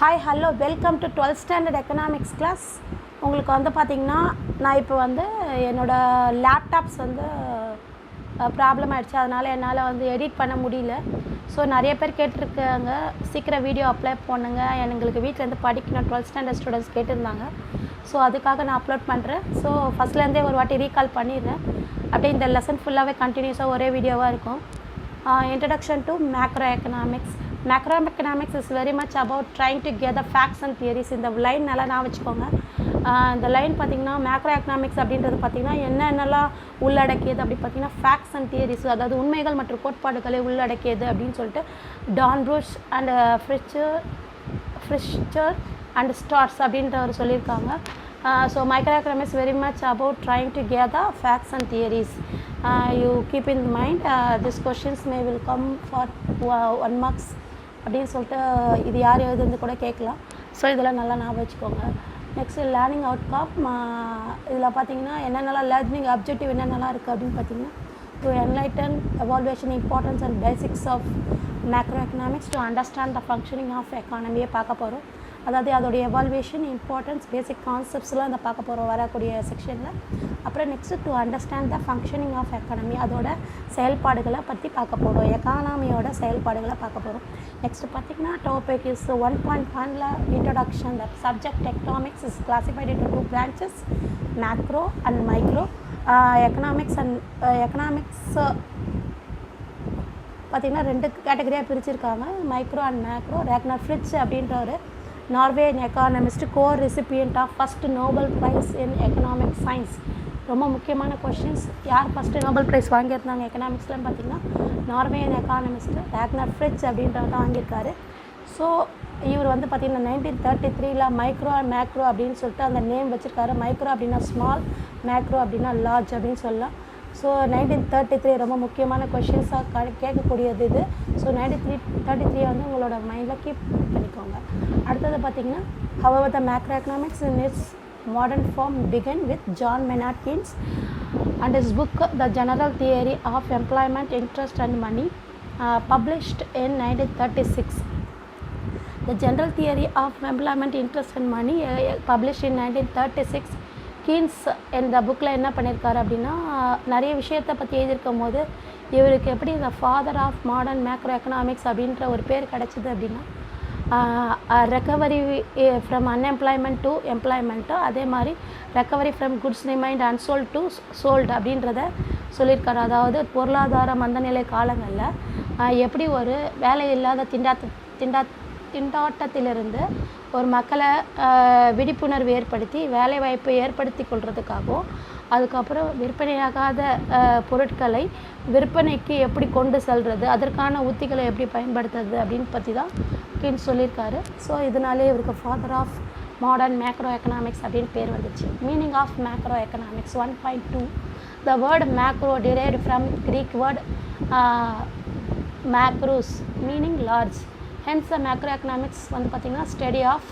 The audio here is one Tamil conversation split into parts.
Hi hello welcome to 12th standard economics class. உங்களுக்கு வந்து பார்த்திங்கன்னா நான் இப்போ வந்து என்னோடய லேப்டாப்ஸ் வந்து ப்ராப்ளம் ஆகிடுச்சு. அதனால் என்னால் வந்து எடிட் பண்ண முடியல. ஸோ நிறைய பேர் கேட்டிருக்காங்க, சீக்கிரம் வீடியோ அப்ளை பண்ணுங்க, எங்களுக்கு வீட்டிலேருந்து படிக்கணும் 12th ஸ்டாண்டர்ட் ஸ்டூடெண்ட்ஸ் கேட்டிருந்தாங்க. ஸோ அதுக்காக நான் அப்லோட் பண்ணுறேன். ஸோ ஃபஸ்ட்லேருந்தே ஒரு வாட்டி ரீகால் பண்ணிடுறேன். அப்படியே இந்த லெசன் ஃபுல்லாகவே கண்டினியூஸாக ஒரே வீடியோவாக இருக்கும். Introduction to macroeconomics. Macroeconomics is very much about trying to gather facts and theories. இந்த லைன் நல்லா நான் வச்சுக்கோங்க. இந்த லைன் பார்த்திங்கன்னா மேக்ரோ எக்கனாமிக்ஸ் அப்படின்றது பார்த்திங்கன்னா என்னென்னலாம் உள்ளடக்கியது அப்படி பார்த்திங்கன்னா ஃபேக்ட்ஸ் அண்ட் தியரிஸ், அதாவது உண்மைகள் மற்றும் கோட்பாடுகளை உள்ளடக்கியது அப்படின்னு சொல்லிட்டு Don Bruce and ஃப்ரிஷ்சர் and stars அப்படின்றவர் சொல்லியிருக்காங்க. So microeconomics very much about trying to gather facts and theories. You keep in mind these questions may will come for 1 marks அப்படின்னு சொல்லிட்டு இது யார் எழுதுந்து கூட கேட்கலாம். ஸோ இதெல்லாம் நல்லா ஞாபகம் வச்சுக்கோங்க. Next learning outcome. இதில் பார்த்தீங்கன்னா என்னென்னலாம் லேர்னிங் அப்ஜெக்டிவ் என்னென்னலாம் இருக்குது அப்படின்னு பார்த்தீங்கன்னா to enlighten evolution importance and basics of macro economics to understand the functioning of எக்கானமியை பார்க்க போகிறோம். அதாவது அதோடைய எவால்வேஷன் இம்பார்ட்டன்ஸ் பேசிக் கான்செப்ட்ஸ்லாம் அதை பார்க்க போகிறோம் வரக்கூடிய செக்ஷனில். அப்புறம் next to understand the functioning of economy, அதோட செயல்பாடுகளை பற்றி பார்க்க போகிறோம், எக்கானமியோட செயல்பாடுகளை பார்க்க போகிறோம். நெக்ஸ்ட்டு பார்த்திங்கன்னா டாபிக் இஸ் 1.1ல introduction. The subject economics is classified into 2 branches, macro and micro. Economics பார்த்திங்கன்னா 2 கேட்டகரியாக பிரிச்சுருக்காங்க, micro and macro. Ragnar Frisch அப்படின்றவர் Norwegian economist, co recipient of first Nobel prize in economic science. ரொம்ப முக்கியமான கொஷின்ஸ். யார் ஃபஸ்ட்டு நோபல் ப்ரைஸ் வாங்கியிருந்தாங்க எக்கனாமிக்ஸ்லன்னு பார்த்திங்கன்னா நார்வேன் எக்கானமிஸ்ட் ரேக்னர் ஃப்ரிட்ஜ் அப்படின்றவர் தான் வாங்கியிருக்காரு. ஸோ இவர் வந்து பார்த்திங்கன்னா 1933ல் மைக்ரோ அண்ட் மேக்ரோ அப்படின்னு சொல்லிட்டு அந்த நேம் வச்சுருக்காரு. மைக்ரோ அப்படின்னா ஸ்மால், மேக்ரோ அப்படின்னா லார்ஜ் அப்படின்னு சொல்லலாம். ஸோ 1933 ரொம்ப முக்கியமான கொஷின்ஸாக கேட்கக்கூடியது இது. ஸோ 1933 வந்து உங்களோட மைண்டில் கீப் பண்ணிக்கோங்க. அடுத்தது பார்த்திங்கன்னா however the macroeconomics in its modern form began with John Maynard Keynes and his book The General Theory of Employment, Interest and Money, published in 1936. The General Theory of Employment, Interest and Money, published in 1936. Keynes இந்த புக்கில் என்ன பண்ணியிருக்காரு அப்படின்னா நிறைய விஷயத்தை பற்றி எழுதியிருக்கும் போது இவருக்கு எப்படி இந்த father of modern macro economics அப்படின்ற ஒரு பேர் கிடச்சிது அப்படின்னா recovery from unemployment to employment, அதே மாதிரி recovery from goods remained unsold to sold அப்படின்றத சொல்லியிருக்காரு. அதாவது பொருளாதார மந்தநிலை காலங்களில் எப்படி ஒரு வேலை இல்லாத திண்டாட்டத்திலிருந்து ஒரு மக்களை விழிப்புணர்வு ஏற்படுத்தி வேலைவாய்ப்பை ஏற்படுத்தி கொள்வதுக்காகவும், அதுக்கப்புறம் விற்பனையாகாத பொருட்களை விற்பனைக்கு எப்படி கொண்டு செல்வது, அதற்கான உத்திகளை எப்படி பயன்படுத்துறது அப்படின்னு பற்றி தான் கீன்ஸ் சொல்லியிருக்காரு. ஸோ இதனாலே இவருக்கு father of modern macro economics அப்படின்னு பேர் வந்துச்சு. Meaning of macro economics 1.2. The word macro derived from Greek word macros meaning large. Hence macro economics வந்து பார்த்திங்கன்னா study of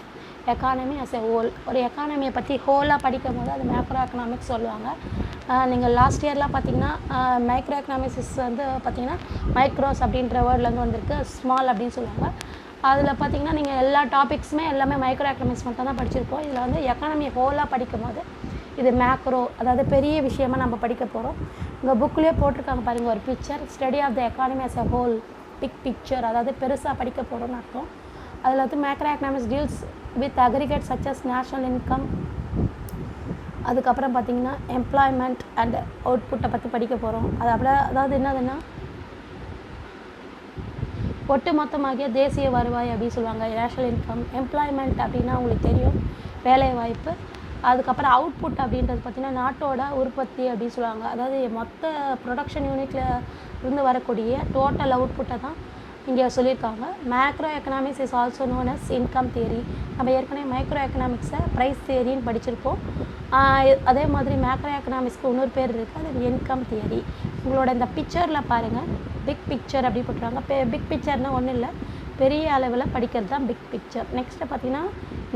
economy as a whole. ஒரு எக்கானமியை பற்றி ஹோலாக படிக்கும் போது அது மேக்ரோ எக்கனாமிக்ஸ் சொல்லுவாங்க. நீங்கள் லாஸ்ட் இயர்லாம் பார்த்திங்கன்னா மைக்ரோ எக்கனாமிக்ஸ் வந்து பார்த்திங்கன்னா மைக்ரோஸ் அப்படின்ற வேர்ட்லேருந்து வந்திருக்கு, ஸ்மால் அப்படின்னு சொல்லுவாங்க. அதில் பார்த்திங்கன்னா நீங்கள் எல்லா டாபிக்ஸுமே எல்லாமே மைக்ரோ எக்கனாமிக்ஸ் மட்டும் தான் படிச்சிருப்போம். இதில் வந்து எக்கானமியை ஹோலாக படிக்கும் போது இது மேக்ரோ, அதாவது பெரிய விஷயமாக நம்ம படிக்க போகிறோம். உங்கள் புக்லேயே போட்டிருக்காங்க பாருங்கள் ஒரு picture, study of the economy as a whole, big picture, அதாவது பெருசாக படிக்க போகிறோன்னு அர்த்தம். அதில் வந்து macro economics deals with aggregate such as national income, அதுக்கப்புறம் பார்த்திங்கன்னா எம்ப்ளாய்மெண்ட் அண்ட் அவுட்புட்டை பற்றி படிக்க போகிறோம். அதாவது என்னதுன்னா ஒட்டு மொத்தமாகிய தேசிய வருவாய் அப்படின்னு சொல்லுவாங்க, நேஷ்னல் இன்கம். எம்ப்ளாய்மெண்ட் அப்படின்னா உங்களுக்கு தெரியும் வேலைவாய்ப்பு. அதுக்கப்புறம் அவுட்புட் அப்படின்றது பார்த்திங்கன்னா நாட்டோட உற்பத்தி அப்படின்னு சொல்லுவாங்க. அதாவது மொத்த ப்ரொடக்ஷன் யூனிட்டில் இருந்து வரக்கூடிய டோட்டல் அவுட்புட்டை தான் இங்கே சொல்லியிருக்காங்க. Macro economics is also known as income theory. நம்ம ஏற்கனவே மைக்ரோ எக்கனாமிக்ஸை ப்ரைஸ் தியரின்னு படிச்சிருப்போம். அதே மாதிரி மேக்ரோ எக்கனாமிக்ஸ்க்கு இன்னொரு பேர் இருக்குது, அது இன்கம் தியரி. உங்களோட இந்த பிக்சரில் பாருங்கள், பிக் பிக்சர் அப்படி போட்டுருவாங்க. பிக் பிக்சர்னால் ஒன்றும் இல்லை, பெரிய அளவில் படிக்கிறது தான் பிக் பிக்சர். நெக்ஸ்ட்டு பார்த்திங்கன்னா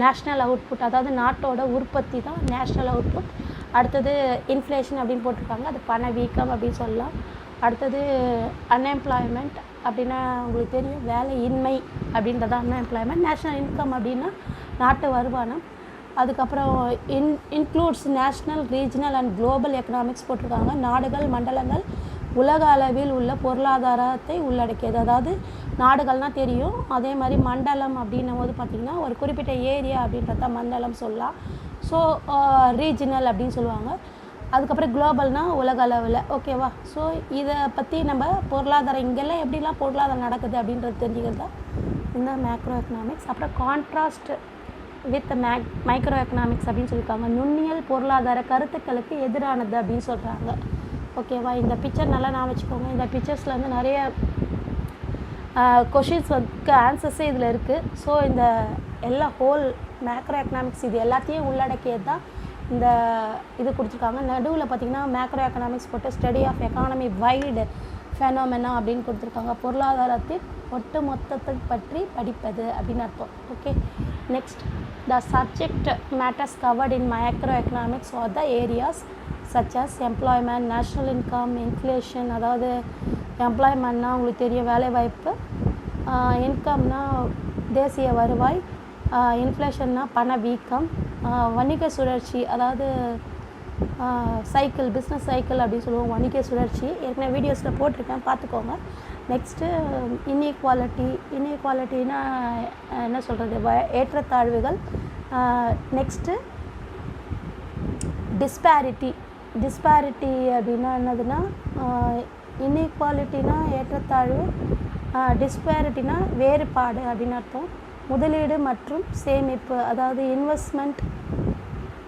நேஷ்னல் அவுட்புட், அதாவது நாட்டோட உற்பத்தி தான் நேஷ்னல் அவுட்புட். அடுத்தது இன்ஃப்ளேஷன் அப்படின்னு போட்டிருக்காங்க, அது பணவீக்கம் அப்படின்னு சொல்லலாம். அடுத்தது அன்எம்ப்ளாய்மெண்ட் அப்படின்னா உங்களுக்கு தெரியும், வேலையின்மை அப்படின்றதா அன்எம்ப்ளாய்மெண்ட். நேஷ்னல் இன்கம் அப்படின்னா நாட்டு வருமானம். அதுக்கப்புறம் includes national, regional and global economics போட்டிருக்காங்க. நாடுகள், மண்டலங்கள், உலக அளவில் உள்ள பொருளாதாரத்தை உள்ளடக்கியது. அதாவது நாடுகள்னால் தெரியும், அதே மாதிரி மண்டலம் அப்படின்னும் போது பார்த்திங்கன்னா ஒரு குறிப்பிட்ட ஏரியா அப்படின்றத மண்டலம் சொல்லலாம். ஸோ ரீஜனல் அப்படின்னு சொல்லுவாங்க. அதுக்கப்புறம் குளோபல்னால் உலக அளவில். ஓகேவா? ஸோ இதை பற்றி நம்ம பொருளாதாரம் இங்கெல்லாம் எப்படிலாம் பொருளாதாரம் நடக்குது அப்படின்றது தெரிஞ்சுக்கிறது தான் இந்த மேக்ரோ எக்கனாமிக்ஸ். அப்புறம் கான்ட்ராஸ்ட் வித் மைக்ரோ எக்கனாமிக்ஸ் அப்படின்னு சொல்லியிருக்காங்க. நுண்ணியல் பொருளாதார கருத்துக்களுக்கு எதிரானது அப்படின்னு சொல்கிறாங்க. ஓகேவா? இந்த பிக்சர் நல்லா நான் வச்சுக்கோங்க. இந்த பிக்சர்ஸில் வந்து நிறைய கொஷின்ஸ் வந்து ஆன்சர்ஸே இதில் இருக்குது. ஸோ இந்த எல்லா ஹோல் மேக்ரோ எக்கனாமிக்ஸ் இது எல்லாத்தையும் உள்ளடக்கியது தான் இந்த இது கொடுத்துருக்காங்க. நடுவில் பார்த்திங்கன்னா மேக்ரோ எக்கனாமிக்ஸ் போட்டு ஸ்டடி ஆஃப் எக்கானமி வைடு ஃபெனோமெனா அப்படின்னு கொடுத்துருக்காங்க. பொருளாதாரத்தின் ஒட்டு மொத்தத்தை பற்றி படிப்பது அப்படின்னு அர்த்தம். Okay, next, the subject matters covered in micro economics R the areas such as employment, national income, inflation. அதாவது எம்ப்ளாய்மெண்ட்னா உங்களுக்கு தெரியும் வேலைவாய்ப்பு, இன்கம்னா தேசிய வருவாய், இன்ஃப்ளேஷன்னா பணவீக்கம், வணிக சுழற்சி அதாவது சைக்கிள், பிஸ்னஸ் சைக்கிள் அப்படின்னு சொல்லுவோம், வணிக சுழற்சி. ஏற்கனவே வீடியோஸில் போட்டிருக்கேன், பார்த்துக்கோங்க. நெக்ஸ்ட்டு இன்இக்வாலிட்டினா என்ன சொல்கிறது, ஏற்றத்தாழ்வுகள். நெக்ஸ்ட்டு டிஸ்பாரிட்டி அப்படின்னா என்னதுன்னா, இன்இக்வாலிட்டினா ஏற்றத்தாழ்வு, டிஸ்பாரிட்டினா வேறுபாடு அப்படின்னு அர்த்தம். முதலீடு மற்றும் சேமிப்பு, அதாவது இன்வெஸ்ட்மெண்ட்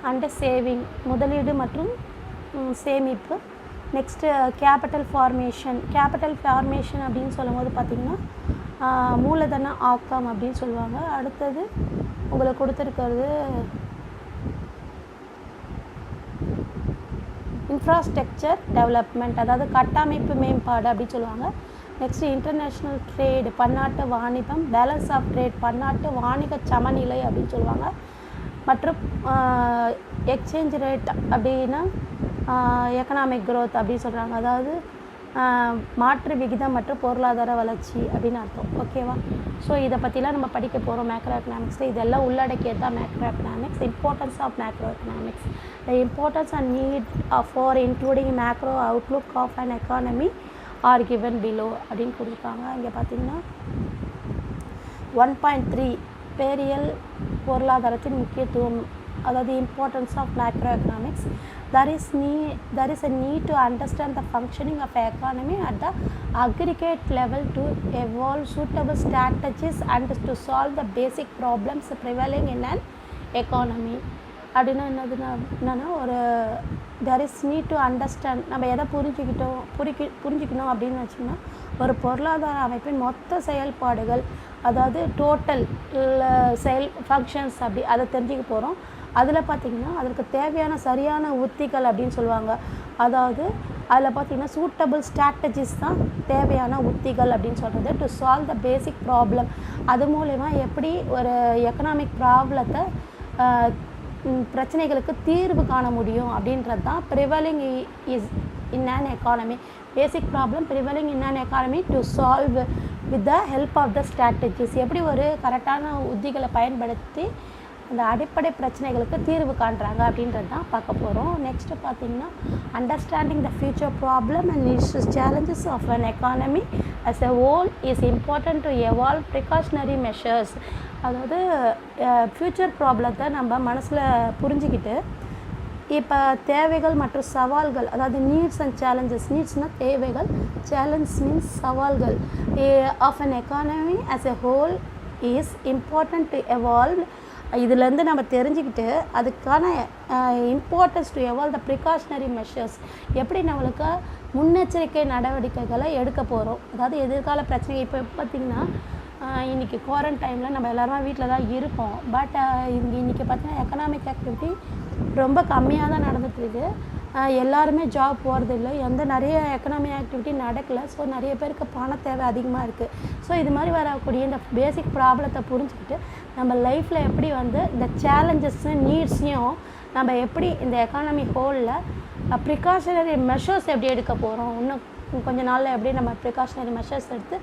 அண்ட் சேவிங், முதலீடு மற்றும் சேமிப்பு. நெக்ஸ்ட்டு கேபிட்டல் ஃபார்மேஷன் அப்படின்னு சொல்லும்போது பார்த்திங்கன்னா மூலதன ஆக்கம் அப்படின்னு சொல்லுவாங்க. அடுத்தது உங்களுக்கு கொடுத்துருக்கிறது இன்ஃப்ராஸ்ட்ரக்சர் டெவலப்மெண்ட், அதாவது கட்டமைப்பு மேம்பாடு அப்படின்னு சொல்லுவாங்க. நெக்ஸ்ட்டு இன்டர்நேஷ்னல் ட்ரேடு, பன்னாட்டு வாணிபம், பேலன்ஸ் ஆஃப் ட்ரேட், பன்னாட்டு வாணிக சமநிலை அப்படின்னு சொல்லுவாங்க. மற்றும் எக்ஸ்சேஞ்ச் ரேட் அப்படின்னா எக்கனாமிக் க்ரோத் அப்படின்னு சொல்கிறாங்க. அதாவது மாற்று விகிதம் மற்றும் பொருளாதார வளர்ச்சி அப்படின்னு அர்த்தம். ஓகேவா? ஸோ இதை பற்றிலாம் நம்ம படிக்க போகிறோம் மேக்ரோ எக்கனாமிக்ஸில். இதெல்லாம் உள்ளடக்கியது தான் macro economics. Importance of macro economics, the importance and need for including macro outlook of an economy are given below அப்படின்னு கொடுத்துருக்காங்க. இங்கே பார்த்தீங்கன்னா 1.3 பேரியல் பொருளாதாரத்தின் முக்கியத்துவம், அதாவது importance of macro economics. There is a need to understand the functioning of an economy at the aggregate level to evolve suitable strategies and to solve the basic problems prevailing in an economy. அப்படின்னா என்னன்னா ஒரு there is need to understand, நம்ம எதை புரிஞ்சிக்கணும் அப்படின்னு வச்சிங்கன்னா, ஒரு பொருளாதார அமைப்பின் மொத்த செயல்பாடுகள், அதாவது டோட்டல் ஃபங்க்ஷன்ஸ் அப்படி அதை தெரிஞ்சுக்க போகிறோம். அதில் பார்த்திங்கன்னா அதற்கு தேவையான சரியான உத்திகள் அப்படின்னு சொல்லுவாங்க. அதாவது அதில் பார்த்திங்கன்னா சூட்டபிள் ஸ்ட்ராட்டஜிஸ் தான் தேவையான உத்திகள் அப்படின்னு சொல்கிறது. To solve the basic problem, அது மூலமா எப்படி ஒரு எக்கனாமிக் ப்ராப்ளத்தை பிரச்சனைகளுக்கு தீர்வு காண முடியும் அப்படின்றது தான் prevailing is in an economy. Basic problem prevailing in an economy to solve with the help of the strategies. எப்படி ஒரு கரெக்டான உத்திகளை பயன்படுத்தி அந்த அடிப்படை பிரச்சனைகளுக்கு தீர்வு காண்றாங்க அப்படின்றது தான் பார்க்க போகிறோம். நெக்ஸ்ட்டு பார்த்திங்கன்னா understanding the future problem and its challenges of an economy as a whole is important to evolve precautionary measures. அதாவது ஃப்யூச்சர் ப்ராப்ளத்தை நம்ம மனசில் புரிஞ்சுக்கிட்டு இப்போ தேவைகள் மற்றும் சவால்கள், அதாவது நீட்ஸ் அண்ட் சேலஞ்சஸ், நீட்ஸ்னால் தேவைகள், சேலஞ்ச் மீன்ஸ் சவால்கள் of an economy as a whole is important to evolve. இதுலேருந்து நம்ம தெரிஞ்சுக்கிட்டு அதுக்கான importance to evolve the precautionary measures, எப்படி நம்மளுக்கு முன்னெச்சரிக்கை நடவடிக்கைகளை எடுக்க போகிறோம். அதாவது எதிர்கால பிரச்சனை. இப்போ பார்த்திங்கன்னா இன்றைக்கி குவாரண்டைனில் நம்ம எல்லாருமே வீட்டில் தான் இருக்கோம். பட் இன்றைக்கி பார்த்திங்கன்னா எக்கனாமிக் ஆக்டிவிட்டி ரொம்ப கம்மியாக தான் நடந்துகிட்ருக்கு. எல்லாருமே ஜாப் போகிறதில்ல, நிறைய எக்கனாமிக் ஆக்டிவிட்டி நடக்கலை. ஸோ நிறைய பேருக்கு பண தேவை அதிகமாக இருக்குது. ஸோ இது மாதிரி வரக்கூடிய இந்த பேசிக் ப்ராப்ளத்தை புரிஞ்சுக்கிட்டு நம்ம லைஃப்பில் எப்படி இந்த சேலஞ்சஸும் நீட்ஸையும் நம்ம எப்படி இந்த எக்கானமி ஹோலில் ப்ரிகாஷனரி மெஷர்ஸ் எப்படி எடுக்க போகிறோம், இன்னும் கொஞ்ச நாளில் எப்படி நம்ம ப்ரிகாஷனரி மெஷர்ஸ் எடுத்து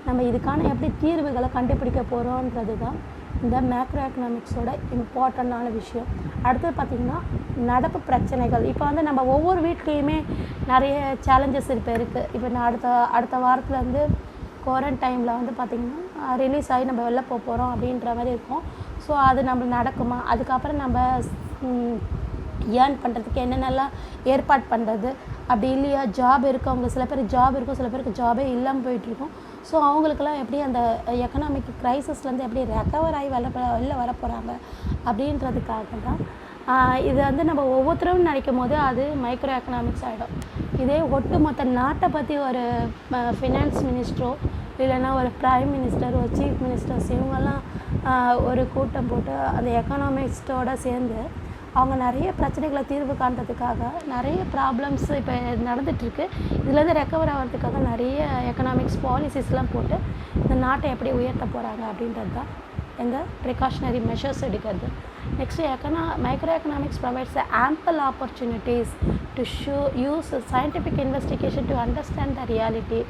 நம்ம இதுக்கான எப்படி தீர்வுகளை கண்டுபிடிக்க போகிறோன்றது தான் இந்த மேக்ரோ எக்கனாமிக்ஸோட இம்பார்ட்டண்ட்டான விஷயம். அடுத்தது பார்த்திங்கன்னா நடப்பு பிரச்சனைகள். இப்போ வந்து நம்ம ஒவ்வொரு வீட்லேயுமே நிறைய சேலஞ்சஸ் இருக்குது. இப்போ நான் அடுத்த வாரத்துலேருந்து குவாரண்டைனில் வந்து பார்த்திங்கன்னா ரிலீஸ் ஆகி நம்ம வெளில போகிறோம் அப்படின்ற மாதிரி இருக்கும். ஸோ அது நம்ம நடக்குமா, அதுக்கப்புறம் நம்ம ஏர்ன் பண்ணுறதுக்கு என்னென்னலாம் ஏற்பாடு பண்ணுறது, அப்படி இல்லையா ஜாப் இருக்கவங்க சில பேர் ஜாப் இருக்கும், சில பேருக்கு ஜாபே இல்லாமல் போயிட்டுருக்கும். ஸோ அவங்களுக்கெல்லாம் எப்படி அந்த எக்கனாமிக் க்ரைசிஸ்லேருந்து எப்படி ரெக்கவர் ஆகி வெளில வர போகிறாங்க அப்படின்றதுக்காக தான் இது வந்து நம்ம ஒவ்வொருத்தரும் நினைக்கும் போது அது மைக்ரோ எக்கனாமிக்ஸ் ஆகிடும். இதே ஒட்டுமொத்த நாட்டை பற்றி ஒரு ஃபினான்ஸ் மினிஸ்டரோ இல்லைன்னா ஒரு ப்ரைம் மினிஸ்டர், ஒரு சீஃப் மினிஸ்டர்ஸ் இவங்கெல்லாம் ஒரு கூட்டம் போட்டு அந்த எக்கனாமிக்ஸோடு சேர்ந்து அவங்க நிறைய பிரச்சனைகளை தீர்வு காண்றதுக்காக நிறைய ப்ராப்ளம்ஸ் இப்போ நடந்துகிட்ருக்கு. இதுலேருந்து ரெக்கவர் ஆகிறதுக்காக நிறைய எக்கனாமிக்ஸ் பாலிசிஸ்லாம் போட்டு இந்த நாட்டை எப்படி உயர்த்த போகிறாங்க அப்படின்றது தான் எங்கள் ப்ரிகாஷனரி மெஷர்ஸ் எடுக்கிறது. Next micro economics provides ample opportunities to use scientific investigation to understand the reality.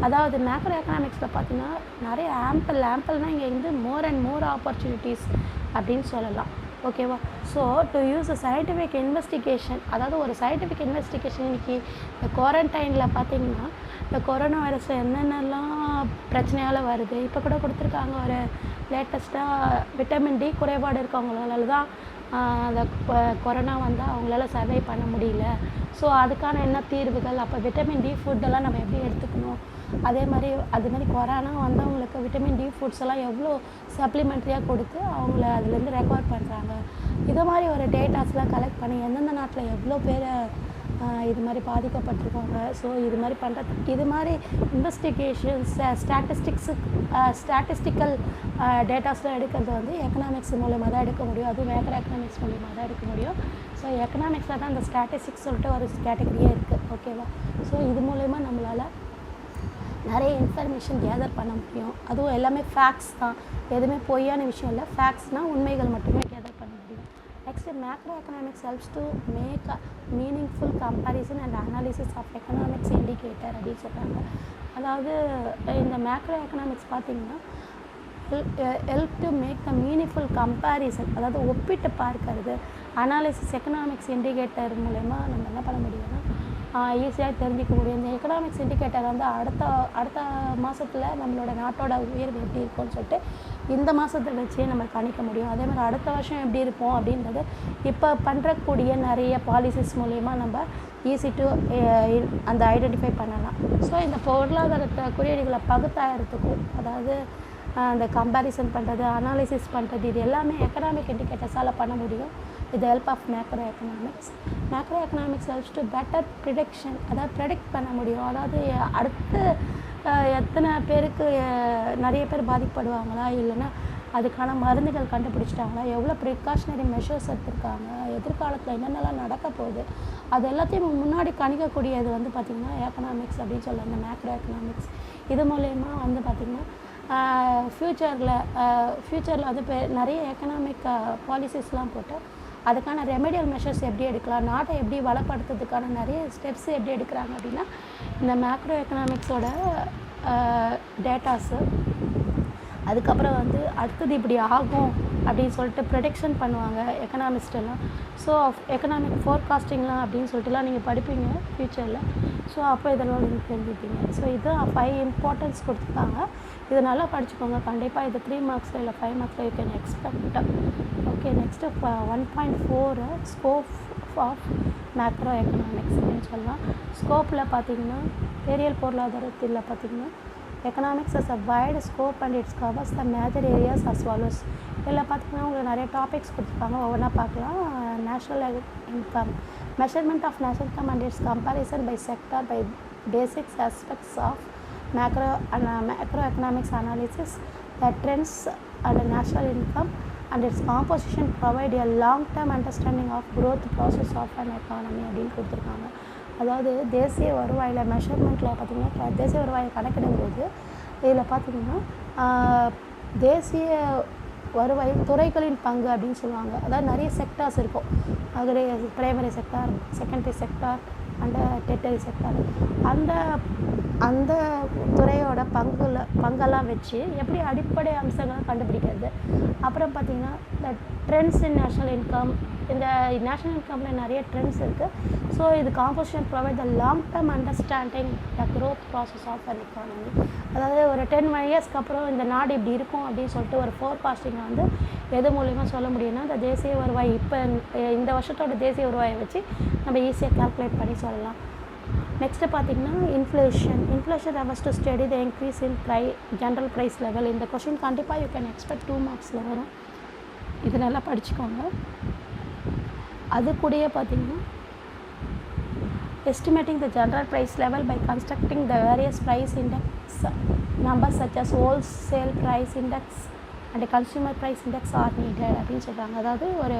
அதாவது மேக்ரோ எக்கனாமிக்ஸில் பார்த்தீங்கன்னா நிறைய ஆம்பிள்னால் இங்கே வந்து மோர் அண்ட் மோர் ஆப்பர்ச்சுனிட்டிஸ் அப்படின்னு சொல்லலாம். ஓகேவா? So to use a scientific investigation, அதாவது ஒரு சயின்டிஃபிக் இன்வெஸ்டிகேஷன் இன்றைக்கி இந்த குவாரண்டைனில் பார்த்திங்கன்னா இந்த கொரோனா வைரஸ் என்னென்னலாம் பிரச்சனையால் வருது. இப்போ கூட கொடுத்துருக்காங்க ஒரு லேட்டஸ்ட்டாக விட்டமின் டி குறைபாடு இருக்கவங்களால தான் அந்த கொரோனா வந்தால் அவங்களால சர்வை பண்ண முடியல. ஸோ அதுக்கான என்ன தீர்வுகள், அப்போ விட்டமின் டி ஃபுட்டெல்லாம் நம்ம எப்படி எடுத்துக்கணும், அது மாதிரி கொரோனா வந்தவங்களுக்கு விட்டமின் டி ஃபுட்ஸ் எல்லாம் எவ்வளோ சப்ளிமெண்ட்ரியாக கொடுத்து அவங்கள அதுலேருந்து ரெக்கவர் பண்ணுறாங்க. இதை மாதிரி ஒரு டேட்டாஸ்லாம் கலெக்ட் பண்ணி எந்தெந்த நாட்டில் எவ்வளோ பேர் இது மாதிரி பாதிக்கப்பட்டிருக்காங்க. ஸோ இது மாதிரி இன்வெஸ்டிகேஷன்ஸ் ஸ்டாட்டிஸ்டிக்கல் டேட்டாஸ்லாம் எடுக்கிறது வந்து எக்கனாமிக்ஸ் மூலமாக தான் எடுக்க முடியும். அதுவும் மேக்ரோ எக்கனாமிக்ஸ் மூலமாக தான் எடுக்க முடியும். ஸோ எக்கனாமிக்ஸில் தான் அந்த ஸ்டாட்டிஸ்டிக்ஸ் சொல்லிட்டு ஒரு கேட்டகரியே இருக்குது. ஓகேவா? ஸோ இது மூலயமா நம்மளால் நிறைய இன்ஃபர்மேஷன் கேதர் பண்ண முடியும். அதுவும் எல்லாமே ஃபேக்ட்ஸ் தான், எதுவுமே பொய்யான விஷயம் இல்லை. ஃபேக்ட்ஸ்னால் உண்மைகள் மட்டுமே கேதர் பண்ண முடியும். Next macro economics helps to make a meaningful comparison and analysis of economics indicator அப்படின்னு சொல்கிறாங்க. அதாவது இந்த மேக்ரோ எக்கனாமிக்ஸ் பார்த்திங்கன்னா help to make the meaningful comparison, அதாவது ஒப்பிட்டு பார்க்கறது. அனாலிசிஸ் எக்கனாமிக்ஸ் இண்டிகேட்டர் மூலமா நம்ம என்ன பண்ண முடியும்னா ஈஸியாக தெரிஞ்சிக்க முடியும். இந்த எக்கனாமிக்ஸ் இண்டிகேட்டர் வந்து அடுத்த மாதத்தில் நம்மளோட நாட்டோட உயர்வு எப்படி இருக்கும்னு சொல்லிட்டு இந்த மாதத்தை வச்சே நம்ம கணிக்க முடியும். அதே மாதிரி அடுத்த வருஷம் எப்படி இருப்போம் அப்படின்றது இப்போ பண்ணுறக்கூடிய நிறைய பாலிசிஸ் மூலயமா நம்ம ஈஸி டு அந்த ஐடென்டிஃபை பண்ணலாம். ஸோ இந்த பொருளாதாரத்தை குறியீடுகளை பகுத்தாயிரத்துக்கும், அதாவது அந்த கம்பேரிசன் பண்ணுறது, அனாலிசிஸ் பண்ணுறது, இது எல்லாமே எக்கனாமிக் இண்டிகேட்டர்ஸால் பண்ண முடியும் with help of macro economics. Macro economics helps to better prediction, அதாவது ப்ரெடிக்ட் பண்ண முடியும். அதாவது அடுத்து எத்தனை பேருக்கு நிறைய பேர் பாதிக்கப்படுவாங்களா, இல்லைன்னா அதுக்கான மருந்துகள் கண்டுபிடிச்சிட்டாங்களா, எவ்வளோ ப்ரிகாஷனரி மெஷர்ஸ் எடுத்திருக்காங்க, எதிர்காலத்தில் என்னென்னலாம் நடக்க போகுது, அது எல்லாத்தையும் முன்னாடி கணிக்கக்கூடியது வந்து பார்த்திங்கன்னா எக்கனாமிக்ஸ் அப்படின்னு சொல்லலாம், இந்த மேக்ரோ எக்கனாமிக்ஸ். இது மூலயமா வந்து பார்த்திங்கன்னா ஃப்யூச்சரில் வந்து நிறைய எக்கனாமிக் பாலிசிஸ்லாம் போட்டு அதுக்கான ரெமெடியல் மெஷர்ஸ் எப்படி எடுக்கலாம், நாட்டை எப்படி வளப்படுத்துறதுக்கான நிறைய ஸ்டெப்ஸ் எப்படி எடுக்கிறாங்க அப்படின்னா இந்த மேக்ரோ எக்கனாமிக்ஸோட டேட்டாஸு. அதுக்கப்புறம் வந்து அடுத்தது இப்படி ஆகும் அப்படின்னு சொல்லிட்டு ப்ரெடிக்ஷன் பண்ணுவாங்க எக்கனாமிஸ்டெல்லாம். ஸோ எக்கனாமிக் ஃபோர்காஸ்டிங்லாம் அப்படின்னு சொல்லிட்டுலாம் நீங்கள் படிப்பீங்க ஃப்யூச்சரில். ஸோ அப்போ இதெல்லாம் நீங்கள் தெரிஞ்சுப்பீங்க. ஸோ இது 5 இம்பார்ட்டன்ஸ் கொடுத்துருக்காங்க. இது நல்லா படிச்சுக்கோங்க. கண்டிப்பாக இது 3 மார்க்ஸில் இல்லை 5 மார்க்ஸில் you can expect. Okay, next 1.4 scope of macro economics அப்படின்னு சொல்லலாம். ஸ்கோப்பில் பார்த்திங்கன்னா பெரியல் பொருளாதாரத்தில் பார்த்திங்கன்னா economics is a wide scope and its covers the major areas as follows. இதில் பார்த்திங்கன்னா உங்களுக்கு நிறைய டாபிக்ஸ் கொடுத்துருப்பாங்க, ஒவ்வொன்றா பார்க்கலாம். National income, measurement of national income and its comparison by sector by basics aspects of macro economics analysis, the trends and national income and its composition provide a long-term understanding of growth process of an economy அப்படின்னு கொடுத்துருக்காங்க. அதாவது தேசிய வருவாயில் மெஷர்மெண்ட்டில் பார்த்திங்கன்னா தேசிய வருவாயை கணக்கிடும்போது இதில் பார்த்திங்கன்னா தேசிய வருவாய் துறைகளின் பங்கு அப்படின்னு சொல்லுவாங்க. அதாவது நிறைய செக்டார்ஸ் இருக்கும். Primary sector, secondary sector, and territory sector. அந்த அந்த துறையோட பங்கெல்லாம் வச்சு எப்படி அடிப்படை அம்சங்களை கண்டுபிடிக்கிறது. அப்புறம் பார்த்திங்கன்னா இந்த ட்ரெண்ட்ஸ் இன் நேஷ்னல் இன்கம். இந்த நேஷ்னல் இன்கமில் நிறைய ட்ரெண்ட்ஸ் இருக்குது. ஸோ இது composition provide the long term understanding the growth process of an economy. அதாவது ஒரு 10 இயர்ஸ்க்கு அப்புறம் இந்த நாடு இப்படி இருக்கும் அப்படின்னு சொல்லிட்டு ஒரு ஃபோர்காஸ்டிங்கை வந்து எது மூலிமா சொல்ல முடியும்னா இந்த தேசிய வருவாய் இப்போ இந்த வருஷத்தோட தேசிய வருவாயை வச்சு நம்ம ஈஸியாக கால்குலேட் பண்ணி சொல்லலாம். நெக்ஸ்ட்டு பார்த்திங்கன்னா inflation refers to study the increase in general price level. இந்த கொஷின் கண்டிப்பாக யூ கேன் எக்ஸ்பெக்ட் 2 மார்க்ஸில் வரும். இது நல்லா படிச்சுக்கோங்க. அது கூடயே பார்த்திங்கன்னா estimating the general price level by constructing the various price index numbers such as wholesale price index and consumer price index are needed அப்படின்னு சொல்கிறாங்க. அதாவது ஒரு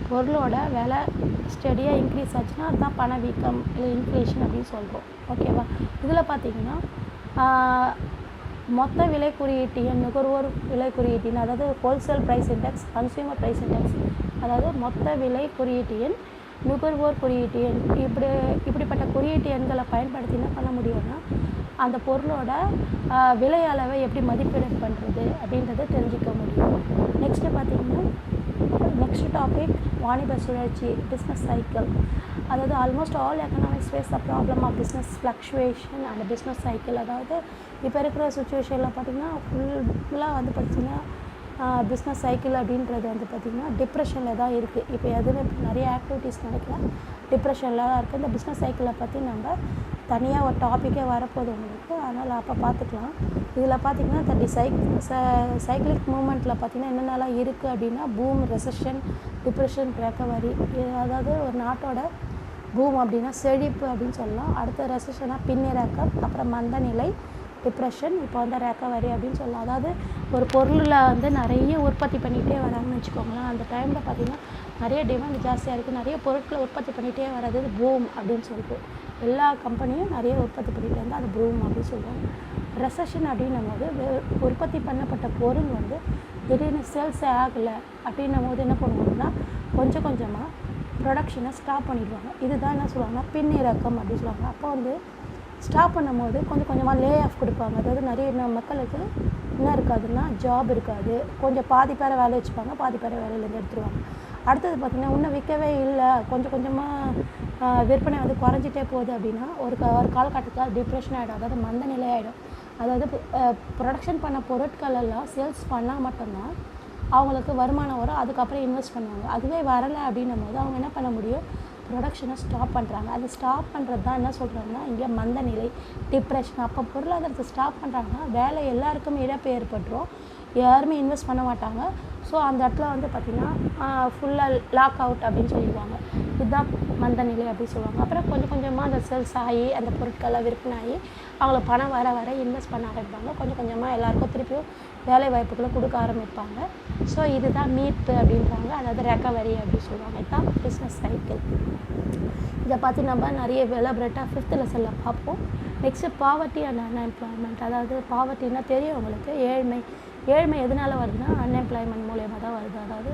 பொருளோட விலை ஸ்டெடியாக இன்க்ரீஸ் ஆச்சுன்னா அதுதான் பணவீக்கம் இல்லை இன்ஃப்ளேஷன் அப்படின்னு சொல்கிறோம். ஓகேவா? இதில் பார்த்திங்கன்னா மொத்த விலை குறியீட்டு எண், நுகர்வோர் விலை குறியீட்டு எண், அதாவது wholesale price index, consumer price index, அதாவது மொத்த விலை குறியீட்டு எண், நுகர்வோர் குறியீட்டு எண். இப்படிப்பட்ட குறியீட்டு எண்களை பயன்படுத்தி என்ன பண்ண முடியும்னா அந்த பொருளோட விலை அளவை எப்படி மதிப்பீடு பண்ணுறது அப்படின்றத தெரிஞ்சிக்க முடியும். நெக்ஸ்ட்டு பார்த்திங்கன்னா நெக்ஸ்ட் டாபிக் வாணிப சுழற்சி, பிஸ்னஸ் சைக்கிள். அதாவது almost all economics face the problem of business fluctuation and business cycle. அதாவது இப்போ இருக்கிற சுச்சுவேஷனில் பார்த்திங்கன்னா ஃபுல்லாக வந்து பார்த்திங்கன்னா பிஸ்னஸ் சைக்கிள் அப்படின்றது வந்து பார்த்திங்கன்னா டிப்ரெஷனில் தான் இருக்குது. இப்போ எதுவுமே நிறைய ஆக்டிவிட்டீஸ் நடக்கல, டிப்ரெஷனில் தான் இருக்குது. இந்த பிஸ்னஸ் சைக்கிளை பற்றி நம்ம தனியாக ஒரு டாப்பிக்கே வரப்போகுது உங்களுக்கு, அதனால் அப்போ பார்த்துக்கலாம். இதில் பார்த்திங்கன்னா சைக்கிளிக் மூமெண்ட்டில் பார்த்திங்கன்னா என்னென்னலாம் இருக்குது அப்படின்னா பூம், ரெசஷன், டிப்ரெஷன், ரெக்கவரி. அதாவது ஒரு நாட்டோட பூம் அப்படின்னா செழிப்பு அப்படின்னு சொல்லலாம். அடுத்த ரெசஷனாக பின்னிறக்கம், அப்புறம் மந்த நிலை, டிப்ரெஷன், இப்போ வந்து ரெக்கவரி அப்படின்னு சொல்லலாம். அதாவது ஒரு பொருளில் வந்து நிறைய உற்பத்தி பண்ணிகிட்டே வராங்கன்னு வச்சுக்கோங்களேன். அந்த டைமில் பார்த்திங்கன்னா நிறைய டிமாண்ட் ஜாஸ்தியாக இருக்குது, நிறைய பொருட்களை உற்பத்தி பண்ணிகிட்டே வர்றது பூம் அப்படின்னு சொல்லிட்டு எல்லா கம்பெனியும் நிறைய உற்பத்தி பண்ணிகிட்டே இருந்தால் அது பூம் அப்படின்னு சொல்லுவாங்க. ரெசஷன் அப்படின்னும் போது உற்பத்தி பண்ணப்பட்ட பொருள் வந்து திடீர்னு சேல்ஸே ஆகலை அப்படின்னும் போது என்ன பண்ணுவாங்கன்னா கொஞ்சம் கொஞ்சமாக ப்ரொடக்ஷனை ஸ்டாப் பண்ணிடுவாங்க. இதுதான் என்ன சொல்லுவாங்கன்னா பின்னிறக்கம் அப்படின்னு சொல்லுவாங்க. அப்போ வந்து ஸ்டாப் பண்ணும்போது கொஞ்சம் கொஞ்சமாக லே ஆஃப் கொடுப்பாங்க. அதாவது நிறைய மக்களுக்கு என்ன இருக்காதுன்னா ஜாப் இருக்காது. கொஞ்சம் பாதி பேரை வேலை வச்சுப்பாங்க, பாதி பேரை வேலையிலேருந்து எடுத்துருவாங்க. அடுத்தது பார்த்திங்கன்னா இன்னும் விற்கவே இல்லை, கொஞ்சம் கொஞ்சமாக விற்பனை வந்து குறைஞ்சிட்டே போகுது அப்படின்னா ஒரு காலகட்டத்தில் டிப்ரெஷன் ஆகிடும், அதாவது மந்த நிலை ஆகிடும். அதாவது ப்ரொடக்ஷன் பண்ண பொருட்கள் எல்லாம் சேல்ஸ் பண்ணால் மட்டும்தான் அவங்களுக்கு வருமானம் வரும், அதுக்கப்புறம் இன்வெஸ்ட் பண்ணுவாங்க. அதுவே வரலை அப்படின்னும் போது அவங்க என்ன பண்ண முடியும், ப்ரொடக்ஷனை ஸ்டாப் பண்ணுறாங்க. அது ஸ்டாப் பண்ணுறது தான் என்ன சொல்கிறாங்கன்னா இங்கே மந்த நிலை, டிப்ரெஷன். அப்போ பொருளாதாரத்தை ஸ்டாப் பண்ணுறாங்கன்னா வேலை எல்லாருக்குமே இழப்பு ஏற்பட்டுரும், யாருமே இன்வெஸ்ட் பண்ண மாட்டாங்க. ஸோ அந்த இடத்துல வந்து பார்த்திங்கன்னா ஃபுல்லாக லாக் அவுட் அப்படின்னு சொல்லிடுவாங்க. இதுதான் மந்த நிலை அப்படின்னு சொல்லுவாங்க. அப்புறம் கொஞ்சம் கொஞ்சமாக அந்த சேல்ஸ் ஆகி அந்த பொருட்கள்லாம் விற்பனை ஆகி அவங்களுக்கு பணம் வர இன்வெஸ்ட் பண்ண ஆரம்பிப்பாங்க. கொஞ்சம் கொஞ்சமாக எல்லாேருக்கும் திருப்பியும் வேலை வாய்ப்புகளை கொடுக்க ஆரம்பிப்பாங்க. ஸோ இதுதான் மீட்பு அப்படின்றாங்க, அதாவது ரெக்கவரி அப்படின்னு சொல்லுவாங்க. இதுதான் பிஸ்னஸ் சைக்கிள். இதை பார்த்து நம்ம நிறைய எலாபரேட்டாக 5th லெசனில் பார்ப்போம். Next poverty and unemployment. அதாவது பாவர்ட்டின்னா தெரியும் உங்களுக்கு, ஏழ்மை எதனால் வருதுன்னா அன்எம்ப்ளாய்மெண்ட் மூலயமா தான் வருது, அதாவது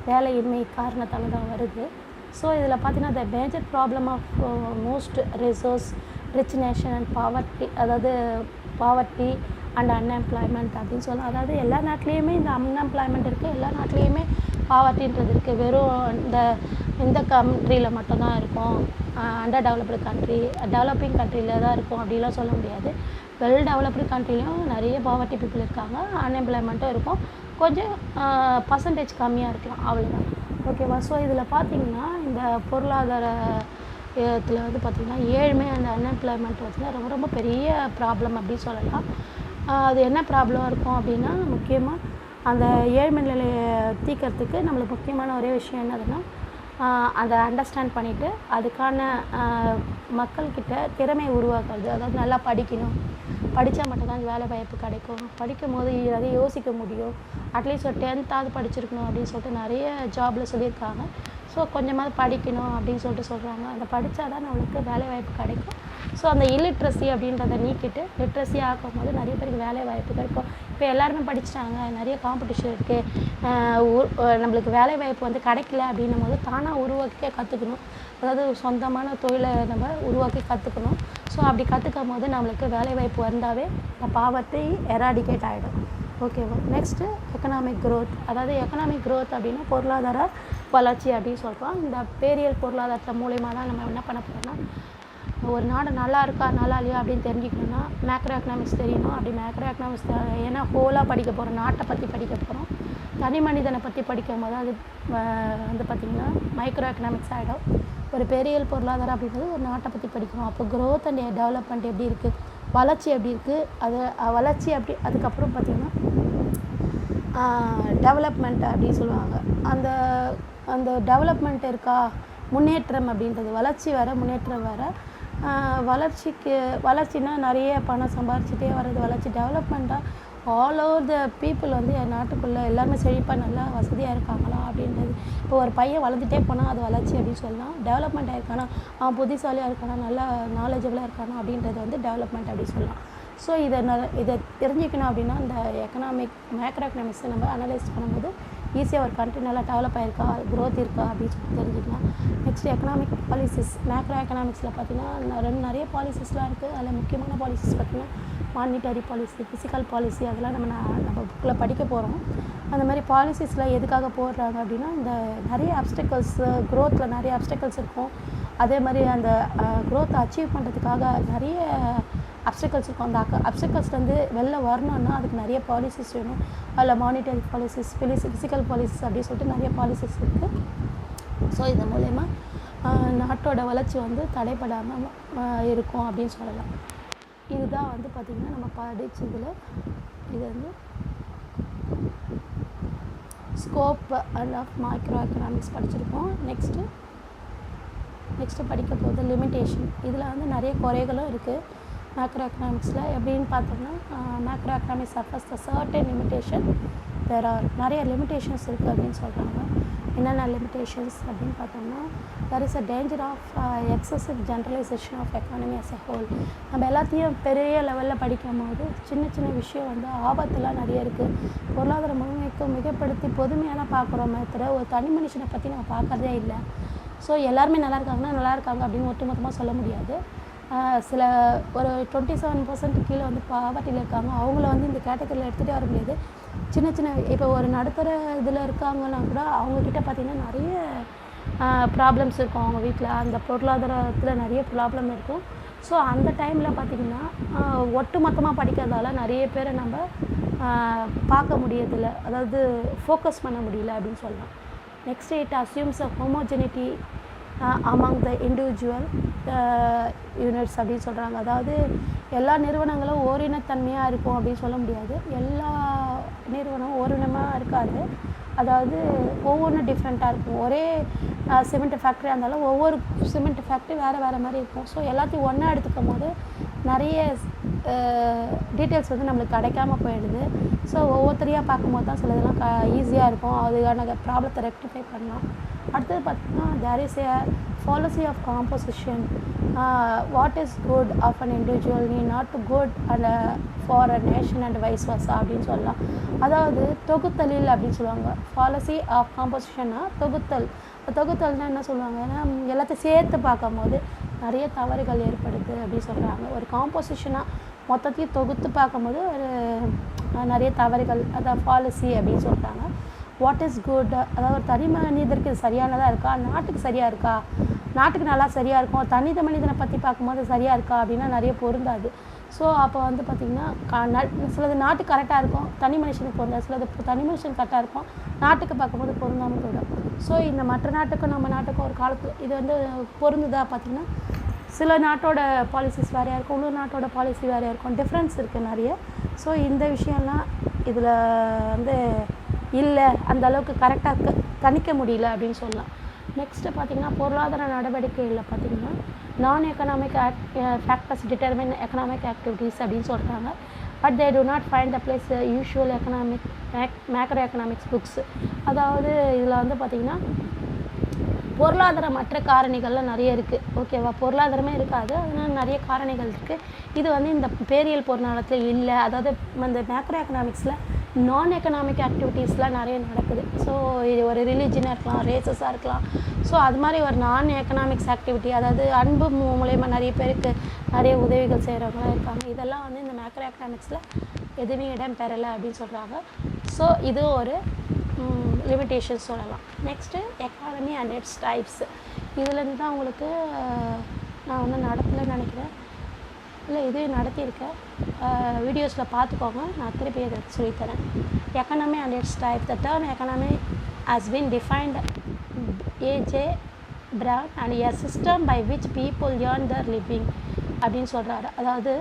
வேலையின்மை காரணத்தால் தான் வருது. ஸோ இதில் பார்த்தீங்கன்னா the major problem of most rich nation and poverty, அதாவது பாவர்ட்டி அண்ட் அன்எம்ப்ளாய்மெண்ட் அப்படின்னு சொல்லலாம். அதாவது எல்லா நாட்டிலையுமே இந்த அன்எம்ப்ளாய்மெண்ட் இருக்குது, எல்லா நாட்டிலையுமே பாவர்ட்டின்றது இருக்குது. வெறும் இந்த கண்ட்ரியில் மட்டும்தான் இருக்கும், அண்டர் டெவலப்டு கண்ட்ரி, டெவலப்பிங் கண்ட்ரியில் தான் இருக்கும் அப்படிலாம் சொல்ல முடியாது. வெல் டெவலப்டு கண்ட்ரிலையும் நிறைய பாவர்ட்டி பீப்புள் இருக்காங்க, அன்எம்ப்ளாய்மெண்ட்டும் இருக்கும், கொஞ்சம் பர்சன்டேஜ் கம்மியாக இருக்கலாம், அவ்வளோதான். ஓகேவா? ஸோ இதில் பார்த்திங்கன்னா இந்த பொருளாதார இதில் வந்து பார்த்திங்கன்னா ஏழ்மை அந்த அன்எம்ப்ளாய்மெண்ட் வந்து ரொம்ப ரொம்ப பெரிய ப்ராப்ளம் அப்படின்னு சொல்லலாம். அது என்ன ப்ராப்ளம் இருக்கும் அப்படின்னா முக்கியமாக அந்த ஏழ்மை நிலையை தீர்க்கறதுக்கு நம்மளுக்கு முக்கியமான ஒரே விஷயம் என்னதுன்னா அதை அண்டர்ஸ்டாண்ட் பண்ணிவிட்டு அதுக்கான மக்கள்கிட்ட திறமையை உருவாக்குறது. அதாவது நல்லா படிக்கணும், படித்தா மட்டும்தான் வேலை வாய்ப்பு கிடைக்கும், படிக்கும் போது நிறைய யோசிக்க முடியும், அட்லீஸ்ட் ஒரு 10th படிச்சிருக்கணும் அப்படின்னு சொல்லிட்டு நிறைய ஜாபில் சொல்லியிருக்காங்க. ஸோ கொஞ்சமாவது படிக்கணும் அப்படின்னு சொல்கிறாங்க. அந்த படித்தா தான் நம்மளுக்கு வேலைவாய்ப்பு கிடைக்கும். ஸோ அந்த இல்லிட்ரஸி அப்படின்றத நீக்கிட்டு லிட்ரஸி ஆக்கும்போது நிறைய பேருக்கு வேலைவாய்ப்பு கிடைக்கும். இப்போ எல்லாருமே படிச்சிட்டாங்க, நிறைய காம்படிஷன் இருக்குது, நம்மளுக்கு வேலைவாய்ப்பு வந்து கிடைக்கல அப்படின்னும் போது தானாக உருவாக்கி கற்றுக்கணும். அதாவது சொந்தமான தொழிலை நம்ம உருவாக்கி கற்றுக்கணும். ஸோ அப்படி கற்றுக்கும் போது நம்மளுக்கு வேலைவாய்ப்பு வந்தாவே இந்த பாவத்தை எராடிகேட் ஆகிடும். ஓகேவா? Next economic growth. அதாவது எக்கனாமிக் க்ரோத் அப்படின்னா பொருளாதார வளர்ச்சி அப்படின்னு சொல்கிறோம். இந்த பேரியல் பொருளாதாரத்தை மூலயமா தான் நம்ம என்ன பண்ண போகிறோம்னா, ஒரு நாடு நல்லா இருக்கா நல்லா இல்லையா அப்படின்னு தெரிஞ்சுக்கணும்னா மேக்ரோ எக்கனாமிக்ஸ் தெரியணும். அப்படி மேக்ரோ எக்கனாமிக்ஸ் ஏன்னா ஹோலாக படிக்க போகிறோம், நாட்டை பற்றி படிக்க போகிறோம். தனி மனிதனை பற்றி படிக்கும் போது அது வந்து பார்த்திங்கன்னா மைக்ரோ எக்கனாமிக்ஸ் ஆகிடும். ஒரு பெரியல் பொருளாதாரம் அப்படின்றது ஒரு நாட்டை பற்றி படிக்கணும். அப்போ க்ரோத் அண்ட் டெவலப்மெண்ட் எப்படி இருக்குது, வளர்ச்சி எப்படி இருக்குது, அது வளர்ச்சி அப்படி அதுக்கப்புறம் பார்த்திங்கன்னா டெவலப்மெண்ட் அப்படின்னு சொல்லுவாங்க. அந்த அந்த டெவலப்மெண்ட் இருக்கா, முன்னேற்றம் அப்படின்றது, வளர்ச்சி வேறு முன்னேற்றம் வேறு. வளர்ச்சினா நிறைய பணம் சம்பாரிச்சிட்டே வர்றது வளர்ச்சி. டெவலப்மெண்ட்டாக ஆல் ஓவர் த பீப்புள் வந்து என் நாட்டுக்குள்ளே எல்லாருமே செழிப்பாக நல்லா வசதியாக இருக்காங்களா அப்படின்றது. இப்போ ஒரு பையன் வளர்ந்துட்டே போனால் அது வளர்ச்சி அப்படின்னு சொல்லலாம். டெவலப்மெண்ட் ஆகிருக்கானா, அவன் புத்திசாலியாக இருக்கானா, நல்லா நாலேஜபிளாக இருக்கானா அப்படின்றது வந்து டெவலப்மெண்ட் அப்படின்னு சொல்லலாம். ஸோ இதை தெரிஞ்சுக்கணும் அப்படின்னா இந்த மேக்ரோ எக்கனாமிக்ஸை நம்ம அனலைஸ் பண்ணும்போது ஈஸியாக ஒரு கண்ட்ரி நல்லா டெவலப் ஆகிருக்கா, க்ரோத் இருக்கா அப்படின்னு சொல்லி தெரிஞ்சுக்கலாம். Next economic policies. மேக்ரோ எக்கனாமிக்ஸில் பார்த்திங்கன்னா நிறைய பாலிசிஸ்லாம் இருக்குது. அதில் முக்கியமான பாலிசிஸ் பார்த்திங்கன்னா மானிட்டரி பாலிசி, ஃபிசிக்கல் பாலிசி, அதெல்லாம் நம்ம புக்கில் படிக்க போகிறோம். அந்த மாதிரி பாலிசிஸில் எதுக்காக போடுறாங்க அப்படின்னா இந்த நிறைய அப்டக்கிள்ஸ், க்ரோத்தில் நிறைய அப்டக்கிள்ஸ் இருக்கும். அதே மாதிரி அந்த க்ரோத்தை அச்சீவ் பண்ணுறதுக்காக நிறைய அப்டக்கிள்ஸ் இருக்கும். அந்த அப்டக்கிள்ஸ்லேருந்து வெளில வரணுன்னா அதுக்கு நிறைய பாலிசிஸ் வேணும். அதில் மானிட்டரி பாலிசிஸ், ஃபிசிக்கல் பாலிசிஸ் அப்படின்னு சொல்லிட்டு நிறைய பாலிசிஸ் இருக்குது. ஸோ இது மூலயமா நாட்டோட வளர்ச்சி வந்து தடைப்படாமல் இருக்கும் அப்படின்னு சொல்லலாம். இதுதான் வந்து பார்த்திங்கன்னா நம்ம படித்ததில் இது வந்து scope and half micro economics படிச்சிருக்கோம். நெக்ஸ்ட்டு படிக்க போகுது லிமிட்டேஷன். இதில் வந்து நிறைய குறைகளும் இருக்குது மேக்ரோ எக்கனாமிக்ஸில். எப்படின்னு பார்த்தோம்னா மேக்ரோ எக்கனாமிக்ஸ் சஃபர்ஸ் த சர்டன் லிமிட்டேஷன். நிறைய லிமிட்டேஷன்ஸ் இருக்குது அப்படின்னு சொல்கிறாங்க. என்னென்ன லிமிட்டேஷன்ஸ் அப்படின்னு பார்த்தோம்னா there is a danger of excessive generalization of economy as a whole. நம்ம எல்லாத்தையும் பெரிய லெவலில் படிக்கும் போது சின்ன சின்ன விஷயம் வந்து ஆபத்துலாம் நிறைய இருக்குது. பொருளாதார முழுமைக்கு மிகப்படுத்தி பொதுமையாக தான் பார்க்குறோமே தவிர ஒரு தனி மனுஷனை பற்றி நம்ம பார்க்கறதே இல்லை. ஸோ எல்லாருமே நல்லா இருக்காங்க அப்படின்னு ஒட்டுமொத்தமாக சொல்ல முடியாது. சில ஒரு 27% கீழே வந்து பாவர்ட்டியில் இருக்காங்க. அவங்கள வந்து இந்த கேட்டகரியில் எடுத்துகிட்டே வர முடியாது. சின்ன இப்போ ஒரு நடுத்தர இதில் இருக்காங்கன்னா கூட அவங்கக்கிட்ட பார்த்திங்கன்னா நிறைய ப்ராப்ளம்ஸ் இருக்கும். அவங்க வீட்டில் அந்த பொருளாதாரத்தில் நிறைய ப்ராப்ளம் இருக்கும். ஸோ அந்த டைமில் பார்த்திங்கன்னா ஒட்டு மொத்தமாக படிக்கிறதால நிறைய பேரை நம்ம பார்க்க முடியறதில்ல, அதாவது ஃபோக்கஸ் பண்ண முடியல அப்படின்னு சொல்லலாம். Next it assumes a homogeneity among the individual units அப்படின்னு சொல்கிறாங்க. அதாவது எல்லா நிறுவனங்களும் ஓரினத்தன்மையாக இருக்கும் அப்படின்னு சொல்ல முடியாது. எல்லா நிறுவனமும் ஓரினமாக இருக்காது. அதாவது ஒவ்வொன்றும் டிஃப்ரெண்ட்டாக இருக்கும். ஒரே சிமெண்ட் ஃபேக்ட்ரியாக இருந்தாலும் ஒவ்வொரு சிமெண்ட் ஃபேக்ட்ரி வேறு மாதிரி இருக்கும். ஸோ எல்லாத்தையும் ஒன்றா எடுத்துக்கும் போது நிறைய டீட்டெயில்ஸ் வந்து நம்மளுக்கு கிடைக்காம போயிடுது. ஸோ ஒவ்வொருத்தரையாக பார்க்கும்போது தான் சில இதெல்லாம் ஈஸியாக இருக்கும், அதுக்கான ப்ராப்ளத்தை ரெக்டிஃபை பண்ணலாம். அடுத்தது பார்த்திங்கன்னா there is a fallacy of composition. What is good of an individual need not to good and for a nation and vice versa அப்படின்னு சொல்லலாம். அதாவது தொகுத்தலில் அப்படின்னு சொல்லுவாங்க. fallacy of compositionனா தொகுத்தல்னால் என்ன சொல்லுவாங்கன்னா எல்லாத்தையும் சேர்த்து பார்க்கும்போது நிறைய தவறுகள் ஏற்படுது அப்படின்னு சொல்கிறாங்க. ஒரு காம்போசிஷனாக மொத்தத்தையும் தொகுத்து பார்க்கும்போது ஒரு நிறைய தவறுகள், அதான் fallacy அப்படின்னு சொல்கிறாங்க. வாட் இஸ் குட், அதாவது ஒரு தனி மனிதருக்கு இது சரியானதாக இருக்கா, நாட்டுக்கு சரியாக இருக்கா, நாட்டுக்கு நல்லா சரியாக இருக்கும், தனி மனிதனை பற்றி பார்க்கும்போது சரியாக இருக்கா அப்படின்னா நிறைய பொருந்தாது. ஸோ அப்போ வந்து பார்த்திங்கன்னா சிலது நாட்டுக்கு கரெக்டாக இருக்கும், தனி மனுஷனுக்கு பொருந்தாது. சிலது தனி மனுஷனுக்கு கரெக்டாக இருக்கும், நாட்டுக்கு பார்க்கும்போது பொருந்தாமல் போயிடும். ஸோ இந்த மற்ற நாட்டுக்கும் நம்ம நாட்டுக்கும் ஒரு காலத்தில் இது வந்து பொருந்துதா பார்த்திங்கன்னா சில நாட்டோட பாலிசிஸ் வேறையாக இருக்கும், இன்னொரு நாட்டோட பாலிசி வேறையாக இருக்கும், டிஃப்ரென்ஸ் இருக்குது நிறைய. ஸோ இந்த விஷயம்லாம் இதில் வந்து இல்லை, அந்த அளவுக்கு கரெக்டாக கணிக்க முடியல அப்படின்னு சொல்லலாம். நெக்ஸ்ட்டு பார்த்திங்கன்னா பொருளாதார நடவடிக்கைகளில் பார்த்திங்கன்னா நான் economic factors determine economic activities அப்படின்னு சொல்கிறாங்க. But they to not find the place usual macro economics books. அதாவது இதில் வந்து பார்த்திங்கன்னா பொருளாதாரமற்ற காரணிகள்லாம் நிறைய இருக்குது. ஓகேவா, பொருளாதாரமே இருக்காது, அதனால் நிறைய காரணிகள் இருக்குது. இது வந்து இந்த பேரியல் பொருளாதாரத்தில் இல்லை. அதாவது இந்த மேக்ரோ எக்கனாமிக்ஸில் நான் எக்கனாமிக் ஆக்டிவிட்டீஸ்லாம் நிறைய நடக்குது. ஸோ இது ஒரு ரிலீஜனாக இருக்கலாம், ரேசஸாக இருக்கலாம். ஸோ அது மாதிரி ஒரு நான் எக்கனாமிக்ஸ் ஆக்டிவிட்டி, அதாவது அன்பு மூலயமா நிறைய பேருக்கு நிறைய உதவிகள் செய்கிறவங்களாம் இருக்காங்க. இதெல்லாம் வந்து இந்த மேக்ரோ எக்கனாமிக்ஸில் எதுவுமே இடம் பெறலை அப்படின்னு சொல்கிறாங்க. ஸோ இது ஒரு லிமிட்டேஷன்ஸ் சொல்லலாம். Next economy and it's types. இதுலேருந்து தான் உங்களுக்கு நான் வந்து நடத்தலைன்னு நினைக்கிறேன், இல்லை இதுவே நடத்தியிருக்கேன், வீடியோஸில் பார்த்துக்கோங்க, நான் திருப்பி இதை சொல்லித்தரேன். Economy and its type. The term economy has been defined A J Brown and a system by which people earn their living அப்படின்னு சொல்கிறாரு. அதாவது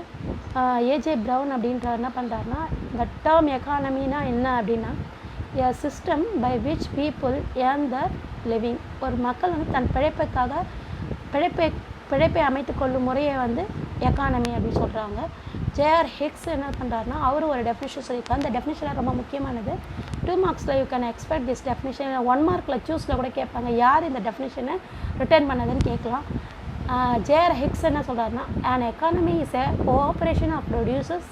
ஏஜே பிரவுன் அப்படின்றார் என்ன பண்ணுறாருன்னா, த டேர்ம் எக்கானமினா என்ன அப்படின்னா, a system by which people earn their living. ஒரு மக்கள் வந்து தன் பிழைப்பை அமைத்து கொள்ளும் முறையை வந்து எக்கானமி அப்படின்னு சொல்கிறாங்க. ஜேஆர் ஹிக்ஸ் என்ன பண்ணுறாருனா, அவரும் ஒரு டெஃபினிஷன் சொல்லியிருக்காரு. அந்த டெஃபினிஷனில் ரொம்ப முக்கியமானது. 2 மார்க்ஸில் you can expect this definition. 1 மார்க்கில் சூஸில் கூட கேட்பாங்க, யார் இந்த டெஃபினிஷனை ரிட்டர்ன் பண்ணதுன்னு கேட்கலாம். ஜேஆர் ஹிக்ஸ் என்ன சொல்கிறாருன்னா, an economy is a cooperation of producers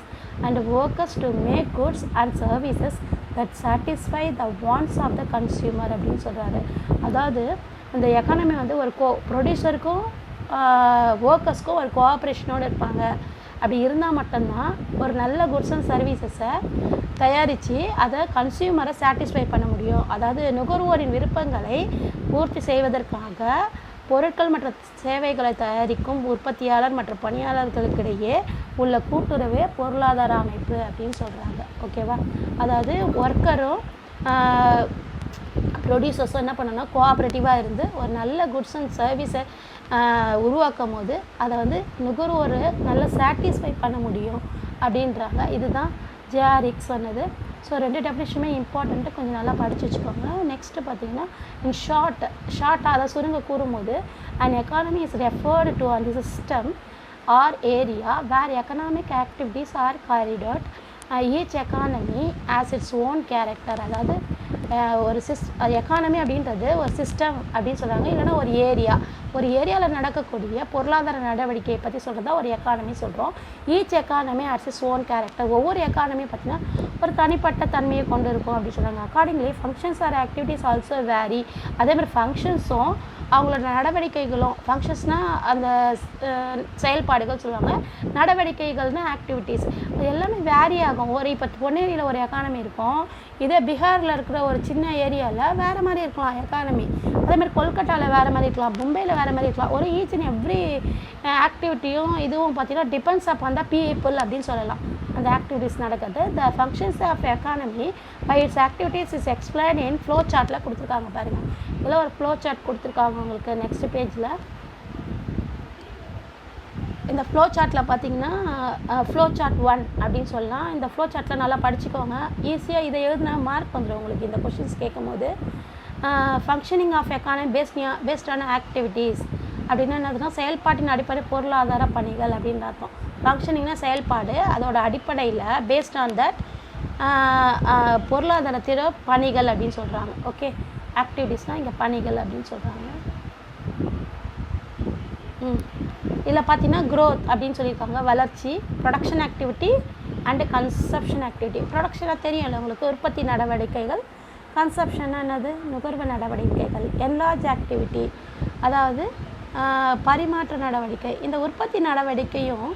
and workers to make goods and services that satisfy the wants of the consumer அப்படின்னு சொல்கிறாரு. அதாவது அந்த எக்கானமி வந்து ஒரு ப்ரொடியூசருக்கும் ஒர்க்கர்ஸ்க்கும் ஒரு கோஆப்ரேஷனோடு இருப்பாங்க. அப்படி இருந்தால் மட்டும்தான் ஒரு நல்ல குட்ஸ் அண்ட் சர்வீசஸை தயாரித்து அதை கன்சியூமரை சாட்டிஸ்ஃபை பண்ண முடியும். அதாவது நுகர்வோரின் விருப்பங்களை பூர்த்தி செய்வதற்காக பொருட்கள் மற்றும் சேவைகளை தயாரிக்கும் உற்பத்தியாளர் மற்றும் பணியாளர்களுக்கிடையே உள்ள கூட்டுறவே பொருளாதார அமைப்பு அப்படின்னு சொல்கிறாங்க. ஓகேவா, அதாவது ஒர்க்கரும் ப்ரொடியூசர்ஸும் என்ன பண்ணணும்னா கோஆப்ரேட்டிவாக இருந்து ஒரு நல்ல குட்ஸ் அண்ட் சர்வீஸை உருவாக்கும் போது அதை வந்து நுகர்வோர் நல்லா சாட்டிஸ்ஃபை பண்ண முடியும் அப்படின்றாங்க. இதுதான் ஜேஆர்ஹிக்ஸ் சொன்னது. ஸோ 2 டெஃபினிஷனுமே இம்பார்ட்டண்ட்டு, கொஞ்சம் நல்லா படித்து வச்சுக்கோங்க. நெக்ஸ்ட்டு பார்த்தீங்கன்னா, இன் ஷார்ட்டாக அதை சுருங்க கூறும்போது, and economy is referred to அந்த system or area where economic activities are carried out. Each economy has its own character. அதாவது ஒரு எக்கானமி அப்படின்றது ஒரு சிஸ்டம் அப்படின்னு சொல்கிறாங்க, இல்லைனா ஒரு ஏரியாவில் நடக்கக்கூடிய பொருளாதார நடவடிக்கையை பற்றி சொல்கிறது தான் ஒரு எக்கானமி சொல்கிறோம். Each economy has its own character. ஒவ்வொரு எக்கானமி பார்த்திங்கன்னா ஒரு தனிப்பட்ட தன்மையை கொண்டு இருக்கும் அப்படின்னு சொல்கிறாங்க. Accordingly functions or activities also vary. அதேமாதிரி ஃபங்க்ஷன்ஸும் அவங்களோட நடவடிக்கைகளும், ஃபங்க்ஷன்ஸ்னால் அந்த செயல்பாடுகள் சொல்லுவாங்க, நடவடிக்கைகள்னால் ஆக்டிவிட்டீஸ், அது எல்லாமே வேரி ஆகும். இப்போ பொன்னேரியில் ஒரு எக்கானமி இருக்கும், இதே பீகாரில் இருக்கிற ஒரு சின்ன ஏரியாவில் வேறு மாதிரி இருக்கலாம் எக்கானமி. அதேமாதிரி கொல்கட்டாவில் வேறு மாதிரி இருக்கலாம், மும்பையில் வேறு மாதிரி இருக்கலாம். ஒரு ஈச் அண்ட் எவ்ரி ஆக்டிவிட்டியும் இதுவும் பார்த்திங்கன்னா டிபெண்ட்ஸ் அப்பான் த பீப்புள் அப்படின்னு சொல்லலாம். அந்த ஆக்டிவிட்டீஸ் நடக்குது. The functions of economy by its activities is explain in flow சார்ட்டில் கொடுத்துருக்காங்க. பாருங்கள், இதில் ஒரு ஃப்ளோ சார்ட் கொடுத்துருக்காங்க உங்களுக்கு நெக்ஸ்ட் பேஜில். இந்த ஃப்ளோ சார்ட்டில் பார்த்தீங்கன்னா ஃப்ளோ சார்ட் 1 அப்படின்னு சொல்லலாம். இந்த ஃப்ளோ சார்ட்டில் நல்லா படிச்சுக்கோங்க, ஈஸியாக இதை எழுதினா மார்க் வந்துடும் உங்களுக்கு இந்த கொஷின்ஸ் கேட்கும் போது. ஃபங்க்ஷனிங் ஆஃப் எக்கானமி பேஸ்டான ஆக்டிவிட்டீஸ் அப்படின்னா என்னதுன்னா, செயல்பாட்டின் அடிப்படை பொருளாதார பணிகள் அப்படின்னு அர்த்தம். ஃபங்க்ஷனிங்னா செயல்பாடு, அதோட அடிப்படையில் பேஸ்ட் ஆன் தட் பொருளாதாரத்திட பணிகள் அப்படின்னு சொல்கிறாங்க. ஓகே, ஆக்டிவிட்டீஸ்னால் இங்கே பணிகள் அப்படின்னு சொல்கிறாங்க. இதில் பார்த்தீங்கன்னா க்ரோத் அப்படின்னு சொல்லியிருக்காங்க, வளர்ச்சி, production activity and consumption activity. ப்ரொடக்ஷனாக தெரியும்ல உங்களுக்கு, உற்பத்தி நடவடிக்கைகள். கன்சப்ஷன்னா என்னது, நுகர்வு நடவடிக்கைகள். என்லார்ஜ் ஆக்டிவிட்டி அதாவது பரிமாற்ற நடவடிக்கை. இந்த உற்பத்தி நடவடிக்கையும்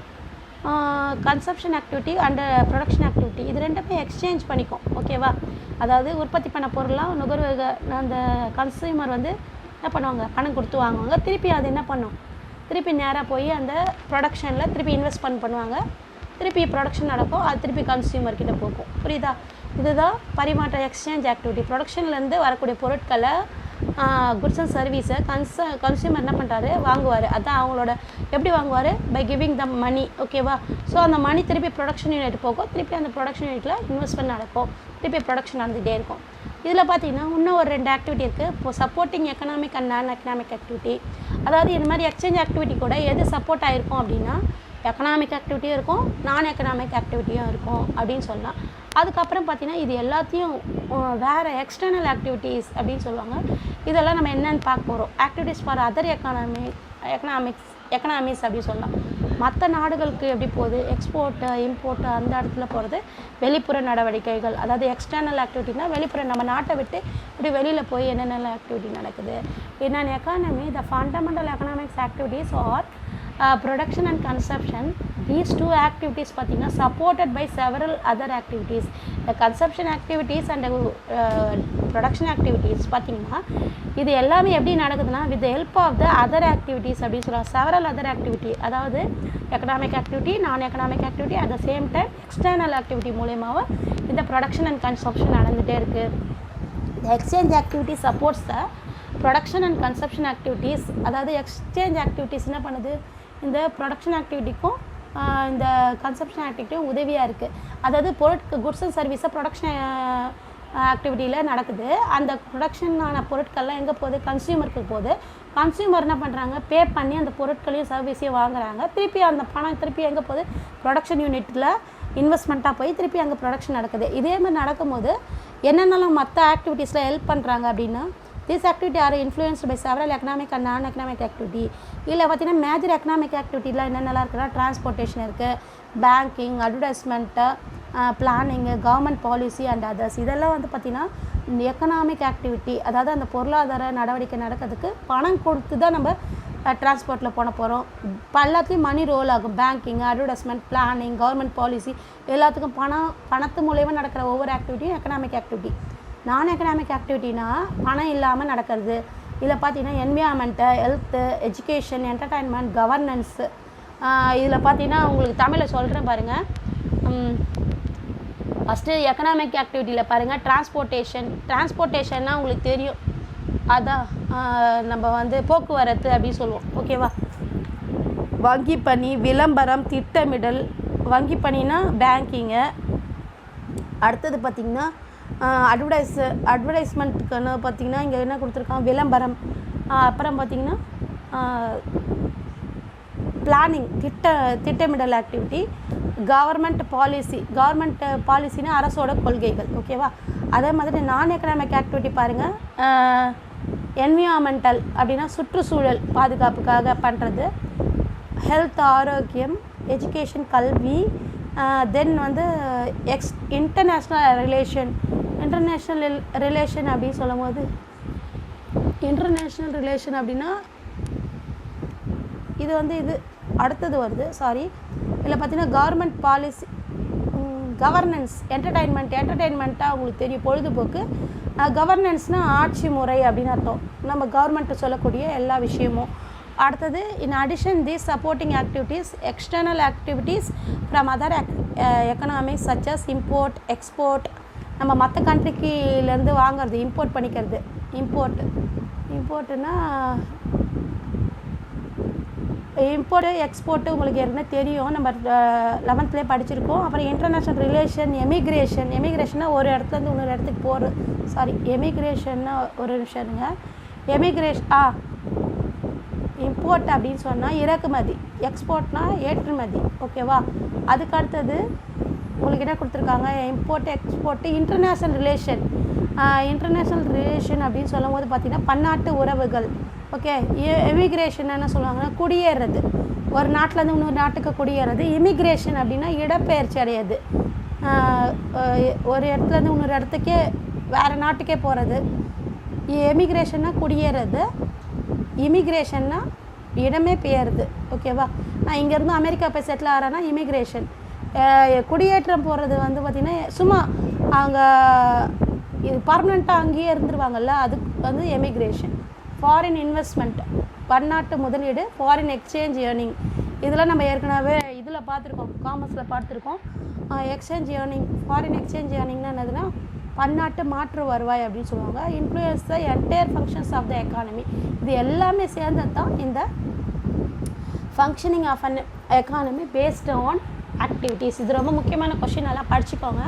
consumption activity and production activity இது ரெண்டுமே எக்ஸ்சேஞ்ச் பண்ணிக்கும். ஓகேவா, அதாவது உற்பத்தி பண்ண பொருளாக நுகர்வு அந்த கன்சியூமர் வந்து என்ன பண்ணுவாங்க, பணம் கொடுத்து வாங்குவாங்க. திருப்பி அது என்ன பண்ணும், திருப்பி நேராக போய் அந்த ப்ரொடக்ஷனில் திருப்பி இன்வெஸ்ட்மெண்ட் பண்ணுவாங்க. திருப்பி ப்ரொடக்ஷன் நடக்கும், அது திருப்பி கன்சியூமர்கிட்ட போகும். புரியுதா, இதுதான் பரிமாற்ற எக்ஸ்சேஞ்ச் ஆக்டிவிட்டி. ப்ரொடக்ஷன்லேருந்து வரக்கூடிய பொருட்களை குட்ஸ் அண்ட் சர்வீஸை கன்சியூமர் என்ன பண்ணுறாரு, வாங்குவார். அதுதான் அவங்களோட எப்படி வாங்குவார், பை கிவிங் த மணி. ஓகேவா, ஸோ அந்த மணி திருப்பி ப்ரொடக்ஷன் யூனிட் போகும், திருப்பி அந்த ப்ரொடக்ஷன் யூனிட்டில் இன்வெஸ்ட்மெண்ட் நடக்கும், திருப்பி ப்ரொடக்ஷன் நடந்துகிட்டே இருக்கும். இதில் பார்த்தீங்கன்னா இன்னும் ஒரு 2 ஆக்டிவிட்டி இருக்குது. இப்போ சப்போர்ட்டிங் எக்கனாமிக் அண்ட் நான் எக்கனாமிக் ஆக்டிவிட்டி. அதாவது இந்த மாதிரி எக்ஸ்சேஞ்ச் ஆக்டிவிட்டி கூட எது சப்போர்ட் ஆகிருக்கும் அப்படின்னா, எக்கனாமிக் ஆக்டிவிட்டியும் இருக்கும், நான் எக்கனாமிக் ஆக்டிவிட்டியும் இருக்கும் அப்படின்னு சொல்லலாம். அதுக்கப்புறம் பார்த்தீங்கன்னா இது எல்லாத்தையும் வேறு எக்ஸ்டர்னல் ஆக்டிவிட்டீஸ் அப்படின்னு சொல்லுவாங்க. இதெல்லாம் நம்ம என்னென்னு பார்க்க போகிறோம். ஆக்டிவிட்டீஸ் ஃபார் அதர் எக்கனாமிக்ஸ் அப்படின்னு சொல்லலாம். மற்ற நாடுகளுக்கு எப்படி போகுது, எக்ஸ்போர்ட்டு இம்போர்ட்டு அந்த இடத்துல போகிறது வெளிப்புற நடவடிக்கைகள். அதாவது எக்ஸ்டர்னல் ஆக்டிவிட்டினா வெளிப்புற நம்ம நாட்டை விட்டு இப்படி வெளியில் போய் என்னென்ன ஆக்டிவிட்டி நடக்குது. In an economy the fundamental economics activities are production and consumption. These two activities பார்த்தீங்கன்னா supported by several other activities. The consumption activities and production activities பார்த்தீங்கன்னா இது எல்லாமே எப்படி நடக்குதுன்னா with the help of the other activities அப்படின்னு சொல்லுவாங்க. several other activity, அதாவது economic activity, non economic activity, at the same time external activity மூலமாக இந்த production and consumption நடந்துகிட்டே இருக்குது. The exchange activity supports the production and consumption activities. அதாவது exchange activities என்ன பண்ணுது, இந்த ப்ரொடக்ஷன் ஆக்டிவிட்டிக்கும் இந்த கன்சப்ஷன் ஆக்டிவிட்டியும் உதவியாக இருக்குது. அதாவது குட்ஸ் அண்ட் சர்வீஸை ப்ரொடக்ஷன் ஆக்டிவிட்டியில் நடக்குது. அந்த ப்ரொடக்ஷனான பொருட்கள்லாம் எங்கே போகுது, கன்சியூமருக்கு போகுது. கன்சியூமர் என்ன பண்ணுறாங்க, பே பண்ணி அந்த பொருட்களையும் சர்வீஸையும் வாங்குறாங்க. திருப்பி அந்த பணம் திருப்பி எங்கே போகுது, ப்ரொடக்ஷன் யூனிட்டில் இன்வெஸ்ட்மெண்ட்டாக போய் திருப்பி அங்கே ப்ரொடக்ஷன் நடக்குது. இதே மாதிரி நடக்கும்போது என்னென்னலாம் மற்ற ஆக்டிவிட்டீஸில் ஹெல்ப் பண்ணுறாங்க அப்படின்னா, These activities are influenced by several economic and non-economic activity. இதில் பார்த்தீங்கன்னா மேஜர் எக்கனாமிக் ஆக்டிவிட்டிலாம் என்னென்னலாம் இருக்குன்னா, டிரான்ஸ்போர்ட்டேஷன் இருக்குது, banking, advertisement, planning, government policy and others. இதெல்லாம் வந்து பார்த்திங்கன்னா எக்கனாமிக் ஆக்டிவிட்டி. அதாவது அந்த பொருளாதார நடவடிக்கை நடக்கிறதுக்கு பணம் கொடுத்து தான் நம்ம டிரான்ஸ்போர்ட்டில் போன போகிறோம். எல்லாத்துலேயும் மணி ரோல் ஆகும். Banking, advertisement, planning, government policy எல்லாத்துக்கும் பணத்து மூலயமா நடக்கிற ஒவ்வொரு ஆக்டிவிட்டியும் எக்கனாமிக் ஆக்டிவிட்டி. நான் எக்கனாமிக் ஆக்டிவிட்டினா பணம் இல்லாமல் நடக்கிறது. இதில் பார்த்தீங்கன்னா environment, health, education, entertainment, governance. இதில் பார்த்தீங்கன்னா உங்களுக்கு தமிழில் சொல்கிறேன் பாருங்கள். ஃபஸ்ட்டு எக்கனாமிக் ஆக்டிவிட்டியில் பாருங்கள், டிரான்ஸ்போர்ட்டேஷன்னா உங்களுக்கு தெரியும், அதான் நம்ம வந்து போக்குவரத்து அப்படின்னு சொல்லுவோம். ஓகேவா. வங்கி பணி, விளம்பரம், திட்டமிடல். வங்கி பணினா பேங்கிங்கு. அடுத்தது பார்த்திங்கன்னா அட்வர்டைஸ்மெண்ட்டுக்குன்னு பார்த்திங்கன்னா இங்கே என்ன கொடுத்துருக்காங்க, விளம்பரம். அப்புறம் பார்த்திங்கன்னா பிளானிங், திட்டமிடல் ஆக்டிவிட்டி. கவர்மெண்ட் பாலிசினா அரசோட கொள்கைகள். ஓகேவா. அதே மாதிரி நான் எக்கனாமிக் ஆக்டிவிட்டி பாருங்கள், என்விரான்மெண்டல் அப்படின்னா சுற்றுச்சூழல் பாதுகாப்புக்காக பண்ணுறது. ஹெல்த், ஆரோக்கியம், எஜுகேஷன், கல்வி. தென் வந்து இன்டர்நேஷ்னல் ரிலேஷன் அப்படின்னு சொல்லும் போது, இன்டர்நேஷ்னல் ரிலேஷன் அப்படின்னா இது வந்து இது அடுத்தது வருது, சாரி. இதில் பார்த்தீங்கன்னா கவர்மெண்ட் பாலிசி, கவர்னன்ஸ், என்டர்டெயின்மெண்ட்டாக உங்களுக்கு தெரியும், பொழுதுபோக்கு. கவர்னன்ஸ்னால் ஆட்சி முறை அப்படின்னு அர்த்தம். நம்ம கவர்மெண்ட்டு சொல்லக்கூடிய எல்லா விஷயமும். அடுத்தது in addition these supporting activities external activities from other economics such as import, export. நம்ம மற்ற கண்ட்ரிக்கிலேருந்து வாங்கிறது, இம்போர்ட் பண்ணிக்கிறது. இம்போர்ட்டுனா இம்போர்ட்டு, எக்ஸ்போர்ட்டு உங்களுக்கு ஏற்கனவே தெரியும், நம்ம 11th படிச்சிருக்கோம். அப்புறம் இன்டர்நேஷ்னல் ரிலேஷன், எமிக்ரேஷன்னா ஒரு இடத்துலேருந்து இன்னொரு இடத்துக்கு போகிறது. சாரி, எமிக்ரேஷன்னா ஒரு நிமிஷம் இருங்க. இம்போர்ட் அப்படின்னு சொன்னால் இறக்குமதி, எக்ஸ்போர்ட்னா ஏற்றுமதி. ஓகேவா. அதுக்கு அடுத்தது உங்களுக்கு என்ன கொடுத்துருக்காங்க, இம்போர்ட், எக்ஸ்போர்ட்டு. இன்டர்நேஷ்னல் ரிலேஷன் அப்படின்னு சொல்லும் போது பார்த்திங்கன்னா பன்னாட்டு உறவுகள். ஓகே. எமிக்ரேஷன் என்ன சொல்லுவாங்கன்னா குடியேறது, ஒரு நாட்டிலேருந்து இன்னொரு நாட்டுக்கு குடியேறது. இமிக்ரேஷன் அப்படின்னா இடப்பெயர்ச்சி அடையாது, ஒரு இடத்துலேருந்து இன்னொரு இடத்துக்கே வேறு நாட்டுக்கே போகிறது. எமிக்ரேஷன்னா குடியேறது, இமிக்ரேஷன்னா இடமே பெயருது. ஓகேவா. நான் இங்கேருந்து அமெரிக்கா போய் செட்டில் ஆகிறேன்னா இமிக்ரேஷன். குடியேற்றம் போகிறது வந்து பார்த்திங்கன்னா சும்மா அங்கே இது பர்மனெண்ட்டாக அங்கேயே இருந்துருவாங்கள்ல, அதுக்கு வந்து எமிக்ரேஷன். ஃபாரின் இன்வெஸ்ட்மெண்ட், பன்னாட்டு முதலீடு. ஃபாரின் எக்ஸ்சேஞ்ச் ஏர்னிங், இதெல்லாம் நம்ம ஏற்கனவே இதில் பார்த்துருக்கோம், காமர்ஸில் பார்த்துருக்கோம். எக்ஸ்சேஞ்ச் ஏர்னிங், ஃபாரின் எக்ஸ்சேஞ்ச் ஏர்னிங்னா என்னதுன்னா பன்னாட்டு மாற்று வருவாய் அப்படின்னு சொல்லுவாங்க. Influence the entire functions of the economy. இது எல்லாமே சேர்ந்தது தான் இந்த functioning of an economy based on activities. இது ரொம்ப முக்கியமான கொஷின், எல்லாம் படிச்சுக்கோங்க.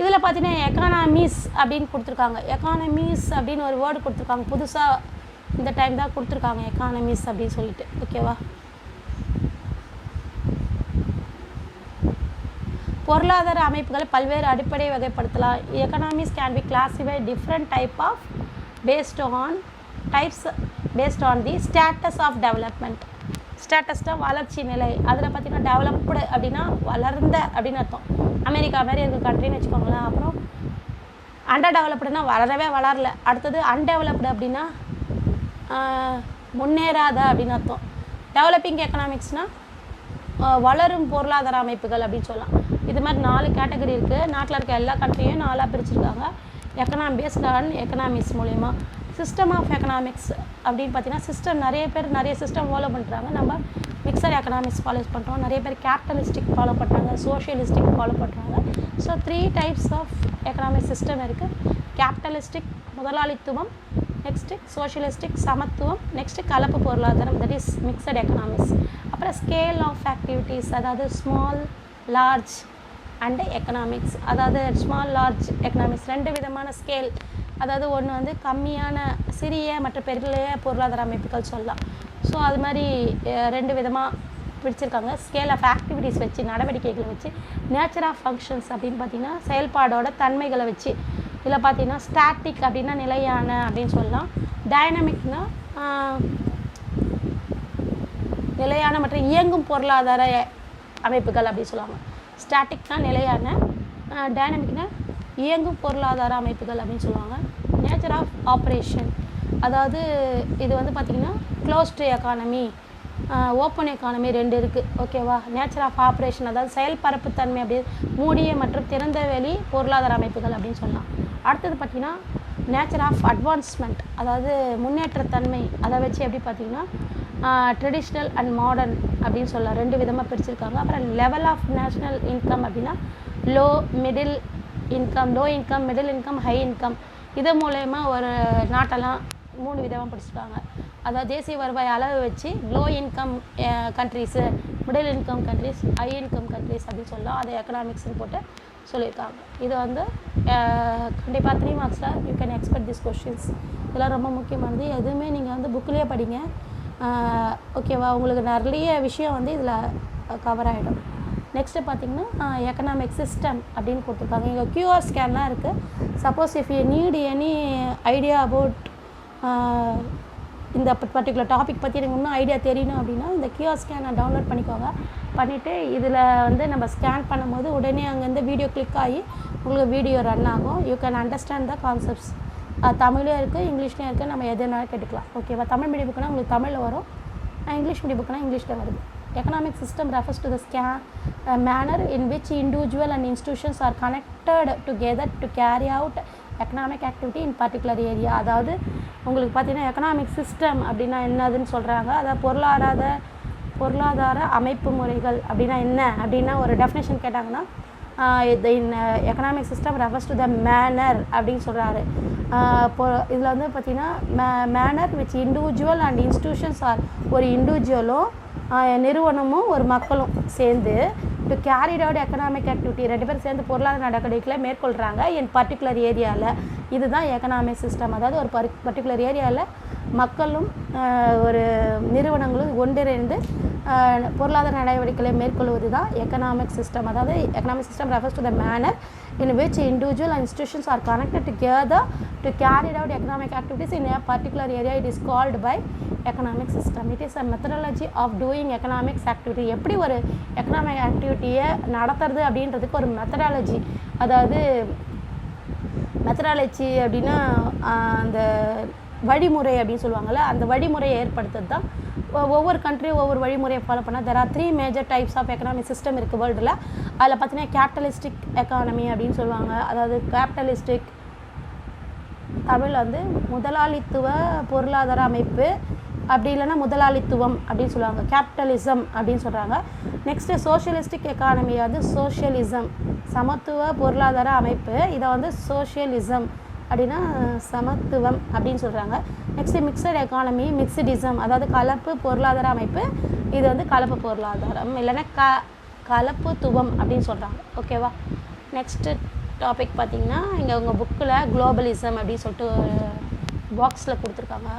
இதில் பார்த்தீங்கன்னா எக்கானமிஸ் அப்படின்னு கொடுத்துருக்காங்க. எக்கானமிஸ் அப்படின்னு ஒரு வேர்டு கொடுத்துருக்காங்க, புதுசாக இந்த டைம் தான் கொடுத்துருக்காங்க எக்கானமிஸ் அப்படின்னு சொல்லிட்டு. ஓகேவா. பொருளாதார அமைப்புகளை பல்வேறு அடிப்படை வகைப்படுத்தலாம். Economies can be classify different type of based on the status of development. ஸ்டேட்டஸ்னால் வளர்ச்சி நிலை. அதில் பார்த்திங்கன்னா டெவலப்டு அப்படின்னா வளர்ந்த அப்படின்னு அர்த்தம். அமெரிக்கா மாதிரி இருக்க கண்ட்ரின்னு வச்சுக்கோங்களேன். அப்புறம் அண்டர் டெவலப்டுனா வளரவே வளரல. அடுத்தது அன்டெவலப்டு அப்படின்னா முன்னேறாத அப்படின்னு அர்த்தம். டெவலப்பிங் எக்கனாமிக்ஸ்னால் வளரும் பொருளாதார அமைப்புகள் அப்படின்னு சொல்லலாம். இது மாதிரி 4 கேட்டகரி இருக்குது. நாட்டில் இருக்க எல்லா கண்ட்ரியும் 4ஆக பிரிச்சுருக்காங்க. பேஸ்ட் ஆன் எக்கனாமிக்ஸ் மூலயமா. சிஸ்டம் ஆஃப் எக்கனாமிக்ஸ் அப்படின்னு பார்த்தீங்கன்னா சிஸ்டம் நிறைய பேர் நிறைய சிஸ்டம் ஃபாலோ பண்ணுறாங்க. நம்ம மிக்சர் எக்கனாமிக்ஸ் ஃபாலோ பண்ணுறோம். நிறைய பேர் கேபிட்டலிஸ்டிக் ஃபாலோ பண்ணுறாங்க, சோஷியலிஸ்டிக் ஃபாலோ பண்ணுறாங்க. So 3 types of economic system இருக்குது. கேபிட்டலிஸ்டிக் முதலாளித்துவம், நெக்ஸ்ட்டு சோஷியலிஸ்டிக் சமத்துவம், நெக்ஸ்ட்டு கலப்பு பொருளாதாரம், தட் இஸ் மிக்சட் எக்கனாமிக்ஸ். அப்புறம் ஸ்கேல் ஆஃப் ஆக்டிவிட்டீஸ், அதாவது ஸ்மால் லார்ஜ் அண்டு எக்கனாமிக்ஸ். அதாவது ஸ்மால் லார்ஜ் எக்கனாமிக்ஸ் 2 விதமான ஸ்கேல். அதாவது ஒன்று வந்து கம்மியான சிறிய மற்ற பெரிய பொருளாதார அமைப்புகள் சொல்லலாம். ஸோ அது மாதிரி 2 விதமாக பிடிச்சிருக்காங்க. ஸ்கேல் ஆஃப் ஆக்டிவிட்டீஸ் வச்சு, நடவடிக்கைகளை வச்சு. நேச்சர் ஆஃப் ஃபங்க்ஷன்ஸ் அப்படின்னு பார்த்திங்கன்னா செயல்பாடோட தன்மைகளை வச்சு. இதில் பார்த்திங்கன்னா ஸ்டாட்டிக் அப்படின்னா நிலையான அப்படின்னு சொல்லலாம். டைனமிக்னால் நிலையான மற்றும் இயங்கும் பொருளாதார அமைப்புகள் அப்படின்னு சொல்லுவாங்க. ஸ்டாட்டிக்னால் நிலையான, டைனமிக்னா இயங்கும் பொருளாதார அமைப்புகள் அப்படின்னு சொல்லுவாங்க. நேச்சர் ஆஃப் ஆப்ரேஷன், அதாவது இது வந்து பார்த்திங்கன்னா க்ளோஸ்டு எக்கானமி, ஓப்பன் எக்கானமி 2 இருக்குது. ஓகேவா. நேச்சர் ஆஃப் ஆப்ரேஷன் அதாவது செயல்பரப்புத்தன்மை அப்படி மூடிய மற்றும் திறந்த வெளி பொருளாதார அமைப்புகள் அப்படின்னு சொல்லலாம். அடுத்தது பார்த்திங்கன்னா நேச்சர் ஆஃப் அட்வான்ஸ்மெண்ட், அதாவது முன்னேற்றத்தன்மை. அதை வச்சு எப்படி பார்த்திங்கன்னா ட்ரெடிஷ்னல் அண்ட் மாடர்ன் அப்படின்னு சொல்லலாம். 2 விதமாக பிரிச்சிருக்காங்க. அப்புறம் லெவல் ஆஃப் நேஷ்னல் இன்கம் அப்படின்னா low income, middle income, high income. இது மூலயமா ஒரு நாட்டெல்லாம் 3 விதமாக பிடிச்சிருக்காங்க. அதாவது தேசிய வருவாய் அளவு வச்சு low income countries, middle income countries, high income countries அப்படின்னு சொல்லலாம். அதை எக்கனாமிக்ஸ்னு போட்டு சொல்லியிருக்காங்க. இது வந்து கண்டிப்பாக 3 மார்க்ஸில் you can expect this questions. இதெல்லாம் ரொம்ப முக்கியமானது. எதுவுமே நீங்கள் வந்து புக்கிலேயே படிங்க. ஓகேவா. உங்களுக்கு நிறைய விஷயம் வந்து இதில் கவர் ஆகிடும். நெக்ஸ்ட்டு பார்த்திங்கன்னா எக்கனாமிக் சிஸ்டம் அப்படின்னு கொடுத்துருக்காங்க. இங்கே கியூஆர் ஸ்கேன்லாம் இருக்குது. Suppose if you need any idea about இந்த பர்டிகுலர் டாபிக் பற்றி எனக்கு இன்னும் ஐடியா தெரியணும் அப்படின்னா இந்த கியூஆர் ஸ்கேனை டவுன்லோட் பண்ணிக்கோங்க. பண்ணிவிட்டு இதில் வந்து நம்ம ஸ்கேன் பண்ணும்போது உடனே அங்கேருந்து வீடியோ கிளிக் ஆகி உங்களுக்கு வீடியோ ரன் ஆகும். You can understand the concepts. தமிழ்லேயும் இருக்குது, இங்கிலீஷ்லேயும் இருக்குது. நம்ம எதுனாலும் கேட்டுக்கலாம். ஓகேவா. தமிழ் மீடியம் புக்குனா உங்களுக்கு தமிழில் வரும், இங்கிலீஷ் மீடியம் புக்குனா இங்கிலீஷில் வருது. Economic system refers to the manner in which individual and institutions are connected together to carry out economic activity in particular area. அதாவது உங்களுக்கு பார்த்தீங்கன்னா எக்கனாமிக் சிஸ்டம் அப்படின்னா என்னதுன்னு சொல்கிறாங்க. அதாவது பொருளாதார அமைப்பு முறைகள் அப்படின்னா என்ன அப்படின்னா ஒரு டெஃபினேஷன் கேட்டாங்கன்னா economic system refers to the manner அப்படின்னு சொல்கிறாரு. இதில் வந்து பார்த்திங்கன்னா manner which individual and institutions are ஒரு இண்டிவிஜுவலும் நிறுவனமும் ஒரு மக்களும் சேர்ந்து to carried out economic activity 2 பேரும் சேர்ந்து பொருளாதார நடவடிக்கைகளை மேற்கொள்கிறாங்க இன் பர்டிகுலர் ஏரியாவில். இதுதான் எக்கனாமிக் சிஸ்டம். அதாவது ஒரு பர்டிகுலர் ஏரியாவில் மக்களும் ஒரு நிறுவனங்களும் ஒன்றிணைந்து பொருளாதார நடவடிக்கைகளை மேற்கொள்வது தான் எக்கனாமிக் சிஸ்டம். அதாவது economic system refers to the manor in which individual and institutions are connected together to carry out economic activities in a particular area. It is called by economic system. It is a methodology of doing economics activity. எப்படி ஒரு எக்கனாமிக் ஆக்டிவிட்டியை நடத்துறது அப்படின்றதுக்கு ஒரு மெத்தடாலஜி. அதாவது மெத்தடாலஜி அப்படின்னா அந்த வழிமுறை அப்படின்னு சொல்லுவாங்கள்ல, அந்த வழிமுறையை ஏற்படுத்துறது தான். ஒவ்வொரு கண்ட்ரியும் ஒவ்வொரு வழிமுறையை ஃபாலோ பண்ணால் there are 3 major types of economic system இருக்குது வேர்ல்டில். அதில் பார்த்தீங்கன்னா கேபிட்டலிஸ்டிக் எக்கானமி அப்படின்னு சொல்லுவாங்க. அதாவது கேபிட்டலிஸ்டிக் தமிழ் வந்து முதலாளித்துவ பொருளாதார அமைப்பு, அப்படி இல்லைன்னா முதலாளித்துவம் அப்படின்னு சொல்லுவாங்க. கேபிட்டலிசம் அப்படின்னு சொல்கிறாங்க. நெக்ஸ்ட்டு சோஷியலிஸ்டிக் எக்கானமி வந்து சோஷியலிசம், சமத்துவ பொருளாதார அமைப்பு. இதை வந்து சோஷியலிசம் அப்படின்னா சமத்துவம் அப்படின்னு சொல்கிறாங்க. நெக்ஸ்ட்டு மிக்சட் எக்கானமி, மிக்சடிசம், அதாவது கலப்பு பொருளாதார அமைப்பு. இது வந்து கலப்பு பொருளாதாரம் இல்லைன்னா கலப்புத்துவம் அப்படின்னு சொல்கிறாங்க. ஓகேவா. நெக்ஸ்ட்டு டாபிக் பார்த்திங்கன்னா இங்கே உங்கள் புக்கில் குளோபலிசம் அப்படின்னு சொல்லிட்டு பாக்ஸில் கொடுத்துருக்காங்க.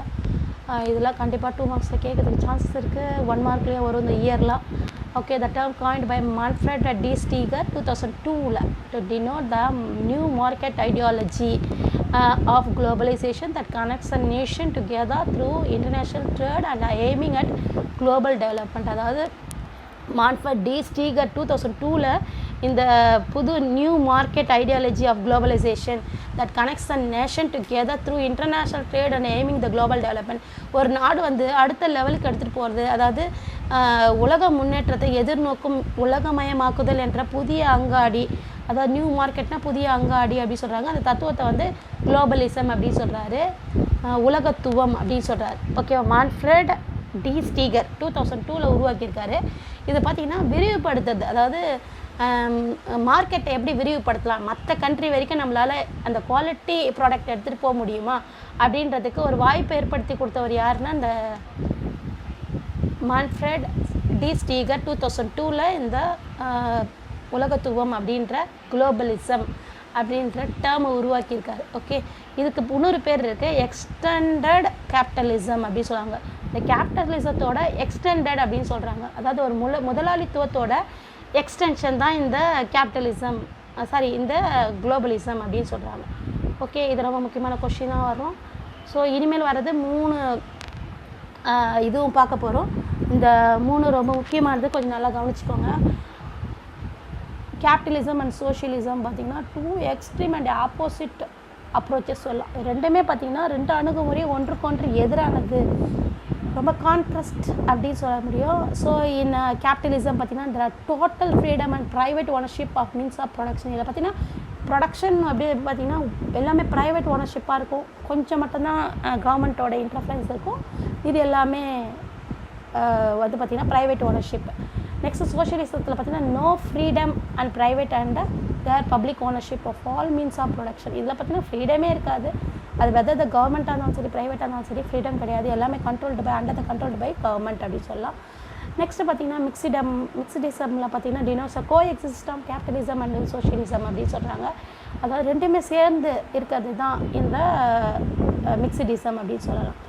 இதெல்லாம் கண்டிப்பாக 2 மார்க்ஸில் கேட்குறதுக்கு சான்சஸ் இருக்குது. 1 மார்க்லேயே வரும் இந்த இயர்லாம். Okay, the term coined by Manfred D. Steger 2002 to denote the new market ideology of globalization that connects a nation together through international trade and aiming at global development. அதாவது மான்ஃபர்ட் டி ஸ்டீகர் 2002 இந்த புது new market ideology of globalization that connects a nation together through international trade and aiming the global development. ஒரு நாடு வந்து அடுத்த லெவலுக்கு எடுத்துகிட்டு போகிறது, அதாவது உலக முன்னேற்றத்தை எதிர்நோக்கும் உலகமயமாக்குதல் என்ற புதிய அங்காடி, அதாவது நியூ மார்க்கெட்னா புதிய அங்காடி அப்படின்னு சொல்கிறாங்க. அந்த தத்துவத்தை வந்து குளோபலிசம் அப்படின்னு சொல்கிறாரு, உலகத்துவம் அப்படின்னு சொல்கிறாரு. ஓகேவா? மான்ஃப்ரெட் டி ஸ்டீகர் 2002 உருவாக்கியிருக்காரு. இது பார்த்திங்கன்னா விரிவுபடுத்துறது, அதாவது மார்க்கெட்டை எப்படி விரிவுபடுத்தலாம், மற்ற கண்ட்ரி வரைக்கும் நம்மளால் அந்த குவாலிட்டி ப்ராடக்ட் எடுத்துகிட்டு போக முடியுமா அப்படின்றதுக்கு ஒரு வாய்ப்பை ஏற்படுத்தி கொடுத்தவர் யாருன்னா இந்த மான்ஃப்ரெட் டி ஸ்டீகர் 2002 இந்த உலகத்துவம் அப்படின்ற குளோபலிசம் அப்படின்ற டேர்மை உருவாக்கியிருக்காரு. ஓகே, இதுக்கு இன்னொரு பேர் இருக்குது, எக்ஸ்டெண்டட் கேபிட்டலிசம் அப்படின்னு சொல்லுவாங்க. இந்த கேபிட்டலிசத்தோட எக்ஸ்டெண்டட் அப்படின்னு சொல்கிறாங்க, அதாவது ஒரு முதலாளித்துவத்தோட எக்ஸ்டென்ஷன் தான் இந்த கேபிட்டலிசம், இந்த குளோபலிசம் அப்படின்னு சொல்கிறாங்க. ஓகே, இது ரொம்ப முக்கியமான கொஸ்டினாக வரும். ஸோ இனிமேல் வர்றது 3 இதுவும் பார்க்க போகிறோம். இந்த 3 ரொம்ப முக்கியமானது, கொஞ்சம் நல்லா கவனிச்சுக்கோங்க. கேபிட்டலிசம் அண்ட் சோஷியலிசம் பார்த்திங்கன்னா 2 எக்ஸ்ட்ரீம் அண்ட் ஆப்போசிட் அப்ரோச்சஸ் சொல்லலாம். ரெண்டுமே பார்த்திங்கன்னா 2 அணுகுமுறை ஒன்றுக்கொன்று எதிரானது, ரொம்ப கான்ட்ராஸ்ட் அப்படின்னு சொல்ல முடியும். ஸோ இன் கேபிட்டலிசம் பார்த்திங்கன்னா இந்த total freedom and private ownership of means of production. இதில் பார்த்திங்கன்னா ப்ரொடக்ஷன் அப்படி பார்த்திங்கன்னா எல்லாமே ப்ரைவேட் ஓனர்ஷிப்பாக இருக்கும், கொஞ்சம் மட்டும்தான் கவர்மெண்ட்டோட இன்டர்ஃபரன்ஸ் இருக்கும், இது எல்லாமே வந்து பார்த்திங்கன்னா ப்ரைவேட் ஓனர்ஷிப். நெக்ஸ்ட் சோஷியலிசத்தில் பார்த்திங்கன்னா no freedom and private and there public ownership of all means of production. இதில் பார்த்திங்கன்னா ஃப்ரீடமே இருக்காது, அது வெதர் த கவர்மெண்ட்டாக இருந்தாலும் சரி ப்ரைவேட்டாக இருந்தாலும் சரி ஃப்ரீடம் கிடையாது, எல்லாமே controlled by under the controlled by government அப்படின்னு சொல்லலாம். நெக்ஸ்ட்டு பார்த்திங்கன்னா மிக்சிடிசமில் பார்த்திங்கன்னா டினோஸ் coexist capitalism and socialism அப்படின்னு சொல்கிறாங்க. அதாவது ரெண்டுமே சேர்ந்து இருக்கிறது தான் இந்த மிக்சிடிசம் அப்படின்னு சொல்லலாம்.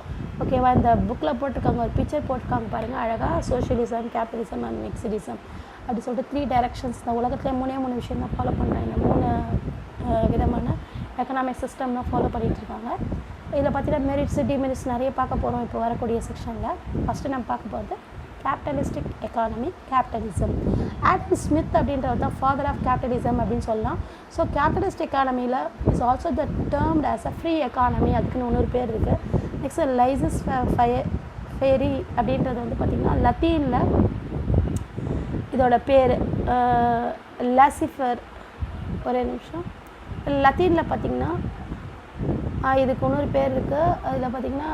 ஓகேவா? இந்த புக்கில் போட்டிருக்காங்க, ஒரு பிக்சர் போட்டிருக்காங்க பாருங்கள் அழகாக, சோஷியலிசம் கேபிட்டலிசம் அண்ட் மிக்சிடிசம் அப்படி சொல்லிட்டு 3 டைரக்ஷன்ஸ். இந்த உலகத்துலேயே 3 விஷயம் தான் ஃபாலோ பண்ணுறாங்க, இந்த 3 விதமான எக்கனாமிக் சிஸ்டம் தான் ஃபாலோ பண்ணிகிட்ருக்காங்க. இதில் பார்த்தீங்கன்னா மெரிட்ஸ் டிமெரிட்ஸ் நிறைய பார்க்க போகிறோம் இப்போ வரக்கூடிய செக்ஷனில். ஃபஸ்ட்டு நம்ம பார்க்க போகிறது capitalistic economy, capitalism. Adam Smith அப்படின்றவர் தான் ஃபாதர் ஆஃப் கேபிட்டலிசம் அப்படின்னு சொல்லலாம். ஸோ கேபிட்டலிஸ்ட் எக்கானமியில் is also the termed as a free economy, அதுக்குன்னு இன்னொரு பேர் இருக்குது. நெக்ஸ்ட் லைசஸ் ஃபேரி அப்படின்றது வந்து பார்த்திங்கன்னா லத்தீனில் இதோட பேர் லாசிஃபர். ஒரே நிமிஷம், லத்தீனில் பார்த்திங்கன்னா இதுக்கு இன்னொரு பேர் இருக்குது, அதில் பார்த்திங்கன்னா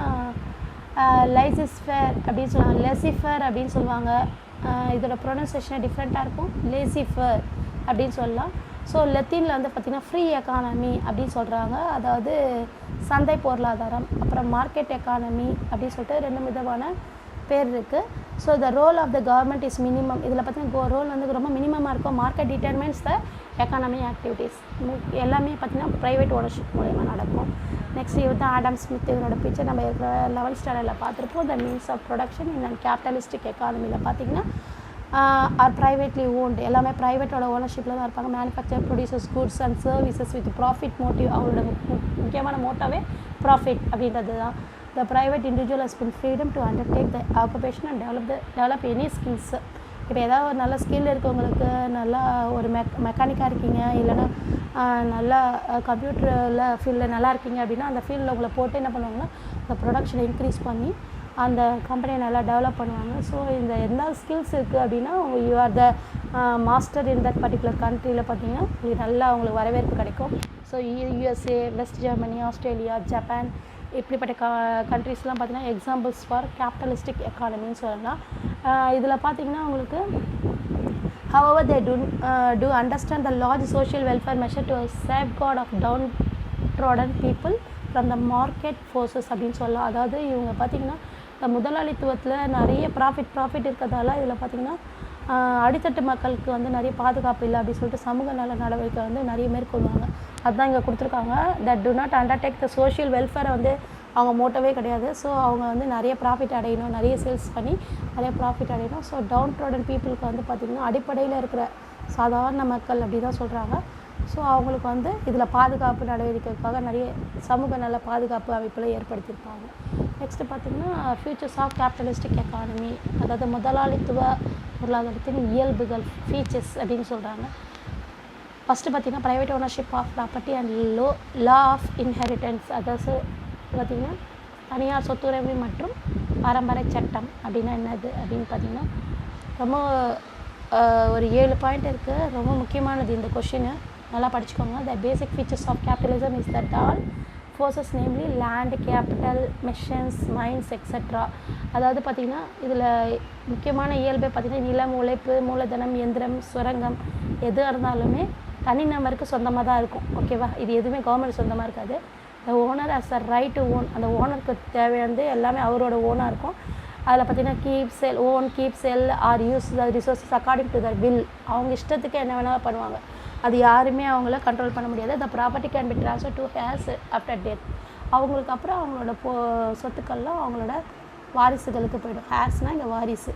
லைசிஸ்ஃபேர் அப்படின்னு சொல்லுவாங்க, லெசிஃபர் அப்படின்னு சொல்லுவாங்க. இதோட ப்ரொனன்சியேஷனே டிஃப்ரெண்ட்டாக இருக்கும், லேசிஃபர் அப்படின்னு சொல்லலாம். ஸோ லத்தீனில் வந்து பார்த்திங்கன்னா ஃப்ரீ எக்கானமி அப்படின்னு சொல்கிறாங்க, அதாவது சந்தை பொருளாதாரம். அப்புறம் மார்க்கெட் எக்கானமி அப்படின்னு சொல்லிட்டு 2 விதமான பேர் இருக்குது. So the role of the government is minimum. இதில் பார்த்திங்கன்னா ரோல் வந்து ரொம்ப மினிமமாக இருக்கும். Market determines the economy activities, எல்லாமே பார்த்திங்கன்னா ப்ரைவேட் ஓனர்ஷிப் மூலயமா நடக்கும். நெக்ஸ்ட் இது தான் ஆடம் ஸ்மித், இதனோட பிக்சர் நம்ம இருக்கிற 11th ஸ்டாண்டர்டில் பார்த்துருப்போம். The means of production in capitalistic எக்கானமியில் பார்த்திங்கன்னா ஆர் ப்ரைவேட்லி ஓன்டு, எல்லாமே ப்ரைவேட்டோட ஓனர்ஷிப்பில் தான் இருப்பாங்க. Manufacture producers goods and services with profit motive. அவரோட முக்கியமான மோட்டாவே ப்ராஃபிட் அப்படின்றது தான். The private individual has been freedom to undertake the occupation and develop any skills. இப்போ ஏதாவது ஒரு நல்ல ஸ்கில் இருக்கவங்களுக்கு, நல்லா ஒரு மெக்கானிக்காக இருக்கீங்க, இல்லைன்னா நல்லா கம்ப்யூட்டரில் ஃபீல்டில் நல்லா இருக்கீங்க அப்படின்னா அந்த ஃபீல்டில் உங்களை போட்டு என்ன பண்ணுவாங்கன்னா அந்த ப்ரொடக்ஷனை இன்க்ரீஸ் பண்ணி அந்த கம்பெனியை நல்லா டெவலப் பண்ணுவாங்க. ஸோ இந்த என்ன ஸ்கில்ஸ் இருக்குது அப்படின்னா you are the master in that particular கண்ட்ரியில் பார்த்தீங்கன்னா உங்களுக்கு நல்லா அவங்களுக்கு வரவேற்பு கிடைக்கும். So USA, west Germany, Australia, Japan இப்படிப்பட்ட கண்ட்ரிஸ்லாம் பார்த்திங்கன்னா எக்ஸாம்பிள்ஸ் ஃபார் கேபிட்டலிஸ்டிக் எக்கானமின்னு சொல்லலாம். இதில் பார்த்திங்கன்னா உங்களுக்கு however they do understand the large social welfare measure to safeguard of downtrodden people from the market forces அப்படின்னு சொல்லலாம். அதாவது இவங்க பார்த்திங்கன்னா முதலாளித்துவத்தில் நிறைய ப்ராஃபிட் இருக்கிறதால இதில் பார்த்திங்கன்னா அடித்தட்டு மக்களுக்கு வந்து நிறைய பாதுகாப்பு இல்லை அப்படின்னு சொல்லிட்டு சமூக நல நடவடிக்கை வந்து நிறைய மேற்கொள்வாங்க. அதுதான் இங்கே கொடுத்துருக்காங்க. That to not undertake the social வெல்ஃபேரை வந்து அவங்க மோட்டவே கிடையாது. ஸோ அவங்க வந்து நிறைய ப்ராஃபிட் அடையணும், நிறைய சேல்ஸ் பண்ணி நிறைய ப்ராஃபிட் அடையணும். ஸோ டவுன் ட்ரோடன் பீப்புளுக்கு வந்து பார்த்திங்கன்னா அடிப்படையில் இருக்கிற சாதாரண மக்கள் அப்படி தான் சொல்கிறாங்க. ஸோ அவங்களுக்கு வந்து இதில் பாதுகாப்பு நடவடிக்கைக்காக நிறைய சமூக நல பாதுகாப்பு அமைப்பில் ஏற்படுத்தியிருப்பாங்க. நெக்ஸ்ட்டு பார்த்திங்கன்னா ஃபியூச்சர்ஸ் ஆஃப் கேபிட்டலிஸ்டிக் எக்கானமி, அதாவது முதலாளித்துவ பொருளாதாரத்தின் இயல்புகள், ஃபீச்சர்ஸ் அப்படின்னு சொல்கிறாங்க. ஃபஸ்ட்டு பார்த்திங்கன்னா private ownership of property and law of inheritance, அதாவது பார்த்திங்கன்னா தனியார் சொத்துரிமை மற்றும் பரம்பரை சட்டம் அப்படின்னா என்னது அப்படின்னு பார்த்திங்கன்னா ரொம்ப ஒரு 7 பாயிண்ட் இருக்குது. ரொம்ப முக்கியமானது இந்த கொஷினு, நல்லா படிச்சுக்கோங்க. The basic features of capitalism is that all forces namely land, capital, machines, mines etcetera. அதாவது பார்த்திங்கன்னா இதில் முக்கியமான இயல்பே பார்த்திங்கன்னா நிலம், உழைப்பு, மூலதனம், எந்திரம், சுரங்கம் எது இருந்தாலுமே தனிநபருக்கு சொந்தமாக தான் இருக்கும். ஓகேவா? இது எதுவுமே கவர்மெண்ட் சொந்தமாக இருக்காது. The owner as a right to own, அந்த ஓனருக்கு தேவையானது எல்லாமே அவரோட ஓனாக இருக்கும். அதில் பார்த்திங்கன்னா keep sell or use the resources according to the will. அவங்க இஷ்டத்துக்கு என்ன வேணாலும் பண்ணுவாங்க, அது யாருமே அவங்கள கண்ட்ரோல் பண்ண முடியாது. The property can be transfer to hairs after death. அவங்களுக்கு அப்புறம் அவங்களோட சொத்துக்கள்லாம் அவங்களோட வாரிசுகளுக்கு போய்டும். ஹேர்ஸ்னால் இங்கே வாரிசு.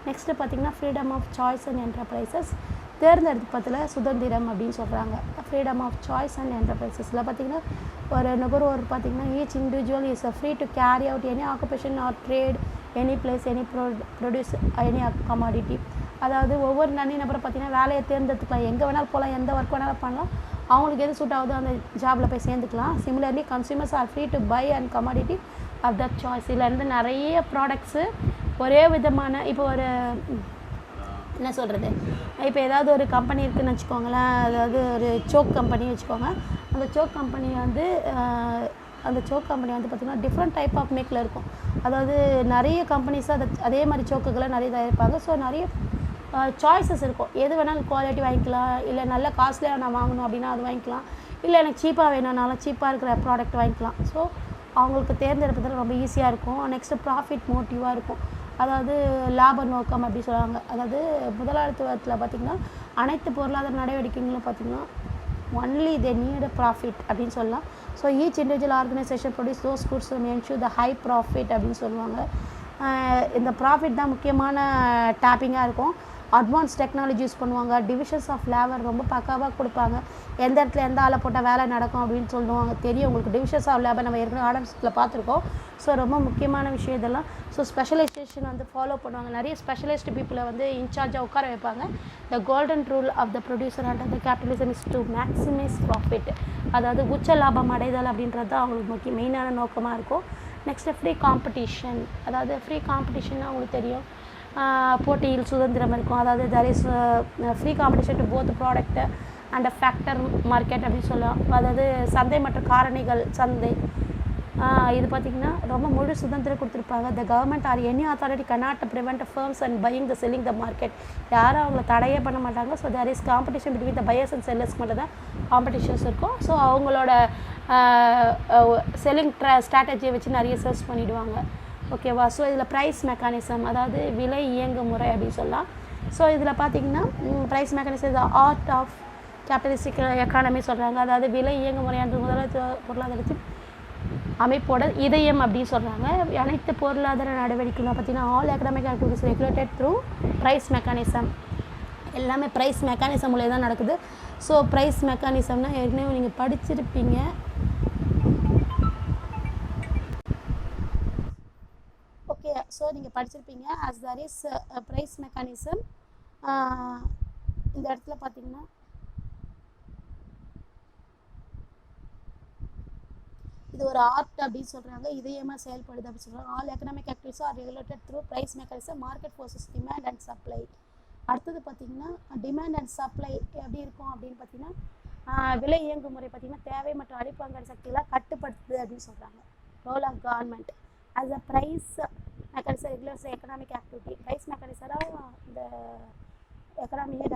நெக்ஸ்ட்டு பார்த்திங்கன்னா freedom of choice and enterprises, தேர்ந்தெடுப்பதில் சுதந்திரம் அப்படின்னு சொல்கிறாங்க. ஃப்ரீடம் ஆஃப் சாய்ஸ் அண்ட் என்டர்பிரைசஸில் பார்த்திங்கன்னா ஒரு நுகர்வோர் பார்த்திங்கன்னா each individual is free to carry out any occupation or trade any place any produce any commodity. அதாவது ஒவ்வொரு தனிநபரை பார்த்திங்கன்னா வேலையை தேர்ந்தெடுத்துக்கலாம், எங்கே வேணாலும் போகலாம், எந்த ஒர்க் வேணாலும் பண்ணலாம், அவங்களுக்கு எது சூட் ஆகுதோ அந்த ஜாபில் போய் சேர்ந்துக்கலாம். Similarly consumers are free to buy and commodity of the choice. இதில் இருந்து நிறைய ப்ராடக்ட்ஸு ஒரே விதமான, இப்போ ஒரு என்ன சொல்கிறது, இப்போ ஏதாவது ஒரு கம்பெனி இருக்குதுன்னு வச்சுக்கோங்களேன், அதாவது ஒரு சோக் கம்பெனி வச்சுக்கோங்க. அந்த சோக் கம்பெனி வந்து பார்த்திங்கன்னா டிஃப்ரெண்ட் டைப் ஆஃப் மேக்கில் இருக்கும். அதாவது நிறைய கம்பெனிஸ் அதே மாதிரி சோக்குகளை நிறைய தயாரிப்பாங்க. ஸோ நிறைய சாய்ஸஸ் இருக்கும். எது வேணாலும் குவாலிட்டி வாங்கிக்கலாம், இல்லை நல்ல காஸ்ட்லியாக நான் வாங்கணும் அப்படின்னா அது வாங்கிக்கலாம், இல்லை எனக்கு சீப்பாக வேணும்னாலும் சீப்பாக இருக்கிற ப்ராடக்ட் வாங்கிக்கலாம். ஸோ அவங்களுக்கு தேர்ந்தெடுப்பதில் ரொம்ப ஈஸியாக இருக்கும். நெக்ஸ்ட்டு ப்ராஃபிட் மோட்டிவாக இருக்கும், அதாவது லாப நோக்கம் அப்படி சொல்லுவாங்க. அதாவது முதலாளித்துவத்தில் பார்த்திங்கன்னா அனைத்து பொருளாதார நடவடிக்கைகளும் பார்த்திங்கன்னா only they need a profit அப்படின்னு சொல்லலாம். So each individual organisation produce those goods ensure the high profit அப்படின்னு சொல்லுவாங்க. இந்த ப்ராஃபிட் தான் முக்கியமான டேப்பிங்காக இருக்கும். அட்வான்ஸ் டெக்னாலஜி யூஸ் பண்ணுவாங்க. டிவிஷன்ஸ் ஆஃப் லேபர் ரொம்ப பக்காவாக கொடுப்பாங்க. எந்த இடத்துல எந்த ஆளை போட்டால் வேலை நடக்கும் அப்படின்னு சொல்லுவாங்க. தெரியும் உங்களுக்கு டிவிஷன்ஸ் ஆஃப் லேபர், நம்ம ஏற்கனவே ஆர்டர்ஸில் பார்த்துருக்கோம். ஸோ ரொம்ப முக்கியமான விஷயம் இதெல்லாம். ஸோ ஸ்பெஷலைசேஷன் வந்து ஃபாலோ பண்ணுவாங்க. நிறைய ஸ்பெஷலிஸ்ட் பீப்புளை வந்து இன்சார்ஜாக உட்கார வைப்பாங்க. The golden rule of the producer and the capitalism is to maximize profit, அதாவது உச்ச லாபம் அடைதல் அப்படின்றது தான் அவங்களுக்கு மெயினான நோக்கமாக இருக்கும். நெக்ஸ்ட்டு ஃப்ரீ காம்படிஷன், அதாவது ஃப்ரீ காம்படிஷன்னா உங்களுக்கு தெரியும், போட்டியில் சுதந்திரம் இருக்கும். அதாவது there is free competition to both product and a factor market அப்படின்னு சொல்லலாம். அதாவது சந்தை மற்றும் காரணிகள் சந்தை. இது பார்த்திங்கன்னா ரொம்ப முழு சுதந்திரம் கொடுத்துருப்பாங்க. The government or any authority cannot prevent firms and buying the selling the market. யாரும் அவங்கள தடையே பண்ண மாட்டாங்க. So there is competition between the buyers and செல்லர்ஸ்க்கு மட்டும் தான் காம்படிஷன்ஸ் இருக்கும். ஸோ அவங்களோட செல்லிங் ஸ்ட்ராட்டஜியை வச்சு நிறைய சர்ச் பண்ணிவிடுவாங்க. ஓகேவா? ஸோ இதில் ப்ரைஸ் மெக்கானிசம், அதாவது விலை இயங்கு முறை அப்படின்னு சொல்லலாம். ஸோ இதில் பார்த்திங்கன்னா price mechanism the art of capitalistic economy சொல்கிறாங்க. அதாவது விலை இயங்கு முறையானது முதலாளித்துவ பொருளாதாரத்தின் அமைப்போட இதயம் அப்படின்னு சொல்கிறாங்க. அனைத்து பொருளாதார நடவடிக்கைகளும் பார்த்திங்கன்னா all economic activities regulated through price mechanism. எல்லாமே ப்ரைஸ் மெக்கானிசம் மூலம் தான் நடக்குது. ஸோ ப்ரைஸ் மெக்கானிசம்னால் ஏற்கனவே நீங்கள் படிச்சிருப்பீங்க. ஓகே, ஸோ நீங்கள் படிச்சிருப்பீங்க. As there is price mechanism. இந்த இடத்துல பார்த்திங்கன்னா இது ஒரு ஆர்ட் அப்படின்னு சொல்கிறாங்க, இதயமாக செயல்படுது அப்படின்னு சொல்கிறாங்க. All economic activities are regulated through price mechanism, market forces demand and supply. அடுத்தது பார்த்திங்கன்னா டிமாண்ட் அண்ட் சப்ளை எப்படி இருக்கும் அப்படின்னு பார்த்திங்கன்னா விலை இயங்கு முறை பார்த்திங்கன்னா தேவை மற்றும் அடிப்பங்கல் சக்தியெல்லாம் கட்டுப்படுத்துது அப்படின்னு சொல்கிறாங்க. Role of government as a price mechanism regulates economic activity. Price மெக்கானிசராக இந்த எக்கனாமியை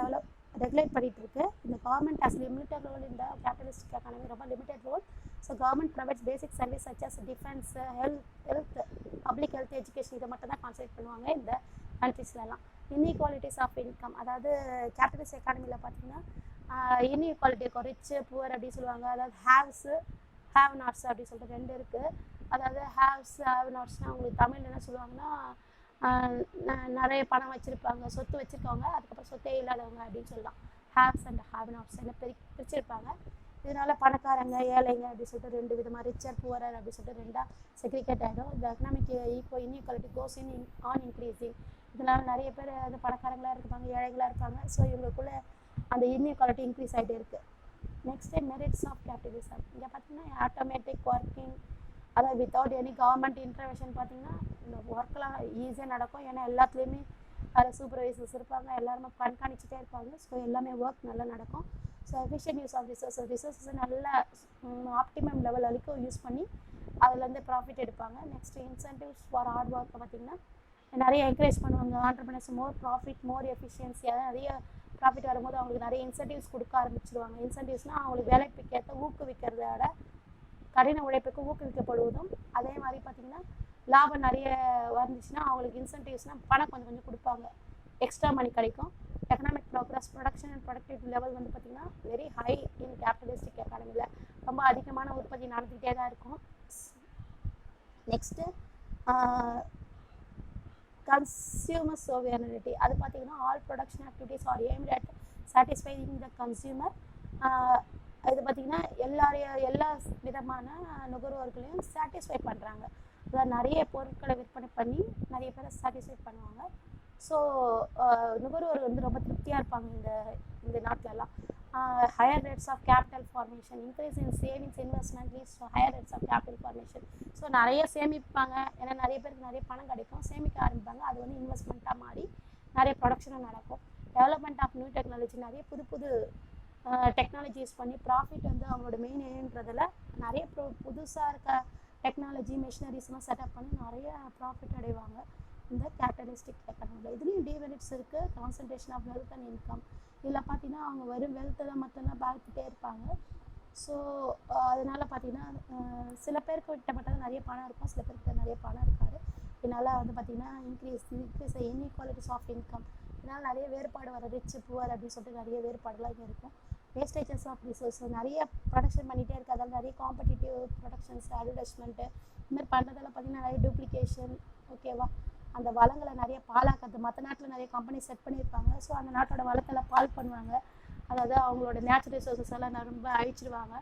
ரெகுலேட் பண்ணிகிட்டு இருக்கு. இந்த கவர்மெண்ட் ஹாஸ் லிமிட்டட் ரோல் இந்த கேபிட்டலிஸ்டிக் எக்கானமி, ரொம்ப limited role. So government provides basic service such as defence, health, public health, education, இதை மட்டும் தான் கான்சன்ட்ரேட் பண்ணுவாங்க இந்த கண்ட்ரிஸ்லாம். இன்இக்வாலிட்டிஸ் ஆஃப் இன்கம், அதாவது கேபிட்டலிஸ்ட் எக்கானமியில் பார்த்திங்கன்னா இன்இக்வாலிட்டி இருக்கும். ரிச் புவர் அப்படின்னு சொல்லுவாங்க. அதாவது ஹேவ் நாட்ஸ் அப்படின்னு சொல்லிட்டு 2 இருக்குது. அதாவது ஹேவ்ஸ் ஹேவ் நாட்ஸ்னால் அவங்களுக்கு தமிழ் என்ன சொல்லுவாங்கன்னா நிறைய பணம் வச்சுருப்பாங்க, சொத்து வச்சுருக்கவங்க, அதுக்கப்புறம் சொத்தே இல்லாதவங்க அப்படின்னு சொல்லலாம். ஹேவ்ஸ் அண்ட் ஹேவ் நாட்ஸ் என்ன பிரிச்சிருப்பாங்க. இதனால பணக்காரங்க ஏழைங்க அப்படின்னு சொல்லிட்டு 2 விதமாக, ரிச்சர் புவரர் அப்படின்னு சொல்லிட்டு 2ஆக செக்ரிகேட் ஆகிடும். இந்த economic inequality goes on increasing. இதனால் நிறைய பேர் வந்து பணக்காரங்களாக இருப்பாங்க, ஏழைகளாக இருப்பாங்க. ஸோ இவங்களுக்குள்ள அந்த இன்இக்வாலிட்டி இன்க்ரீஸ் ஆகிட்டே இருக்குது. Next merits of capitalism. இங்கே பார்த்தீங்கன்னா ஆட்டோமேட்டிக் ஒர்க்கிங், அதாவது வித்தவுட் எனி கவர்மெண்ட் இன்டர்வென்ஷன். பார்த்தீங்கன்னா இந்த ஒர்க்கெலாம் ஈஸியாக நடக்கும். ஏன்னா எல்லாத்துலேயுமே அதில் சூப்பர்வைசர்ஸ் இருப்பாங்க, எல்லாருமே கண்காணிச்சுட்டே இருப்பாங்க. ஸோ எல்லாமே ஒர்க் நல்லா நடக்கும். ஸோ எஃபிஷியன்ட் யூஸ் ஆஃப் ரிசோர்ஸஸை நல்ல ஆப்டிமம் லெவல் வரைக்கும் யூஸ் பண்ணி அதுலேருந்து ப்ராஃபிட் எடுப்பாங்க. நெக்ஸ்ட்டு இன்சென்டிவ்ஸ் ஃபார் ஹார்ட் ஒர்க்கை பார்த்திங்கன்னா நிறைய என்கரேஜ் பண்ணுவாங்க. ஆண்டர்பிரினர்ஸ் மோர் ப்ராஃபிட் மோர் எஃபிஷியன்சி, அதாவது நிறைய ப்ராஃபிட் வரும்போது அவங்களுக்கு நிறைய இன்சென்டிவ்ஸ் கொடுக்க ஆரம்பிச்சிடுவாங்க. இன்சென்டிவ்ஸ்னால் அவங்களுக்கு வேலைக்கு ஏற்ற ஊக்குவிக்கிறத விட கடின உழைப்புக்கு ஊக்குவிக்கப்படுவதும், அதே மாதிரி பார்த்திங்கன்னா லாபம் நிறைய வந்துச்சுன்னா அவங்களுக்கு இன்சென்டிவ்ஸ்னால் பணம் கொஞ்சம் கொஞ்சம் கொடுப்பாங்க, எக்ஸ்ட்ரா மணி கிடைக்கும். Economic progress, production and productivity level வந்து பார்த்திங்கன்னா வெரி ஹை இன் கேபிட்டலிஸ்டிக் எக்கானமியில். ரொம்ப அதிகமான உற்பத்தி நடந்துக்கிட்டே தான் இருக்கும். Next consumer sovereignty. அது பார்த்திங்கன்னா all production activities are aimed at satisfying the consumer. இது பார்த்திங்கன்னா எல்லா விதமான நுகர்வோர்களையும் சாட்டிஸ்ஃபை பண்ணுறாங்க. அதாவது நிறைய பொருட்களை விற்பனை பண்ணி நிறைய பேரை சாட்டிஸ்ஃபை பண்ணுவாங்க. ஸோ நுகர்வோர் வந்து ரொம்ப திருப்தியாக இருப்பாங்க இந்த நாட்டிலலாம். Higher rates of capital formation, increase in savings investment leads to higher rates of capital formation. So நிறைய சேமிப்பாங்க, ஏன்னா நிறைய பேருக்கு நிறைய பணம் கிடைக்கும், சேமிக்க ஆரம்பிப்பாங்க. அது வந்து இன்வெஸ்ட்மெண்ட்டாக மாறி நிறைய ப்ரொடக்ஷனும் நடக்கும். டெவலப்மெண்ட் ஆஃப் நியூ டெக்னாலஜி, நிறைய புது டெக்னாலஜி யூஸ் பண்ணி ப்ராஃபிட் வந்து அவங்களோட மெயின் எய்ம்ன்றதில் நிறைய புதுசாக இருக்க டெக்னாலஜி மிஷினரிஸ்லாம் செட்டப் பண்ணி நிறைய ப்ராஃபிட் அடைவாங்க இந்த கேபிட்டலிஸ்டிக் எக்கானமியில். இதுலேயும் டிமெரிட்ஸ் இருக்குது. Concentration of wealth and income. இதில் பார்த்தீங்கன்னா அவங்க வெறும் வெல்த்தை தான் மட்டும்தான் பார்த்துட்டே இருப்பாங்க. ஸோ அதனால் பார்த்திங்கன்னா சில பேருக்கு விட்டப்பட்டது நிறைய பணம் இருக்கும், சில பேருக்கு நிறைய பணம் இருக்காது. இதனால் வந்து பார்த்திங்கன்னா இன்க்ரீஸ் இன்இக்வாலிட்டிஸ் ஆஃப் இன்கம். இதனால் நிறைய வேறுபாடு வர, ரிச் புவர் அப்படின்னு சொல்லிட்டு நிறைய வேறுபாடுலாம் இங்கே இருக்கும். வேஸ்டேஜஸ் ஆஃப் ரிசோர்ஸ், நிறைய ப்ரொடக்ஷன் பண்ணிகிட்டே இருக்குது. அதாவது நிறைய காம்படிட்டிவ் ப்ரொடக்ஷன்ஸ், அட்வர்டைஸ்மெண்ட்டு இதுமாதிரி பண்ணுறதால பார்த்திங்கன்னா நிறைய டூப்ளிகேஷன். ஓகேவா, அந்த வளங்களை நிறைய பாழாக்கிறது. மற்ற நாட்டில் நிறைய கம்பெனி செட் பண்ணியிருப்பாங்க. ஸோ அந்த நாட்டோட வளத்தில் பால் பண்ணுவாங்க, அதாவது அவங்களோட நேச்சுரல் ரிசோர்ஸஸ் எல்லாம் ரொம்ப அழிச்சிடுவாங்க.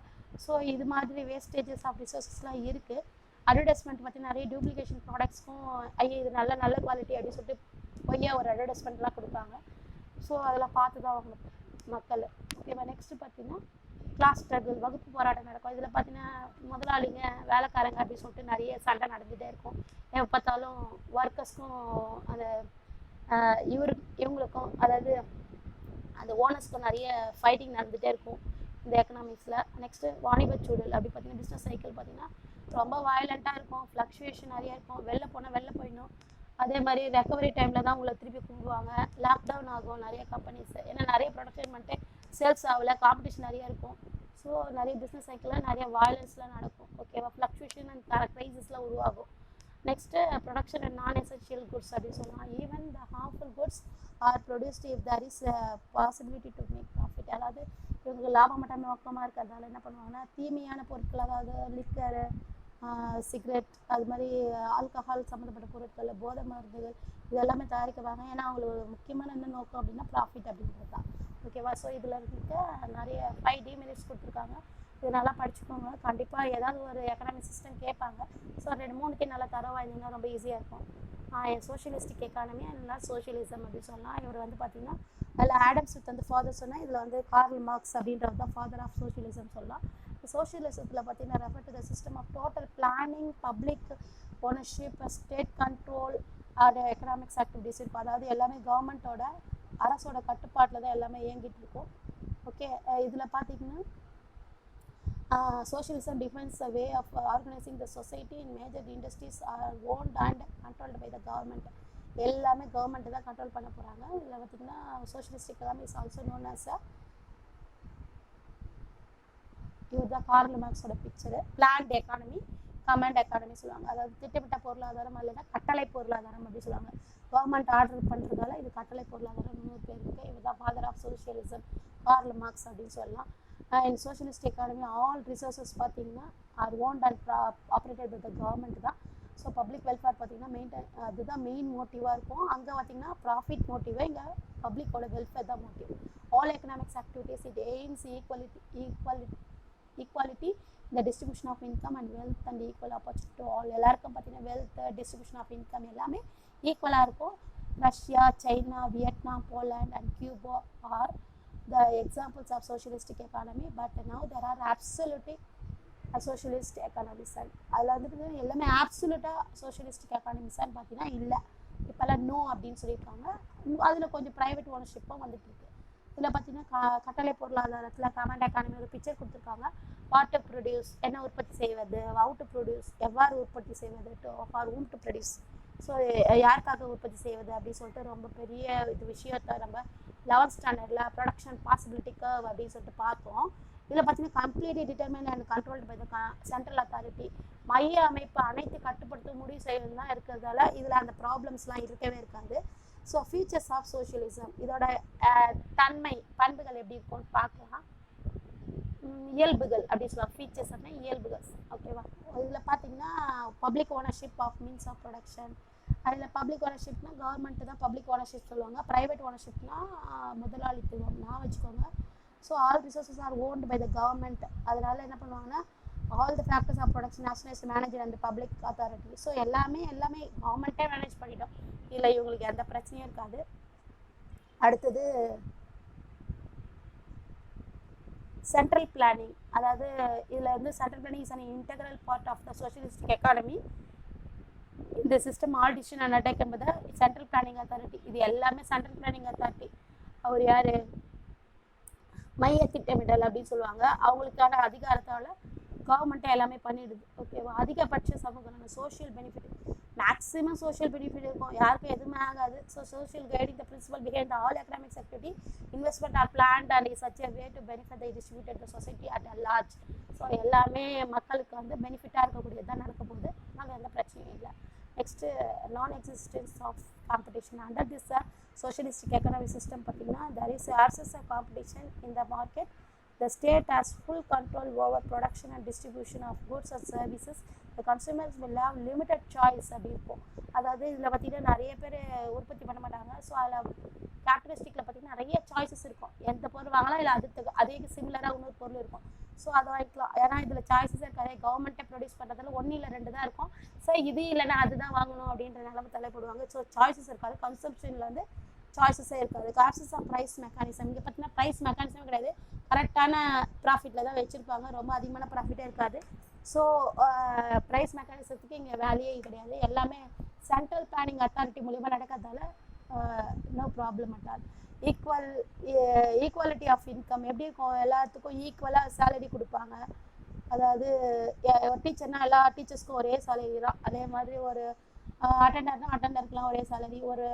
ஸோ இது மாதிரி வேஸ்டேஜஸ் ஆஃப் ரிசோர்ஸஸ்லாம் இருக்குது. அட்வர்டைஸ்மெண்ட் பற்றி நிறைய டூப்ளிகேஷன் ப்ராடக்ட்ஸ்க்கும் இது நல்ல குவாலிட்டி அப்படின்னு சொல்லிட்டு பொய்யா ஒரு அட்வர்டைஸ்மெண்ட்லாம் கொடுப்பாங்க. ஸோ அதெல்லாம் பார்த்து தான் அவங்க மக்கள். ஓகேவா, நெக்ஸ்ட்டு பார்த்தீங்கன்னா கிளாஸ் ஸ்ட்ரகிள், வகுப்பு போராட்டம் நடக்கும். இதில் பார்த்தீங்கன்னா முதலாளிங்க வேலைக்காரங்க அப்படின்னு சொல்லிட்டு நிறைய சண்டை நடந்துகிட்டே இருக்கும். எப்போ பார்த்தாலும் ஒர்க்கர்ஸ்க்கும் அந்த இவங்களுக்கும், அதாவது அந்த ஓனர்ஸ்க்கும் நிறைய ஃபைட்டிங் நடந்துகிட்டே இருக்கும் இந்த எக்கனாமிக்ஸில். நெக்ஸ்ட்டு வாணிபச்சூழல் அப்படி பார்த்திங்கன்னா பிஸ்னஸ் சைக்கிள் பார்த்திங்கன்னா ரொம்ப வயலண்ட்டாக இருக்கும், ஃப்ளக்சுவேஷன் நிறைய இருக்கும். வெளில போனால் வெளில போயிடணும். அதே மாதிரி ரெக்கவரி டைமில் தான் உங்களை திருப்பி கூப்பிடுவாங்க. லாக்டவுன் ஆகும் நிறைய கம்பெனிஸ், ஏன்னா நிறைய ப்ரொடக்ஷன் பண்ணிட்டு சேல்ஸ் ஆகலை, காம்படிஷன் நிறையா இருக்கும். ஸோ நிறைய பிஸ்னஸ் சைக்கிளில் நிறைய வயலன்ஸ்லாம் நடக்கும். ஓகேவா, ஃப்ளக்சுவேஷன் அண்ட் க்ரைசிஸ்லாம் உருவாகும். Next production and non essential goods அப்படின்னு சொல்லலாம். Even the harmful goods are produced if there is possibility to make profit. அதாவது இவங்களுக்கு லாபம் மட்டும் நோக்கமாக இருக்கிறதால என்ன பண்ணுவாங்கன்னா தீமையான பொருட்கள், அதாவது லிக்கரு, சிகரெட், அது மாதிரி ஆல்கஹால் சம்மந்தப்பட்ட பொருட்கள், போதை மருந்துகள் இதெல்லாமே தயாரிக்குவாங்க. ஏன்னா அவங்களுக்கு முக்கியமான என்ன நோக்கம் அப்படின்னா ப்ராஃபிட் அப்படின்றது தான். ஓகேவா, ஸோ இதில் இருக்க நிறைய 5 டிமெரிட்ஸ் கொடுத்துருக்காங்க. இது நல்லா படிச்சுக்கோங்க. கண்டிப்பாக ஏதாவது ஒரு எக்கனாமிக் சிஸ்டம் கேட்பாங்க. ஸோ 2-3 நல்லா தரவாக இருந்தீங்கன்னா ரொம்ப ஈஸியாக இருக்கும். சோஷியலிஸ்டிக் எக்கானமி இல்லைனா சோஷியலிசம் அப்படின்னு சொல்லலாம். இவர் வந்து பார்த்திங்கன்னா அதில் ஆடம் ஸ்மித் வந்து ஃபாதர் சொன்னால், இதில் வந்து கார்ல் மார்க்ஸ் அப்படின்றது தான் ஃபாதர் ஆஃப் சோஷியலிசம் சொல்லலாம். சோஷியலிசத்தில் பார்த்திங்கன்னா refer to the system of total planning, public ownership, state control and economics activities இருக்கும். அதாவது எல்லாமே கவர்மெண்ட்டோட, அரசோட கட்டுப்பாட்டில் தான் எல்லாமே இயங்கிட்டு இருக்கும். ஓகே, இதில் பார்த்திங்கன்னா socialism defines a way of organizing the society in major industries are owned and controlled by the government. எல்லாமே கவர்மெண்ட் தான் கண்ட்ரோல் பண்ண போகிறாங்க. இதில் பார்த்திங்கன்னா socialist economy is also known as இவர் தான் கார்ல் மார்க்ஸோட picture. Planned economy, command economy சொல்லுவாங்க. அதாவது திட்டமிட்ட பொருளாதாரம் அல்லது கட்டளை பொருளாதாரம் அப்படின்னு சொல்லுவாங்க. கவர்மெண்ட் ஆர்டர் பண்ணுறதால இது கட்டளை பொருளாதாரம் இன்னொரு பேர் இருக்குது. இவர் தான் father of socialism, Karl Marx அப்படின்னு சொல்லலாம். In socialist economy all resources பார்த்தீங்கன்னா are owned and operated by the government தான். ஸோ பப்ளிக் வெல்ஃபேர் பார்த்தீங்கன்னா அதுதான் மெயின் மோட்டிவாக இருக்கும். அங்கே பார்த்தீங்கன்னா ப்ராஃபிட் மோட்டிவே, இங்கே பப்ளிக்கோட வெல்ஃபேர் தான் motive. All economics activities it aims equality இந்த distribution of income and wealth and equal opportunity to all. எல்லாருக்கும் பார்த்தீங்கன்னா வெல்த், டிஸ்ட்ரிபியூஷன் ஆஃப் இன்கம் எல்லாமே ஈக்குவலாக இருக்கும். Russia, China, Vietnam, Poland and Cuba are the examples of socialistic economy, but now there are absolutely a socialist economies. அதில் வந்துட்டு எல்லாமே ஆப்சல்யூட்டாக சோஷியலிஸ்டிக் எக்கானமிஸான்னு பார்த்தீங்கன்னா இல்லை, இப்போல்லாம் நோ அப்படின்னு சொல்லியிருக்காங்க. அதில் கொஞ்சம் ப்ரைவேட் ஓனர்ஷிப்பும் வந்துட்டு இருக்கு. இதில் பார்த்தீங்கன்னா கட்டளை பொருளாதாரத்தில் கமாண்ட் எக்கானமி ஒரு பிக்சர் கொடுத்துருக்காங்க. வாட் டு ப்ரொடியூஸ், என்ன உற்பத்தி செய்வது, ஹவு டு ப்ரொடியூஸ், எவ்வாறு உற்பத்தி செய்வது, for whom to produce, so யாருக்காக உற்பத்தி செய்வது அப்படின்னு சொல்லிட்டு ரொம்ப பெரிய இது விஷயத்தை நம்ம 11th ஸ்டாண்டர்டில் ப்ரொடக்ஷன் பாசிபிலிட்டி கர்வ் அப்படின்னு சொல்லிட்டு பார்த்தோம். இதில் பார்த்தீங்கன்னா completely determine and controlled by the central authority. மைய அமைப்பு அனைத்து கட்டுப்படுத்த முடிவு செய்வது தான் இருக்கிறதால இதில் அந்த ப்ராப்ளம்ஸ்லாம் இருக்கவே இருக்காது. ஸோ ஃபீச்சர்ஸ் ஆஃப் சோஷியலிசம், இதோட தன்மை பண்புகள் எப்படி இருக்கும்னு பார்க்கலாம். இயல்புகள் அப்படின்னு சொல்லுவாங்க. ஃபீச்சர்ஸ் அப்படின்னா இயல்புகள், ஓகேவா. இதில் பார்த்தீங்கன்னா public ownership of means of production. அதில் பப்ளிக் ஓனர்ஷிப்னா கவர்மெண்ட்டு தான் பப்ளிக் ஓனர்ஷிப் சொல்லுவாங்க. ப்ரைவேட் ஓனர்ஷிப்னா முதலாளித்துவம்னா வச்சுக்கோங்க. So all resources are owned by the government. அதனால என்ன பண்ணுவாங்கன்னா all the factors of production nationalise manager and public authority. So எல்லாமே கவர்மெண்ட்டே மேனேஜ் பண்ணிட்டோம். இதில் இவங்களுக்கு எந்த பிரச்சனையும் இருக்காது. அடுத்தது சென்ட்ரல் பிளானிங். அதாவது இதில் வந்து central planning is an integral part of the socialistic economy. இந்த system all decision undertaken by the central planning authority. இது எல்லாமே சென்ட்ரல் பிளானிங் அத்தாரிட்டி. அவர் யார், மைய திட்டமிடல் அப்படின்னு சொல்லுவாங்க. அவங்களுக்கான அதிகாரத்தால் கவர்மெண்ட்டே எல்லாமே பண்ணிடுது, ஓகேவா. அதிகபட்ச சமூக நலன், social benefit, maximum social benefit இருக்கும், யாருக்கும் எதுவுமே ஆகாது. So social guiding the principle behind all economics activity, investment or plant and such a way to benefit the distributed the society at a large. So எல்லாமே மக்களுக்கு வந்து பெனிஃபிட்டாக இருக்கக்கூடியது தான் நடக்க போகுது. நாங்கள் எந்த பிரச்சனையும் இல்லை. நெக்ஸ்ட்டு நான் existence of competition under this socialistic economic system பார்த்தீங்கன்னா there is access of competition in the market. The state has full control over production and distribution of goods and services. The consumers will have limited choice அப்படி இருக்கும். அதாவது இதில் பார்த்தீங்கன்னா நிறைய பேர் உற்பத்தி பண்ண மாட்டாங்க. ஸோ அதில் கேரக்டரிஸ்டிக்கில் பார்த்தீங்கன்னா நிறைய சாய்ஸஸ் இருக்கும். எந்த பொருள் வாங்கலாம், இல்லை அதே சிமிலராக இன்னொரு பொருள் இருக்கும். ஸோ அதை வாங்கிக்கலாம். ஏன்னா இதில் சாய்ஸஸ் இருக்காது. கவர்மெண்ட்டே ப்ரொடியூஸ் பண்ணுறதுல 1 இல்லை 2 தான் இருக்கும். ஸோ இது இல்லைன்னா அதுதான் வாங்கணும் அப்படின்ற நிலைமை தலைப்படுவாங்க. ஸோ சாய்ஸஸ் இருக்காது. கன்சம்ஷனில் வந்து சாய்ஸஸே இருக்காது. Causes of price mechanism. இங்கே பார்த்தீங்கன்னா ப்ரைஸ் மெக்கானிசமே கிடையாது. கரெக்டான ப்ராஃபிட்டில் தான் வச்சுருப்பாங்க. ரொம்ப அதிகமான ப்ராஃபிட்டே இருக்காது. ஸோ ப்ரைஸ் மெக்கானிசத்துக்கு இங்கே வேலையே கிடையாது. எல்லாமே சென்ட்ரல் பிளானிங் அத்தாரிட்டி மூலிமா நடக்கிறதால no problem at all. Equality of income எப்படி இருக்கும், எல்லாத்துக்கும் ஈக்குவலாக சேலரி கொடுப்பாங்க. அதாவது டீச்சர்னால் எல்லா டீச்சர்ஸ்க்கும் ஒரே சேலரி தான். அதே மாதிரி ஒரு அட்டெண்டருக்குலாம் ஒரே சேலரி, ஒரு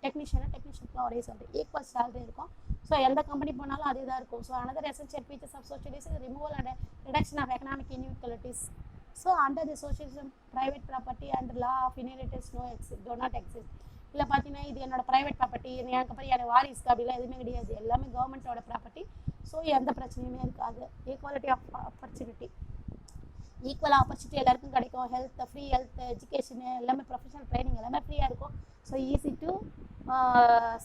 டெக்னீஷியனுக்குலாம் ஒரே சேலரி, ஈக்குவல் சேலரி இருக்கும். ஸோ எந்த கம்பெனி போனாலும் அதே தான் இருக்கும். So another essential features of socialism removal and reduction of economic inequalities. So under the socialism private property and law of inheritance do not exist. இல்லை பார்த்தீங்கன்னா இது என்னோட ப்ரைவேட் ப்ராப்பர்ட்டி, எனக்கு அப்புறம் எனக்கு வாரிசுக்கு அப்படிலாம் எதுவுமே கிடையாது. எல்லாமே கவர்மெண்ட்டோட ப்ராப்பர்ட்டி. ஸோ எந்த பிரச்சனையுமே இருக்காது. Equality of opportunity, equal opportunity எல்லாருக்கும் கிடைக்கும். ஃப்ரீ ஹெல்த், எஜுகேஷனு எல்லாமே, ப்ரொஃபஷனல் ட்ரைனிங் எல்லாமே ஃப்ரீயாக இருக்கும். So easy to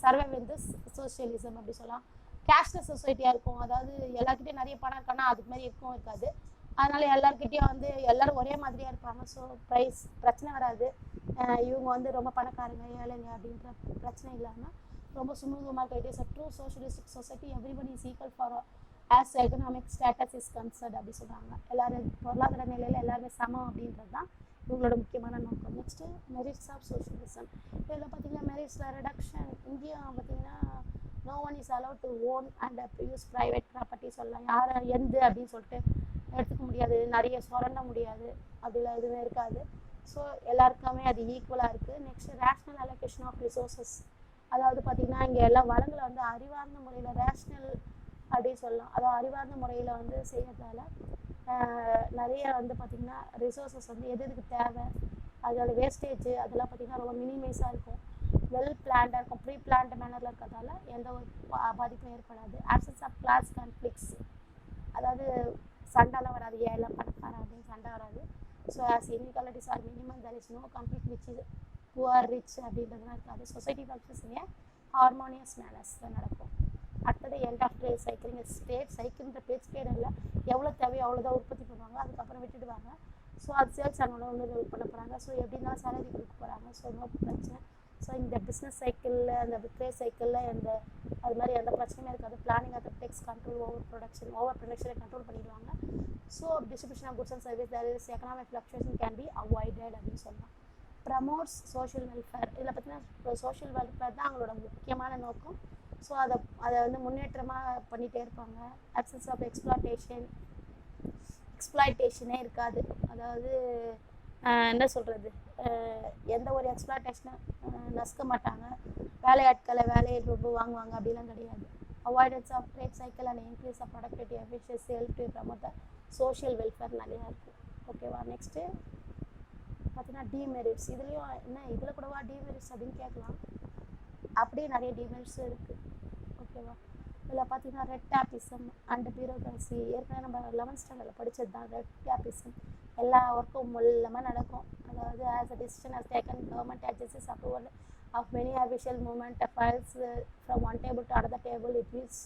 survive in this socialism அப்படி சொல்லலாம். கேஷ்லெஸ் சொசைட்டியாக இருக்கும். அதாவது எல்லாருக்கிட்டையும் நிறைய பணம் இருக்கானா அதுக்கு மாதிரி இருக்காது. அதனால் எல்லாருக்கிட்டையும் வந்து எல்லோரும் ஒரே மாதிரியாக இருப்பாங்க. ஸோ பிரச்சனை வராது. இவங்க வந்து ரொம்ப பணக்காரங்க ஏழைங்க அப்படின்ற பிரச்சனை இல்லாமல் ரொம்ப சுமூகமாக போயிட்டு. So true socialistic society everybody is equal for as economic status is concert அப்படி சொல்கிறாங்க. எல்லோரும் பொருளாதார நிலையில் எல்லாருமே சமம் அப்படின்றது தான் இவங்களோட முக்கியமான நோக்கம். Next merits of socialism. இதில் பார்த்திங்கன்னா மெரிட்ஸில் ரிடக்ஷன். இங்கேயும் பார்த்திங்கன்னா no one is allowed to own and use private property சொல்லலாம். யாரை அப்படின்னு சொல்லிட்டு எடுத்துக்க முடியாது, நிறைய சுரண்ட முடியாது, அப்படிலாம் எதுவுமே இருக்காது. ஸோ எல்லாருக்குமே அது ஈக்குவலாக இருக்குது. Next rational allocation of resources. அதாவது பார்த்திங்கன்னா இங்கே எல்லா வளங்களை வந்து அறிவார்ந்த முறையில் ரேஷ்னல் அப்படின்னு சொல்லலாம். அதாவது அறிவார்ந்த முறையில் வந்து செய்யறதால நிறைய வந்து பார்த்திங்கன்னா ரிசோர்ஸஸ் வந்து எதுக்கு தேவை, அதோட வேஸ்டேஜ் அதெல்லாம் பார்த்திங்கன்னா ரொம்ப மினிமைஸாக இருக்கும். வெல் பிளான்டாக இருக்கும். ப்ரீ பிளான்டு மேனரில் இருக்கிறதால எந்த ஒரு பாதிப்பும் ஏற்படாது. Absence of class conflicts. அதாவது சண்டைலாம் வராது, ஏழை பணக்காரன் அப்படின்னு சண்டை வராது. So as inequalities are minimum there is no complete which is poor rich அப்படின்றதுலாம் இருக்காது. Society functions in harmonious manners தான் நடக்கும். அடுத்தது end of trade cycling. State சைக்கிள்ன்ற பேச்சு பேர் இல்லை, எவ்வளோ தேவையோ அவ்வளோதான் உற்பத்தி பண்ணுவாங்க, அதுக்கப்புறம் விட்டுடுவாங்க. ஸோ அது சேல்ஸ் ஆனோட ஒன்று பண்ண போகிறாங்க. ஸோ எப்படின்னா சேலரி கொடுக்க போகிறாங்க. ஸோ நோ பிரச்சனை. ஸோ இந்த பிஸ்னஸ் சைக்கிளில் அந்த ட்ரேட் சைக்கிளில் அந்த அது மாதிரி எந்த பிரச்சனையும் இருக்காது. Planning of tax control over ப்ரொடக்ஷனை கண்ட்ரோல் பண்ணிடுவாங்க. So distribution of goods and service there is economic fluctuation can be avoided அப்படின்னு சொல்லலாம். Promotes social welfare. இதில் பார்த்தீங்கன்னா சோஷியல் வெல்ஃபேர் தான் அவங்களோட முக்கியமான நோக்கம். ஸோ அதை வந்து முன்னேற்றமாக பண்ணிகிட்டே இருப்பாங்க. அப்சன்ஸ் ஆஃப் எக்ஸ்ப்ளாய்டேஷனே இருக்காது. அதாவது என்ன சொல்கிறது, எந்த ஒரு எக்ஸ்ப்ளாய்டேஷனும் நசுக்க மாட்டாங்க. வேலையாட்களை வேலையை ரொம்ப வாங்குவாங்க அப்படிலாம் கிடையாது. Avoidance of trade cycle and increase of productivity efficiency help to promote the social welfare நிறையா இருக்குது. ஓகேவா. நெக்ஸ்ட்டு பார்த்தீங்கன்னா டிமெரிட்ஸ். இதுலேயும் என்ன இதில் கூடவா டிமெரிட்ஸ் அப்படின்னு கேட்கலாம். அப்படியே நிறைய டிமெரிட்ஸும் இருக்குது. ஓகேவா. இதில் பார்த்தீங்கன்னா ரெட் டேப்பிசம் அண்ட் பியூரோக்ரசி. ஏற்கனவே நம்ம 11th ஸ்டாண்டர்டில் படித்தது தான். ரெட் டேப்பிசம் எல்லா ஒர்க்கும் மூலமாக நடக்கும். அதாவது as a decision has taken government agencies approval of many official movement files from one table to another table. It means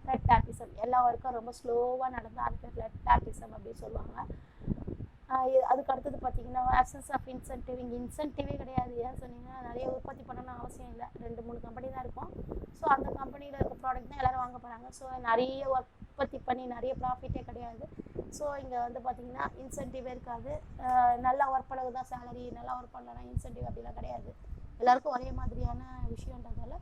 red tapism. எல்லா ஒர்க்கும் ரொம்ப ஸ்லோவாக நடந்தால் அது பேர் ரெட் டேப்பிசம் அப்படின்னு சொல்லுவாங்க. அதுக்கு அடுத்தது பார்த்தீங்கன்னா ஆப்சன்ஸ் ஆஃப் இன்சென்டிவே கிடையாது. ஏன்னு சொன்னீங்கன்னா நிறைய உற்பத்தி பண்ணணும்னு அவசியம் இல்லை, 2-3 கம்பெனி தான் இருக்கும். ஸோ அந்த கம்பெனியில் இருக்க ப்ராடக்ட் தான் எல்லோரும் வாங்க போகிறாங்க. ஸோ நிறைய உற்பத்தி பண்ணி நிறைய ப்ராஃபிட்டே கிடையாது. ஸோ இங்கே வந்து பார்த்திங்கன்னா இன்சென்டிவே இருக்காது. நல்லா ஒர்க் பண்ணது தான் சேலரி, நல்லா ஒர்க் பண்ணலன்னா இன்சென்டிவ் அப்படிலாம் கிடையாது. எல்லாருக்கும் ஒரே மாதிரியான விஷயன்றதால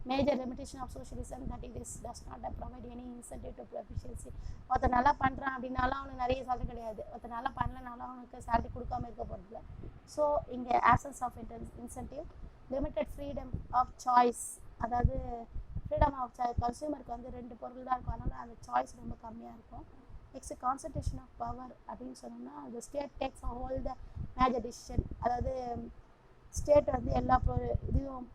major limitation of socialism that it is does not provide any incentive to efficiency. ஒருத்தர் நல்லா பண்ணுறான் அப்படின்னாலும் அவனுக்கு நிறைய சேலரி கிடையாது, ஒருத்தர் நல்லா பண்ணலனாலும் அவனுக்கு சேலரி கொடுக்காம இருக்க போகிறதில்ல. ஸோ இங்கே options of incentive, limited freedom of choice. அதாவது ஃப்ரீடம் ஆஃப் கன்சியூமருக்கு வந்து 2 பொருள் தான் இருக்கும், அதனால் அந்த சாய்ஸ் ரொம்ப கம்மியாக இருக்கும். நெக்ஸ்ட் கான்சன்ட்ரேஷன் ஆஃப் பவர் அப்படின்னு சொன்னோம்னா the state takes all the major decision. அதாவது ஸ்டேட் வந்து எல்லா இதையும்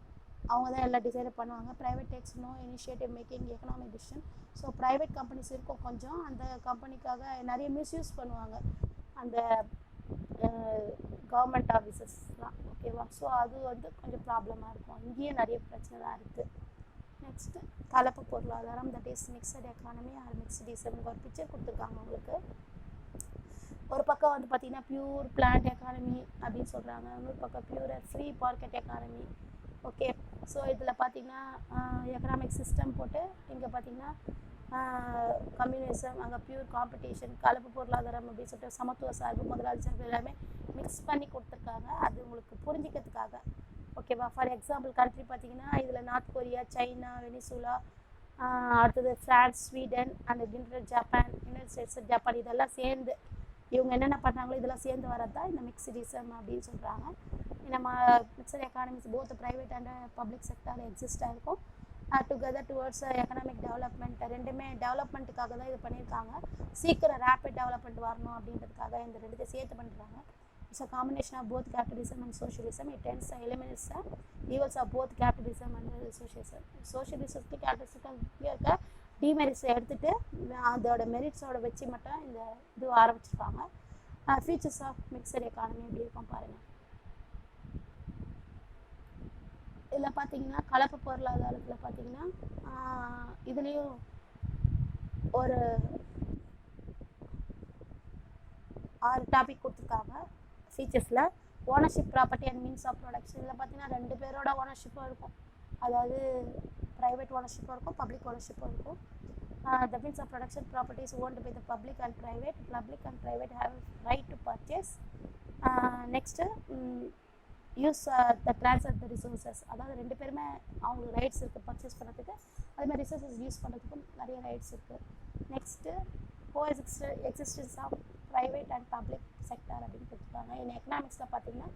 அவங்க தான் எல்லா டிசைட் பண்ணுவாங்க. Private takes no initiative making economic decision. So private companies இருக்கும் கொஞ்சம், அந்த கம்பெனிக்காக நிறைய மிஸ்யூஸ் பண்ணுவாங்க அந்த கவர்மெண்ட் ஆஃபீஸஸ்லாம். ஓகேவா. ஸோ அது வந்து கொஞ்சம் ப்ராப்ளமாக இருக்கும். இங்கேயும் நிறைய பிரச்சனை தான் இருக்குது. நெக்ஸ்ட்டு கலப்பு பொருளாதாரம், that is mixed economy or mixedism. ஒரு பிக்சர் கொடுத்துருக்காங்க உங்களுக்கு. ஒரு பக்கம் வந்து பார்த்திங்கன்னா பியூர் பிளான்ட் எக்கானமி அப்படின்னு சொல்கிறாங்க, இன்னொரு பக்கம் pure free market economy. Okay. So இதில் பார்த்திங்கன்னா எக்கனாமிக் சிஸ்டம் போட்டு இங்கே பார்த்திங்கன்னா கம்யூனிசம், அங்கே பியூர் காம்படிஷன், கலப்பு பொருளாதாரம் அப்படின்னு சொல்லிட்டு சமத்துவ சார்பு, முதலாளி சார்பு எல்லாமே மிக்ஸ் பண்ணி கொடுத்துருக்காங்க. அது உங்களுக்கு புரிஞ்சிக்கிறதுக்காக. ஓகேவா. ஃபார் எக்ஸாம்பிள் கண்ட்ரி பார்த்திங்கன்னா இதில் நார்த் கொரியா, சைனா, வெனிசுலா, அடுத்தது France, Sweden and Japan, United states, Japan, இதெல்லாம் சேர்ந்து இவங்க என்னென்ன பண்ணுறாங்களோ இதெல்லாம் சேர்ந்து வரது தான் இந்த மிக்ஸ்டிசம் அப்படின்னு சொல்கிறாங்க. நம்ம mixed economies both private and public செக்டாரில் எக்ஸிஸ்டாக இருக்கும். Together towards economic development. ரெண்டுமே டெவலப்மெண்ட்டுக்காக தான் இது பண்ணியிருக்காங்க. சீக்கிரம் ரேப்பிட் டெவலப்மெண்ட் வரணும் அப்படின்றதுக்காக இந்த ரெண்டுத்தையும் சேர்த்து பண்ணுறாங்க. It's a combination of both capitalism and socialism. It tends eliminates evils of both capitalism and socialism. சோஷியலிசத்துக்கு கேபிட்டலிசத்துக்கு இருக்க டிமெரிட்ஸை எடுத்துகிட்டு அதோட மெரிட்ஸோட வச்சு மட்டும் இந்த இது ஆரம்பிச்சிருக்காங்க. ஃபீச்சர்ஸ் ஆஃப் மிக்சட் எக்கானமி எப்படி இருக்கும் பாருங்கள். இதில் பார்த்தீங்கன்னா கலப்பு பொருளாதாரத்தில் பார்த்தீங்கன்னா இதுலேயும் ஒரு 6 டாபிக் கொடுத்துருக்காங்க ஃபீச்சர்ஸில். Ownership, property and means of production. இதில் பார்த்தீங்கன்னா 2 பேரோட ஓனர்ஷிப்பும் இருக்கும். அதாவது ப்ரைவேட் ஓனர்ஷிப்பும் இருக்கும், பப்ளிக் ஓனர்ஷிப்பும் இருக்கும். The means of production property is owned by the public and private. Public and private have right to purchase. Next use the transfer the resources. அதாவது 2 பேருமே அவங்களுக்கு ரைட்ஸ் இருக்குது பர்ச்சேஸ் பண்ணுறதுக்கு, அதுமாதிரி ரிசோர்ஸஸ் யூஸ் பண்ணுறதுக்கும் நிறைய ரைட்ஸ் இருக்குது. Next existence of private and public sector அப்படின்னு கொடுத்துருக்காங்க. இந்த எக்கனாமிக்ஸில் பார்த்திங்கன்னா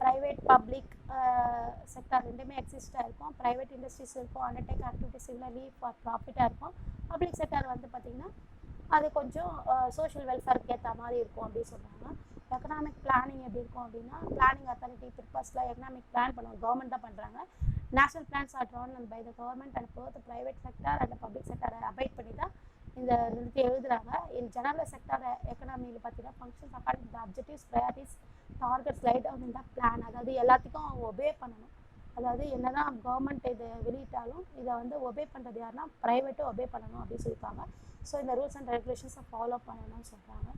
ப்ரைவேட் பப்ளிக் செக்டார் ரெண்டுமே எக்ஸிஸ்டாக இருக்கும். ப்ரைவேட் இண்டஸ்ட்ரீஸ் இருக்கும், அண்டர்டேக் ஆக்டிவிட்டிஸ் சிமிலர்லி ஃபார் ப்ராஃபிட்டாக இருக்கும். பப்ளிக் செக்டார் வந்து பார்த்திங்கன்னா அது கொஞ்சம் சோஷியல் வெல்ஃபேருக்கு ஏற்ற மாதிரி இருக்கும் அப்படின்னு சொல்கிறாங்க. எக்கனாமிக் பிளானிங் எப்படி இருக்கும் அப்படின்னா பிளானிங் அத்தாரிட்டி பர்பஸில் எக்கனாமிக் பிளான் பண்ணுவாங்க, கவர்மெண்ட் தான் பண்ணுறாங்க. National plans are drawn by the government and both private sector and public செக்டாரை அபைட் பண்ணி தான் இந்த நிறுத்தி எழுதுறாங்க. இன் ஜெனரல் செக்டார் எக்கனாமியில் பார்த்தீங்கன்னா functions according the objectives priorities targets laid down இந்த பிளான். அதாவது எல்லாத்துக்கும் அவங்க ஒபே பண்ணணும். அதாவது என்னதான் கவர்மெண்ட் இது வெளியிட்டாலும் இதை வந்து ஒபே பண்ணுறது யாருன்னா ப்ரைவேட்டும் ஒபே பண்ணணும் அப்படின்னு சொல்லியிருக்காங்க. ஸோ இந்த ரூல்ஸ் அண்ட் ரெகுலேஷன்ஸை ஃபாலோ பண்ணணும்னு சொல்கிறாங்க.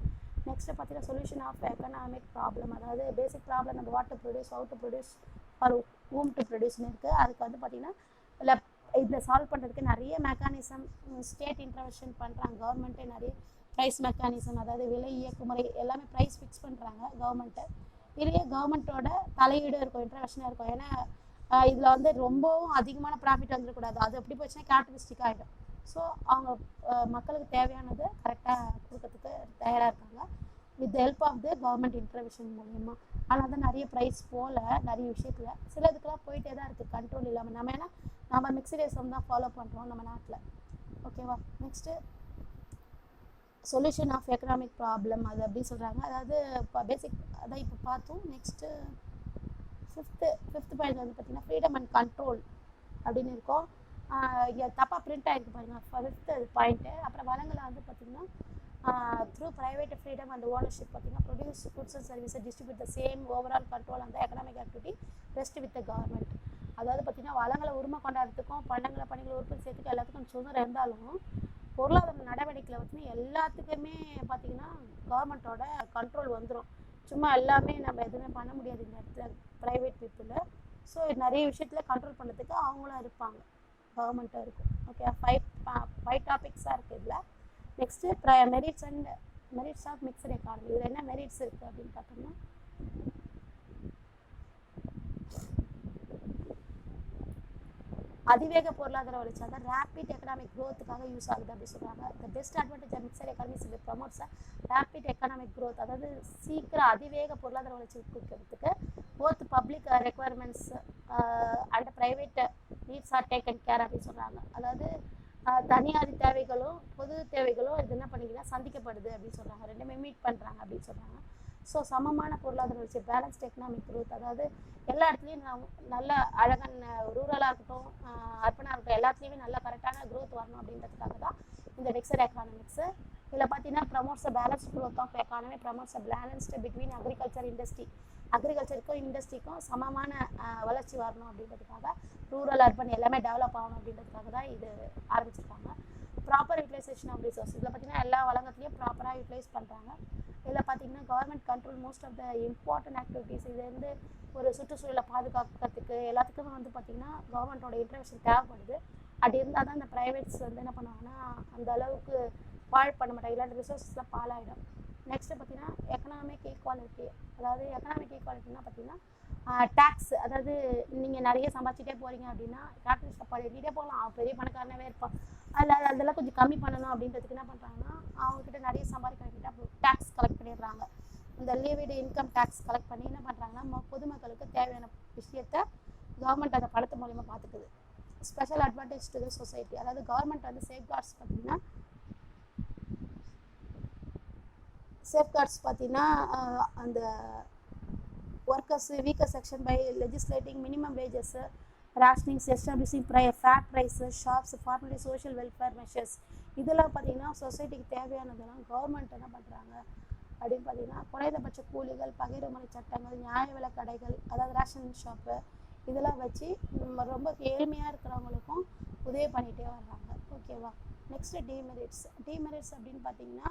நெக்ஸ்ட்டு பார்த்தீங்கன்னா சொல்யூஷன் ஆஃப் எக்கனாமிக் ப்ராப்ளம். அதாவது பேசிக் ப்ராப்ளம் அந்த what to produce, how to produce, for whom to ப்ரொடியூஸ்னு இருக்குது. அதுக்கு வந்து பார்த்திங்கன்னா இல்லை இதை சால்வ் பண்ணுறதுக்கு நிறைய மெக்கானிசம் ஸ்டேட் இன்டர்வென்ஷன் பண்ணுறாங்க. கவர்மெண்ட்டே நிறைய ப்ரைஸ் மெக்கானிசம், அதாவது விலை இயக்குமுறை எல்லாமே ப்ரைஸ் ஃபிக்ஸ் பண்ணுறாங்க கவர்மெண்ட்டு. இதுலேயே கவர்மெண்ட்டோட தலையீடு இருக்கும், இன்டர்வென்ஷனாக இருக்கும். ஏன்னா இதில் வந்து ரொம்பவும் அதிகமான ப்ராஃபிட் வந்துடக்கூடாது. அது எப்படி போச்சுன்னா கேரக்டரிஸ்டிக் ஆகிடும். ஸோ அவங்க மக்களுக்கு தேவையானது கரெக்டாக கொடுக்கறதுக்கு தயாராக இருக்காங்க with help of the government intervention மூலயமா. ஆனால் தான் நிறைய ப்ரைஸ் போல் நிறைய விஷயத்தில் சில இதுக்கெல்லாம் போயிட்டே தான் இருக்குது கண்ட்ரோல் இல்லாமல். நம்ம ஏன்னா நம்ம மிக்சடிசம் தான் ஃபாலோ பண்ணுறோம் நம்ம நாட்டில். ஓகேவா. Next solution of economic problem அது அப்படி சொல்கிறாங்க. அதாவது இப்போ பேசிக் அதான் இப்போ பார்த்தோம். நெக்ஸ்ட்டு ஃபிஃப்த்து பாயிண்ட் வந்து பார்த்திங்கன்னா ஃப்ரீடம் அண்ட் கண்ட்ரோல் அப்படின்னு இருக்கும். இங்கே தப்பாக பிரிண்ட் ஆகிருக்கு பாருங்கள் ஃபிஃப்த்து பாயிண்ட்டு. அப்புறம் வளங்களை வந்து பார்த்திங்கன்னா through private freedom and ownership பார்த்திங்கன்னா ப்ரொடியூஸ் குட்ஸ் அண்ட் சர்வீஸை distribute the same overall control அந்த economic activity rest with the government. அதாவது பார்த்திங்கன்னா வளங்களை உரிமை கொண்டாடுறதுக்கும் பணிகளை உற்பத்தி செய்யறதுக்கும் எல்லாத்துக்கும் சுதந்திரம் இருந்தாலும் பொருளாதார நடவடிக்கையில் பார்த்திங்கன்னா எல்லாத்துக்குமே பார்த்திங்கன்னா கவர்மெண்ட்டோட கண்ட்ரோல் வந்துடும். சும்மா எல்லாமே நம்ம எதுவுமே பண்ண முடியாது இந்த இடத்துல ப்ரைவேட் பீப்புளில். ஸோ நிறைய விஷயத்தில் கண்ட்ரோல் பண்ணுறதுக்கு அவங்களும் இருப்பாங்க, கவர்மெண்ட்டாக இருக்கும். ஓகே. ஃபைவ் டாபிக்ஸாக இருக்குது இதில். Next merits of mixed economy. இதில் என்ன மெரிட்ஸ் இருக்குது அப்படின்னு பார்த்தோம்னா அதிவேக பொருளாதார வளர்ச்சி, அதாவது ரேப்பிட் எக்கனாமிக் க்ரோத்துக்காக யூஸ் ஆகுது அப்படி சொல்கிறாங்க. The best advantage of mixed economies இது ப்ரமோட்ஸ் ரேப்பிட் எக்கனாமிக் க்ரோத். அதாவது சீக்கிரம் அதிவேக பொருளாதார வளர்ச்சி கொடுக்கறதுக்கு both public requirements and private needs are taken care அப்படின்னு சொல்கிறாங்க. அதாவது தனியார் தேவைகளும் பொது தேவைகளும் இது என்ன பண்ணிங்கன்னா சந்திக்கப்படுது அப்படின்னு சொல்கிறாங்க. ரெண்டுமே மீட் பண்ணுறாங்க அப்படின்னு சொல்கிறாங்க. ஸோ சமமான பொருளாதார வளர்ச்சி பேலன்ஸ்ட் எக்கனாமிக் க்ரோத். அதாவது எல்லா இடத்துலையும் நல்ல அழகன் ரூரலாக இருக்கட்டும் அர்பனாக இருக்கட்டும் எல்லாத்துலேயுமே நல்ல கரெக்டான க்ரோத் வரணும் அப்படின்றதுக்காக தான் இந்த மிக்சட் எக்கானமிக்ஸு. இதில் பார்த்தீங்கன்னா promotes balanced growth of economy, promotes balanced between agriculture industry. அக்ரிகல்ச்சருக்கும் இண்டஸ்ட்ரிக்கும் சமமான வளர்ச்சி வரணும் அப்படின்றதுக்காக ரூரல் அர்பன் எல்லாமே டெவலப் ஆகணும் அப்படின்றதுக்காக தான் இது ஆரம்பிச்சிருக்காங்க. Proper utilisation of resource. இதில் பார்த்தீங்கன்னா எல்லா வளங்கத்தையும் ப்ராப்பராக யூட்டிலைஸ் பண்ணுறாங்க. இதில் பார்த்தீங்கன்னா government control most of the important activities. இது வந்து ஒரு சுற்றுச்சூழலை பாதுகாக்கிறதுக்கு எல்லாத்துக்குமே வந்து பார்த்திங்கன்னா கவர்மெண்ட்டோட இன்டர்வென்ஷன் தேவைப்படுது. அப்படி இருந்தால் தான் இந்த ப்ரைவேட்ஸ் வந்து என்ன பண்ணுவாங்கன்னா அந்த அளவுக்கு பாழ் பண்ண மாட்டாங்க, இல்லாட்டி ரிசோர்ஸில் பாழாயிடும். நெக்ஸ்ட்டு பார்த்திங்கன்னா எக்கனாமிக் ஈக்குவாலிட்டி. அதாவது எக்கனாமிக் ஈக்குவாலிட்டினா பார்த்திங்கன்னா டேக்ஸ். அதாவது நீங்கள் நிறைய சம்பாதிச்சிட்டே போகிறீங்க அப்படின்னா கேபிட்டலிஸ்ட்டை பண்ணிகிட்டே போகலாம், பெரிய பணக்காரனாகவே இருப்பான். அதெல்லாம் கொஞ்சம் கம்மி பண்ணணும் அப்படின்றதுக்கு என்ன பண்ணுறாங்கன்னா அவங்கக்கிட்ட நிறைய சம்பாதிக்கிட்ட டேக்ஸ் கலெக்ட் பண்ணிடுறாங்க. இந்த லீவிடு இன்கம் டேக்ஸ் கலெக்ட் பண்ணி என்ன பண்ணுறாங்கன்னா பொதுமக்களுக்கு தேவையான விஷயத்தை கவர்மெண்ட் அந்த படத்து மூலிமா பார்த்துக்குது. Special advantage to the society. அதாவது கவர்மெண்ட் வந்து சேஃப்கார்ட்ஸ் பார்த்திங்கன்னா அந்த workers weaker section by legislating minimum wages, rationings, establishing fair prices, shops, formally social welfare measures. இதெல்லாம் பார்த்திங்கன்னா சொசைட்டிக்கு தேவையானதெல்லாம் கவர்மெண்ட் என்ன பண்ணுறாங்க அப்படின்னு பார்த்திங்கன்னா குறைந்தபட்ச கூலிகள், பகிர்முறை சட்டங்கள், நியாய விலை கடைகள், அதாவது ரேஷன் ஷாப்பு இதெல்லாம் வச்சு ரொம்ப ஏழ்மையாக இருக்கிறவங்களுக்கும் உதவி பண்ணிகிட்டே வர்றாங்க. ஓகேவா. நெக்ஸ்ட்டு டிமெரிட்ஸ் அப்படின்னு பார்த்திங்கன்னா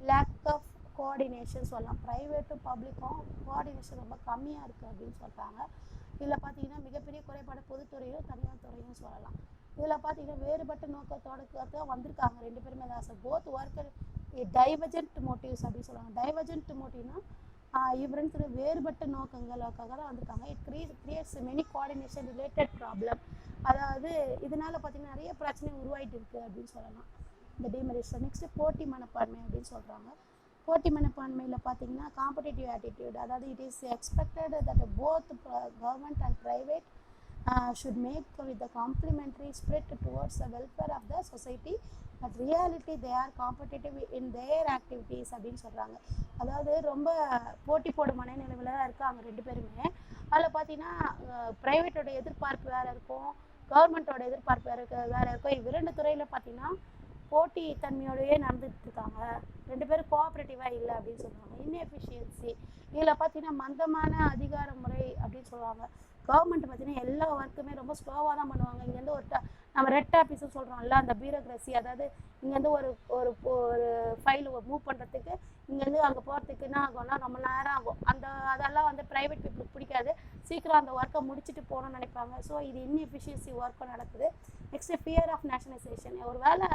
லேக் ஆஃப் கோஆர்டினேஷன் சொல்லலாம். ப்ரைவேட்டும் பப்ளிக்கும் கோஆர்டினேஷன் ரொம்ப கம்மியாக இருக்குது அப்படின்னு சொல்கிறாங்க. இதில் பார்த்தீங்கன்னா மிகப்பெரிய குறைபாடு பொதுத்துறையும் தனியார் துறையும் சொல்லலாம். இதில் பார்த்தீங்கன்னா வேறுபட்ட நோக்கத்தோட வந்திருக்காங்க ரெண்டு பேருமே தான். போத் ஒர்க்கர் டைவர்ஜென்ட் மோட்டிவ்ஸ் அப்படின்னு சொல்லுவாங்க. டைவர்ஜென்ட் மோட்டிவ்னா இவருக்கு வேறுபட்ட நோக்கங்களுக்காக தான் வந்திருக்காங்க. It creates many coordination related problem. அதாவது இதனால் பார்த்திங்கன்னா நிறைய பிரச்சனை உருவாகிட்டு இருக்குது அப்படின்னு சொல்லலாம் இந்த டிமெரிட்ஸ். நெக்ஸ்ட்டு போட்டி மனப்பான்மை அப்படின்னு சொல்கிறாங்க. போட்டி மனப்பான்மையில் பார்த்திங்கன்னா காம்படிட்டிவ் ஆட்டிடியூட். அதாவது it is expected that both government and private should make with the complementary spirit towards the welfare of the society, but reality they are competitive in their activities அப்படின்னு சொல்கிறாங்க. அதாவது ரொம்ப போட்டி போடும் மனநிலையில் தான் இருக்காங்க ரெண்டு பேருமே. அதில் பார்த்தீங்கன்னா ப்ரைவேட்டோட எதிர்பார்ப்பு வேறு இருக்கும், கவர்மெண்ட்டோட எதிர்பார்ப்பு வேறு இருக்கும். இரண்டு துறையில் பார்த்தீங்கன்னா போட்டி தன்மையோடயே நடந்துட்டு இருக்காங்க. 2 பேரும் கோஆப்ரேட்டிவாக இல்லை அப்படின்னு சொல்லுவாங்க. இன்எஃபிஷியன்சி இதில் பார்த்தீங்கன்னா மந்தமான அதிகார முறை அப்படின்னு சொல்லுவாங்க. கவர்மெண்ட் பார்த்தீங்கன்னா எல்லா ஒர்க்குமே ரொம்ப ஸ்லோவாக தான் பண்ணுவாங்க. இங்கேருந்து நம்ம ரெட் ஆஃபீஸும் சொல்கிறோம்ல, அந்த பியூரோக்ரஸி, அதாவது இங்கேருந்து ஒரு ஒரு ஒரு ஃபைல் மூவ் பண்ணுறதுக்கு இங்கேருந்து அங்கே போகிறதுக்கு என்ன ஆகும்னா ரொம்ப நேரம் ஆகும். அதெல்லாம் வந்து ப்ரைவேட் பீப்புளுக்கு பிடிக்காது. சீக்கிரம் அந்த ஒர்க்கை முடிச்சுட்டு போகணும்னு நினைப்பாங்க. ஸோ இது இன்எஃபிஷியன்சி ஒர்க்கும் நடக்குது. Next fear of nationalisation. ஒரு வேளை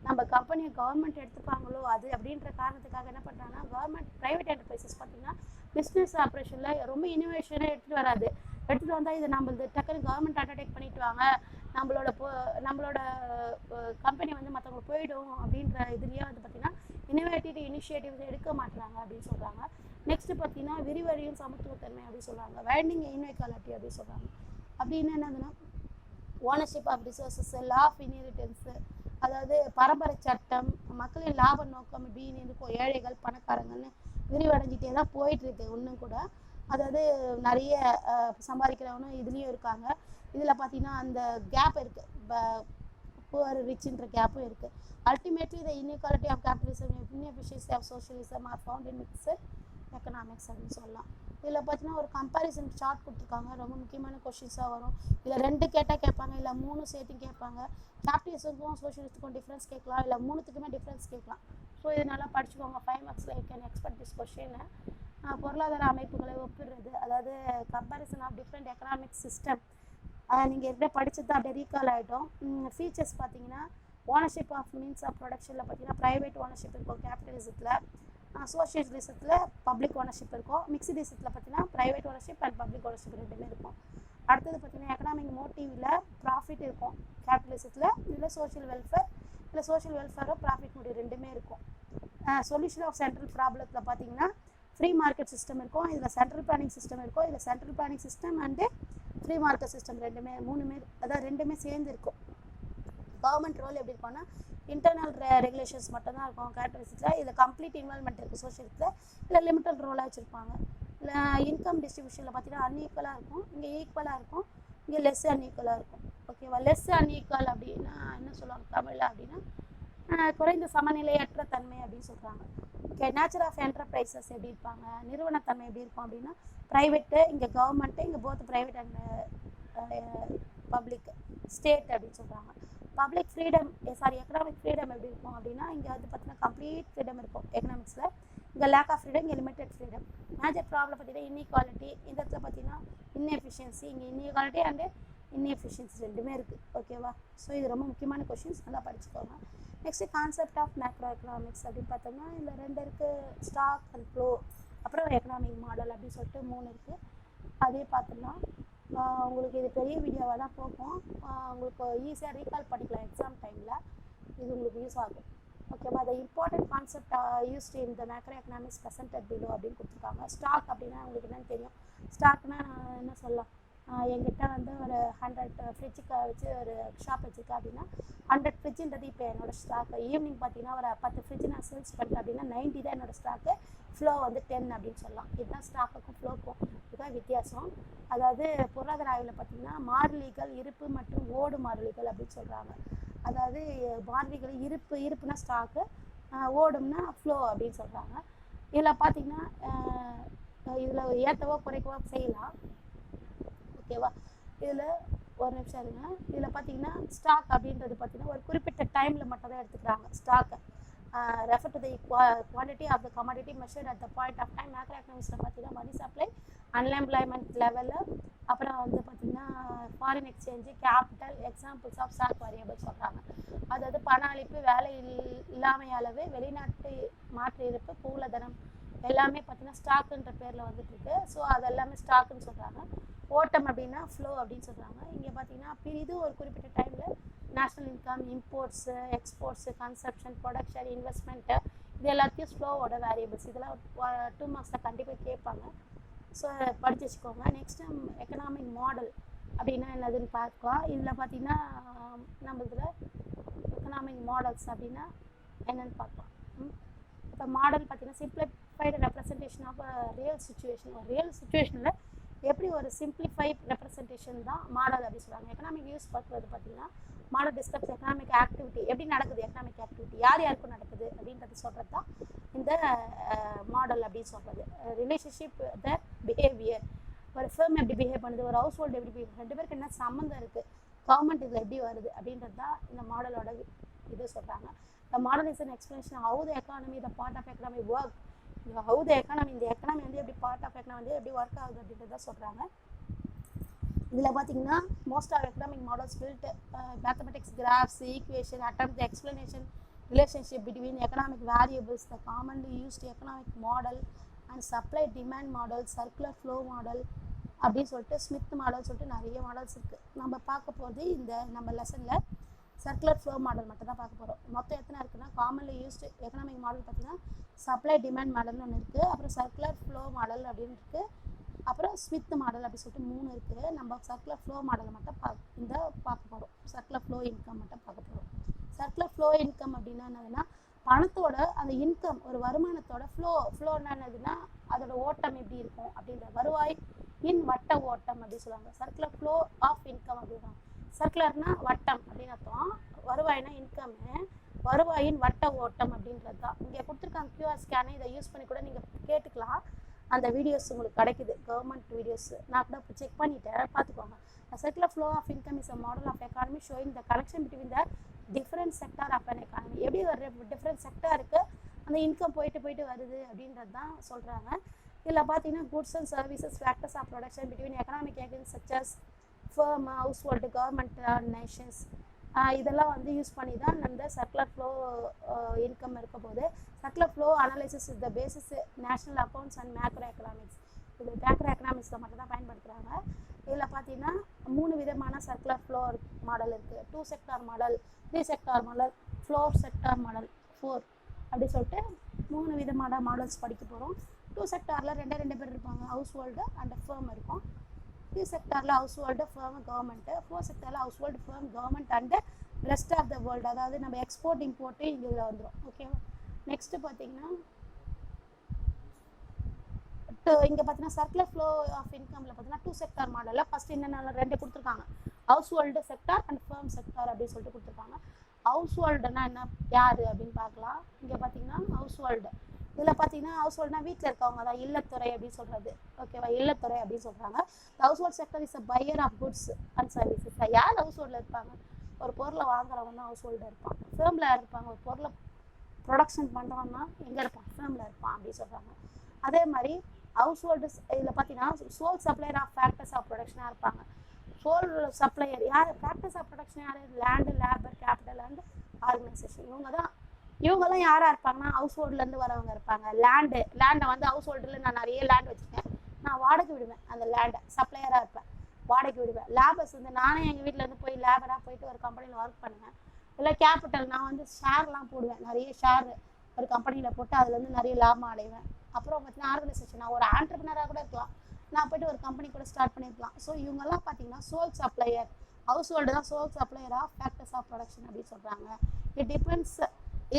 நம்ம கம்பெனியை கவர்மெண்ட் எடுத்துப்பாங்களோ அது அப்படின்ற காரணத்துக்காக என்ன பண்ணுறாங்கன்னா, கவர்மெண்ட் ப்ரைவேட் என்டர்பிரைசஸ் பார்த்திங்கன்னா பிஸ்னஸ் ஆப்ரேஷனில் ரொம்ப இனோவேஷனே எடுத்துகிட்டு வந்தால் இது நம்மளது டக்குன்னு கவர்மெண்ட் அண்டர்டேக் பண்ணிட்டு வாங்க, நம்மளோட கம்பெனி வந்து மற்றவங்களுக்கு போயிடும் அப்படின்ற இதுலேயே வந்து பார்த்திங்கன்னா இனோவேட்டிவ் இனிஷியேட்டிவ்ஸ் எடுக்க மாட்டுறாங்க அப்படின்னு சொல்கிறாங்க. நெக்ஸ்ட்டு பார்த்திங்கன்னா விரிவழியும் சமத்துவத்தன்மை அப்படின்னு சொல்கிறாங்க. வைண்டிங் இன்இக்வாலிட்டி அப்படின்னு சொல்கிறாங்க. அப்படின்னு என்னதுன்னா ownership of resources, law of inheritance, அதாவது பரம்பரை சட்டம், மக்களின் லாப நோக்கம் இப்படின்னு இருக்கும். ஏழைகள் பணக்காரங்கன்னு விரிவடைஞ்சிட்டே தான் போயிட்டுருக்கு இன்னும் கூட. அதாவது நிறைய சம்பாதிக்கிறவனும் இதுலேயும் இருக்காங்க. இதில் பார்த்தீங்கன்னா அந்த கேப் இருக்குது, புவர் ரிச்ன்ற கேப்பும் இருக்குது. Ultimately the inequality of capitalism, inefficiency of socialism are found in mixed economics அப்படின்னு சொல்லலாம். இதில் பார்த்தீங்கன்னா ஒரு கம்பேரிசன் சார்ட் கொடுத்துருக்காங்க. ரொம்ப முக்கியமான கொஷின்ஸாக வரும். இதில் 2 கேட்டால் கேட்பாங்க, இல்லை 3 சேர்த்து கேட்பாங்க. கேபிட்டலிசத்துக்கும் சோஷியலிஸ்ட்டுக்கும் டிஃப்ரென்ஸ் கேட்கலாம், இல்லை 3த்துக்குமே டிஃப்ரென்ஸ் கேட்கலாம். ஸோ இது நல்லா படிச்சுக்கோங்க. 5 மார்க்ஸில் you can expect this question. பொருளாதார அமைப்புகளை ஒப்பிடுறது, அதாவது comparison of different economic system. நீங்கள் ஏற்கனவே படிச்சது தான் அப்படியே ரீகால் ஆகிட்டோம். ஃபீச்சர்ஸ் பார்த்தீங்கன்னா ஓனர்ஷிப் ஆஃப் மீன்ஸ் ஆஃப் ப்ரொடக்ஷனில் பார்த்தீங்கன்னா ப்ரைவேட் ஓனர்ஷிப் இருக்கும் கேபிட்டலிசத்தில். சோஷியலிசத்தில் பப்ளிக் ஓனர்ஷிப் இருக்கும். மிக்சிடிசத்தில் பார்த்தீங்கன்னா private ownership and public ownership 2மே இருக்கும். அடுத்தது பார்த்தீங்கன்னா எக்கனாமிக் மோட்டிவில் ப்ராஃபிட் இருக்கும் கேபிட்டலிசத்தில். இதில் சோஷியல் வெல்ஃபேரும் ப்ராஃபிட் மோட்டிவ் 2மே இருக்கும். சொல்யூஷன் ஆஃப் சென்ட்ரல் ப்ராப்ளத்தில் பார்த்தீங்கன்னா ஃப்ரீ மார்க்கெட் சிஸ்டம் இருக்கும், இதில் சென்ட்ரல் பிளானிங் சிஸ்டம் இருக்கும். இதில் central planning system and free market system 3மே, அதாவது 2மே சேர்ந்து இருக்கும். கவர்மெண்ட் ரோல் எப்படி இருக்கும்னா இன்டர்னல் ரெகுலேஷன்ஸ் மட்டும்தான் இருக்கும் கேபிட்டலிசத்தில். இதில் கம்ப்ளீட் இன்வால்மெண்ட் இருக்குது சோஷியலிஸ்ட்டில். இல்லை லிமிட்டட் ரோலாக வச்சுருப்பாங்க. இல்லை இன்கம் டிஸ்ட்ரிபியூஷனில் பார்த்தீங்கன்னா அன்ஈக்குவலாக இருக்கும், இங்கே ஈக்குவலாக இருக்கும், இங்கே லெஸ் அன்ஈக்குவலாக இருக்கும். ஓகேவா? லெஸ் அன்ஈக்குவல் அப்படின்னா என்ன சொல்லுவாங்க தமிழில் அப்படின்னா குறைந்த சமநிலையற்ற தன்மை அப்படின்னு சொல்கிறாங்க. ஓகே, நேச்சர் ஆஃப் என்டர்பிரைசஸ் எப்படி இருப்பாங்க, நிறுவனத்தன்மை எப்படி இருக்கும் அப்படின்னா ப்ரைவேட்டு, இங்கே கவர்மெண்ட்டு, இங்கே both private and public state அப்படின்னு சொல்கிறாங்க. பப்ளிக் ஃப்ரீடம் எக்கனாமிக் ஃப்ரீடம் எப்படி இருக்கும் அப்படின்னா இங்கே வந்து பார்த்தீங்கன்னா கம்ப்ளீட் ஃப்ரீடம் இருக்கும் எக்கனாமிக்ஸில். இங்கே லேக் ஆஃப் ஃப்ரீடம், இங்கே லிமிட்டட் ஃப்ரீடம். மேஜர் ப்ராப்ளம் பார்த்தீங்கன்னா இன்இக்வாலிட்டி, இந்த இடத்துல பார்த்தீங்கன்னா இன்எஃபிஷியன்சி. இங்கே இன்இக்வாலிட்டி அண்டு இன்எஃபிஷியன்சி 2மே இருக்குது. ஓகேவா? ஸோ இது ரொம்ப முக்கியமான கொஷின்ஸ், நல்லா படிச்சுக்கோங்க. Next concept of macro economics அப்படின்னு பார்த்தோம்னா இந்த 2 இருக்குது, ஸ்டாக் அண்ட் ஃப்ளோ, அப்புறம் எக்கனாமிக் மாடல் அப்படின்னு சொல்லிட்டு 3 இருக்குது. அதே பார்த்துடலாம். உங்களுக்கு இது பெரிய வீடியோவாக தான் போகும். உங்களுக்கு ஈஸியாக ரீகால் பண்ணிக்கலாம் எக்ஸாம் டைமில். இது உங்களுக்கு யூஸ் ஆகும். ஓகேவா? The important concept used in the macro economics presented below அப்படின்னு கொடுத்துருக்காங்க. ஸ்டாக் அப்படின்னா உங்களுக்கு என்னென்னு தெரியும். ஸ்டாக்னா நான் என்ன சொல்லலாம், என்கிட்ட வந்து ஒரு 100 ஃப்ரிட்ஜுக்கு வச்சு ஒரு ஷாப் வச்சுருக்கேன் அப்படின்னா 100 ஃப்ரிட்ஜுன்றது இப்போ என்னோடய ஸ்டாக்கு. ஈவினிங் பார்த்தீங்கன்னா ஒரு 10 ஃப்ரிட்ஜு நான் சேல்ஸ் பண்ணுறேன் அப்படின்னா 90 தான் என்னோடய ஸ்டாக்கு. ஃப்ளோ வந்து 10 அப்படின்னு சொல்லலாம். இதுதான் ஸ்டாக்குக்கும் ஃப்ளோக்கும் இதுதான் வித்தியாசம். அதாவது பொருளாதார ஆய்வில் பார்த்தீங்கன்னா மாறிலிகள், இருப்பு மற்றும் ஓடு மாறிலிகள் அப்படின்னு சொல்கிறாங்க. அதாவது மாறிலிகள் இருப்புனா ஸ்டாக்கு, ஓடும்னா ஃப்ளோ அப்படின்னு சொல்கிறாங்க. இதில் பார்த்தீங்கன்னா இதில் ஏற்றவோ குறைக்கவோ செய்யலாம். ஓகேவா? இதில் ஒரு நிமிஷம் இருங்க. இதில் பார்த்தீங்கன்னா ஸ்டாக் அப்படின்றது பார்த்தீங்கன்னா ஒரு குறிப்பிட்ட டைமில் மட்டும் தான் எடுத்துக்கிறாங்க ஸ்டாக்கை. Refer to the quantity of the commodity measured at the point of time. Macro எக்கனாமிக்ஸில் பார்த்தீங்கன்னா மணி சப்ளை, அன்எம்ப்ளாய்மெண்ட் லெவலு, அப்புறம் வந்து பார்த்திங்கன்னா foreign exchange, capital, examples of stock variable சொல்கிறாங்க. அதாவது பண அளிப்பு, வேலை இல்லாமை அளவு, வெளிநாட்டு மாற்று இருப்பு, மூலதனம் எல்லாமே பார்த்திங்கன்னா ஸ்டாக்குன்ற பேரில் வந்துட்டுருக்கு. ஸோ அது எல்லாமே ஸ்டாக்குன்னு சொல்கிறாங்க. ஓட்டம் அப்படின்னா ஃப்ளோ அப்படின்னு சொல்கிறாங்க. இங்கே பார்த்தீங்கன்னா இது ஒரு குறிப்பிட்ட டைமில் national income, imports, exports, consumption, production, investment, இது எல்லாத்தையும் ஃப்ளோவோட வேரியபிள்ஸ். இதெல்லாம் 2 மார்க்ஸில் கண்டிப்பாக கேட்பாங்க. ஸோ படித்து வச்சுக்கோங்க. நெக்ஸ்ட்டு எக்கனாமிக் மாடல் அப்படின்னா என்னதுன்னு பார்க்கலாம். இதில் பார்த்திங்கன்னா நம்ம இதில் எக்கனாமிக் மாடல்ஸ் அப்படின்னா என்னென்னு பார்க்கலாம். இப்போ மாடல் பார்த்திங்கன்னா simplified representation of real situation. ஒரு ரியல் சுச்சுவேஷனில் எப்படி ஒரு சிம்பிளிஃபைட் ரெப்ரசன்டேஷன் தான் மாடல் அப்படின்னு சொல்கிறாங்க. எக்கனாமிக் யூஸ் பார்க்குறது பார்த்தீங்கன்னா மாடல் டிஸ்கிரைப்ஸ் எக்கனாமிக் ஆக்டிவிட்டி, எப்படி நடக்குது எக்கனாமிக் ஆக்டிவிட்டி, யார் யாருக்கும் நடக்குது அப்படின்றது சொல்கிறது தான் இந்த மாடல் அப்படின்னு சொல்கிறது. ரிலேஷன்ஷிப் த பிஹேவியர், ஒரு ஃபேம் எப்படி பிஹேவ் பண்ணுது, ஒரு ஹவுஸ் ஹோல்டு எப்படி பிஹேவ், ரெண்டு பேருக்கு என்ன சம்மந்தம் இருக்குது, கவர்மெண்ட் இதில் எப்படி வருது அப்படின்றது தான் இந்த மாடலோட இது சொல்கிறாங்க. The model is an explanation how the economy the part of economy work, how the economy, இந்த எக்கனாமி வந்து எப்படி பார்ட் ஆஃப் எக்கனாமி வந்து எப்படி ஒர்க் ஆகுது அப்படின்றத சொல்கிறாங்க. இதில் பார்த்தீங்கன்னா most of economic models build mathematics, graphs, equation, attempt the explanation relationship between economic variables, the commonly used economic model and supply demand model, circular flow model அப்படின்னு சொல்லிட்டு ஸ்மித் மாடல் சொல்லிட்டு நிறைய மாடல்ஸ் இருக்குது. நம்ம பார்க்க போகிறது இந்த நம்ம லெசனில் சர்க்குலர் ஃப்ளோ மாடல் மட்டும் தான் பார்க்க போகிறோம். மொத்தம் எத்தனை இருக்குன்னா, காமன்லி யூஸ்டு எக்கனாமிக் மாடல் பார்த்தீங்கன்னா சப்ளை டிமாண்ட் மாடல்னு ஒன்று இருக்குது, அப்புறம் சர்க்குலர் ஃப்ளோ மாடல் அப்படின்னு இருக்குது, அப்புறம் ஸ்மித் மாடல் அப்படி சொல்லிட்டு 3 இருக்குது. நம்ம சர்க்குலர் ஃப்ளோ மாடலை மட்டும் பார்க்க போகிறோம். சர்க்குலர் ஃப்ளோ இன்கம் மட்டும் பார்க்க போகிறோம். சர்க்குலர் ஃப்ளோ இன்கம் அப்படின்னா என்னதுன்னா, பணத்தோட அந்த இன்கம், ஒரு வருமானத்தோட ஃப்ளோன்னா என்னதுன்னா அதோட ஓட்டம் எப்படி இருக்கும் அப்படின்ற, வருவாய் இன் வட்ட ஓட்டம் அப்படின்னு சொல்லுவாங்க. சர்க்குலர் ஃப்ளோ ஆஃப் இன்கம் அப்படின்றாங்க. சர்க்குலர்னா வட்டம் அப்படின்னு அர்த்தம், வருவாய்னா இன்கம்மு, வருவாயின் வட்ட ஓட்டம் அப்படின்றது தான். இங்கே கொடுத்துருக்காங்க QR ஸ்கேனை, இதை யூஸ் பண்ணி கூட நீங்கள் கேட்டுக்கலாம். அந்த வீடியோஸ் உங்களுக்கு கிடைக்குது, கவர்மெண்ட் வீடியோஸ். நான் கூட இப்போ செக் பண்ணிவிட்டேன், பார்த்துக்கோங்க. Circular flow of income is a model of economy showing the connection between the different sector of an economy. எப்படி ஒரு டிஃப்ரெண்ட் செக்டாருக்கு அந்த இன்கம் போயிட்டு வருது அப்படின்றது தான் சொல்கிறாங்க. இதில் பார்த்தீங்கன்னா goods and services, factors of production between economic agents such as firm, household, government, nations, இதெல்லாம் வந்து யூஸ் பண்ணி தான் அந்த சர்க்குலர் ஃப்ளோ இன்கம் இருக்க போது. Circular flow analysis is the basis national accounts and macro economics. இது மேக்ரோ எக்கனாமிக்ஸில் மட்டும் தான் பயன்படுத்துகிறாங்க. இதில் பார்த்தீங்கன்னா 3 விதமான சர்க்குலர் ஃப்ளோ மாடல் இருக்குது. 2 sector model, 3 sector model, 4 sector model, 4 அப்படி சொல்லிட்டு 3 விதமான மாடல்ஸ் படிக்க போகிறோம். 2 செக்டாரில் 2 பேர் இருப்பாங்க, ஹவுஸ் ஹோல்டு அண்ட் ஃபேம் இருக்கும். 3 செக்டாரில் ஹவுஸ் ஹோல்டு, ஃபேம், கவர்மெண்ட்டு. 4 செக்டாரில் household, firm, government and rest of the world, அதாவது நம்ம எக்ஸ்போர்ட் இம்போர்ட்டு இங்கே இதில் வந்துடும். ஓகேவா? நெக்ஸ்ட்டு பார்த்தீங்கன்னா இங்கே பார்த்தீங்கன்னா சர்க்குலர் ஃப்ளோ ஆஃப் இன்கமில் பார்த்தீங்கன்னா 2 செக்டார் மாடலில் ஃபஸ்ட்டு என்னென்ன 2 கொடுத்துருக்காங்க, household sector and firm sector அப்படின்னு சொல்லிட்டு கொடுத்துருக்காங்க. ஹவுஸ் ஹோல்டுனா என்ன, யார் அப்படின்னு பார்க்கலாம். இங்கே பார்த்தீங்கன்னா ஹவுஸ் ஹோல்டு, இதில் பார்த்தீங்கன்னா ஹவுஸ் ஹோல்டுனா வீட்டில் இருக்கவங்க தான், இல்லத்துறை அப்படின்னு சொல்கிறது. ஓகேவா? இல்லத்துறை அப்படின்னு சொல்கிறாங்க. Household sector is a buyer of goods and services. யார் ஹவுஸ் ஹோல்டில் இருப்பாங்க, ஒரு பொருளை வாங்குறவங்க தான் ஹவுஸ் ஹோல்டர் இருப்பான். ஃபேமில் இருப்பாங்க, ஒரு பொருளை ப்ரொடக்ஷன் பண்ணுறோன்னா எங்கே இருப்பான், ஃபேமில் இருப்பான் அப்படின்னு சொல்கிறாங்க. அதே மாதிரி ஹவுஸ் ஹோல்டு இதில் பார்த்தீங்கன்னா sole supplier of factors of ப்ரொடக்ஷனாக இருப்பாங்க. சோல் சப்ளையர் யார், ஃபேக்டர்ஸ் ஆஃப் ப்ரொடக்ஷன் யார், land, labour, capital and organisation. இவங்கெல்லாம் யாராக இருப்பாங்கன்னா ஹவுஸ் ஹோல்டுலேருந்து வரவங்க இருப்பாங்க. லேண்டை வந்து ஹவுஸ் ஹோல்டில் நான் நிறைய லேண்ட் வச்சுருக்கேன், நான் வாடகை விடுவேன், அந்த லேண்டை சப்ளையராக இருப்பேன், வாடகை விடுவேன். லேபர்ஸ் வந்து நானே எங்கள் வீட்டிலேருந்து போய் லேபராக போயிட்டு ஒரு கம்பெனியில் ஒர்க் பண்ணுவேன். இல்லை கேபிட்டல், நான் வந்து ஷேர்லாம் போடுவேன், நிறைய ஷேர் ஒரு கம்பெனியில் போட்டு அதுலேருந்து நிறைய லாபம் அடைவேன். அப்புறம் பார்த்தீங்கன்னா ஆர்கனைசேஷன், நான் ஒரு ஆண்டர்பிரினராக கூட இருக்கலாம், நான் போய்ட்டு ஒரு கம்பெனி கூட ஸ்டார்ட் பண்ணியிருக்கலாம். ஸோ இவங்கெல்லாம் பார்த்தீங்கன்னா சோல் சப்ளையர், ஹவுஸ் ஹோல்டு தான் sole supplier of factors of production அப்படின்னு சொல்கிறாங்க. It depends,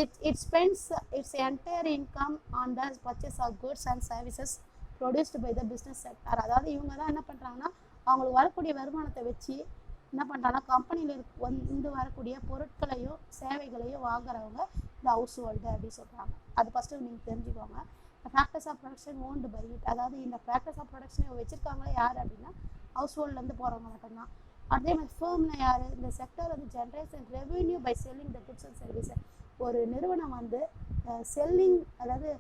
it spends its entire income on the purchase of goods and services produced by the business sector. அதாவது இவங்க தான் என்ன பண்ணுறாங்கன்னா அவங்களுக்கு வரக்கூடிய வருமானத்தை வச்சு என்ன பண்ணுறாங்கன்னா கம்பெனியில் வந்து வரக்கூடிய பொருட்களையும் சேவைகளையும் வாங்குறவங்க இந்த ஹவுஸ் ஹோல்டு அப்படின்னு சொல்கிறாங்க. அது ஃபஸ்ட்டு நீங்கள் தெரிஞ்சுக்கோங்க. Factors of production owned by it, அதாவது இந்த ஃபேக்டர்ஸ் ஆஃப் ப்ரொடக்ஷனை வச்சுருக்காங்களே யார் அப்படின்னா ஹவுஸ் ஹோல்டுலேருந்து போகிறவங்க மட்டும்தான். அதே மாதிரி ஃபேம்னா யார், இந்த செக்டர் வந்து generates and revenue by selling the goods and சர்வீஸை. ஒரு நிறுவனம் வந்து செல்லிங், அதாவது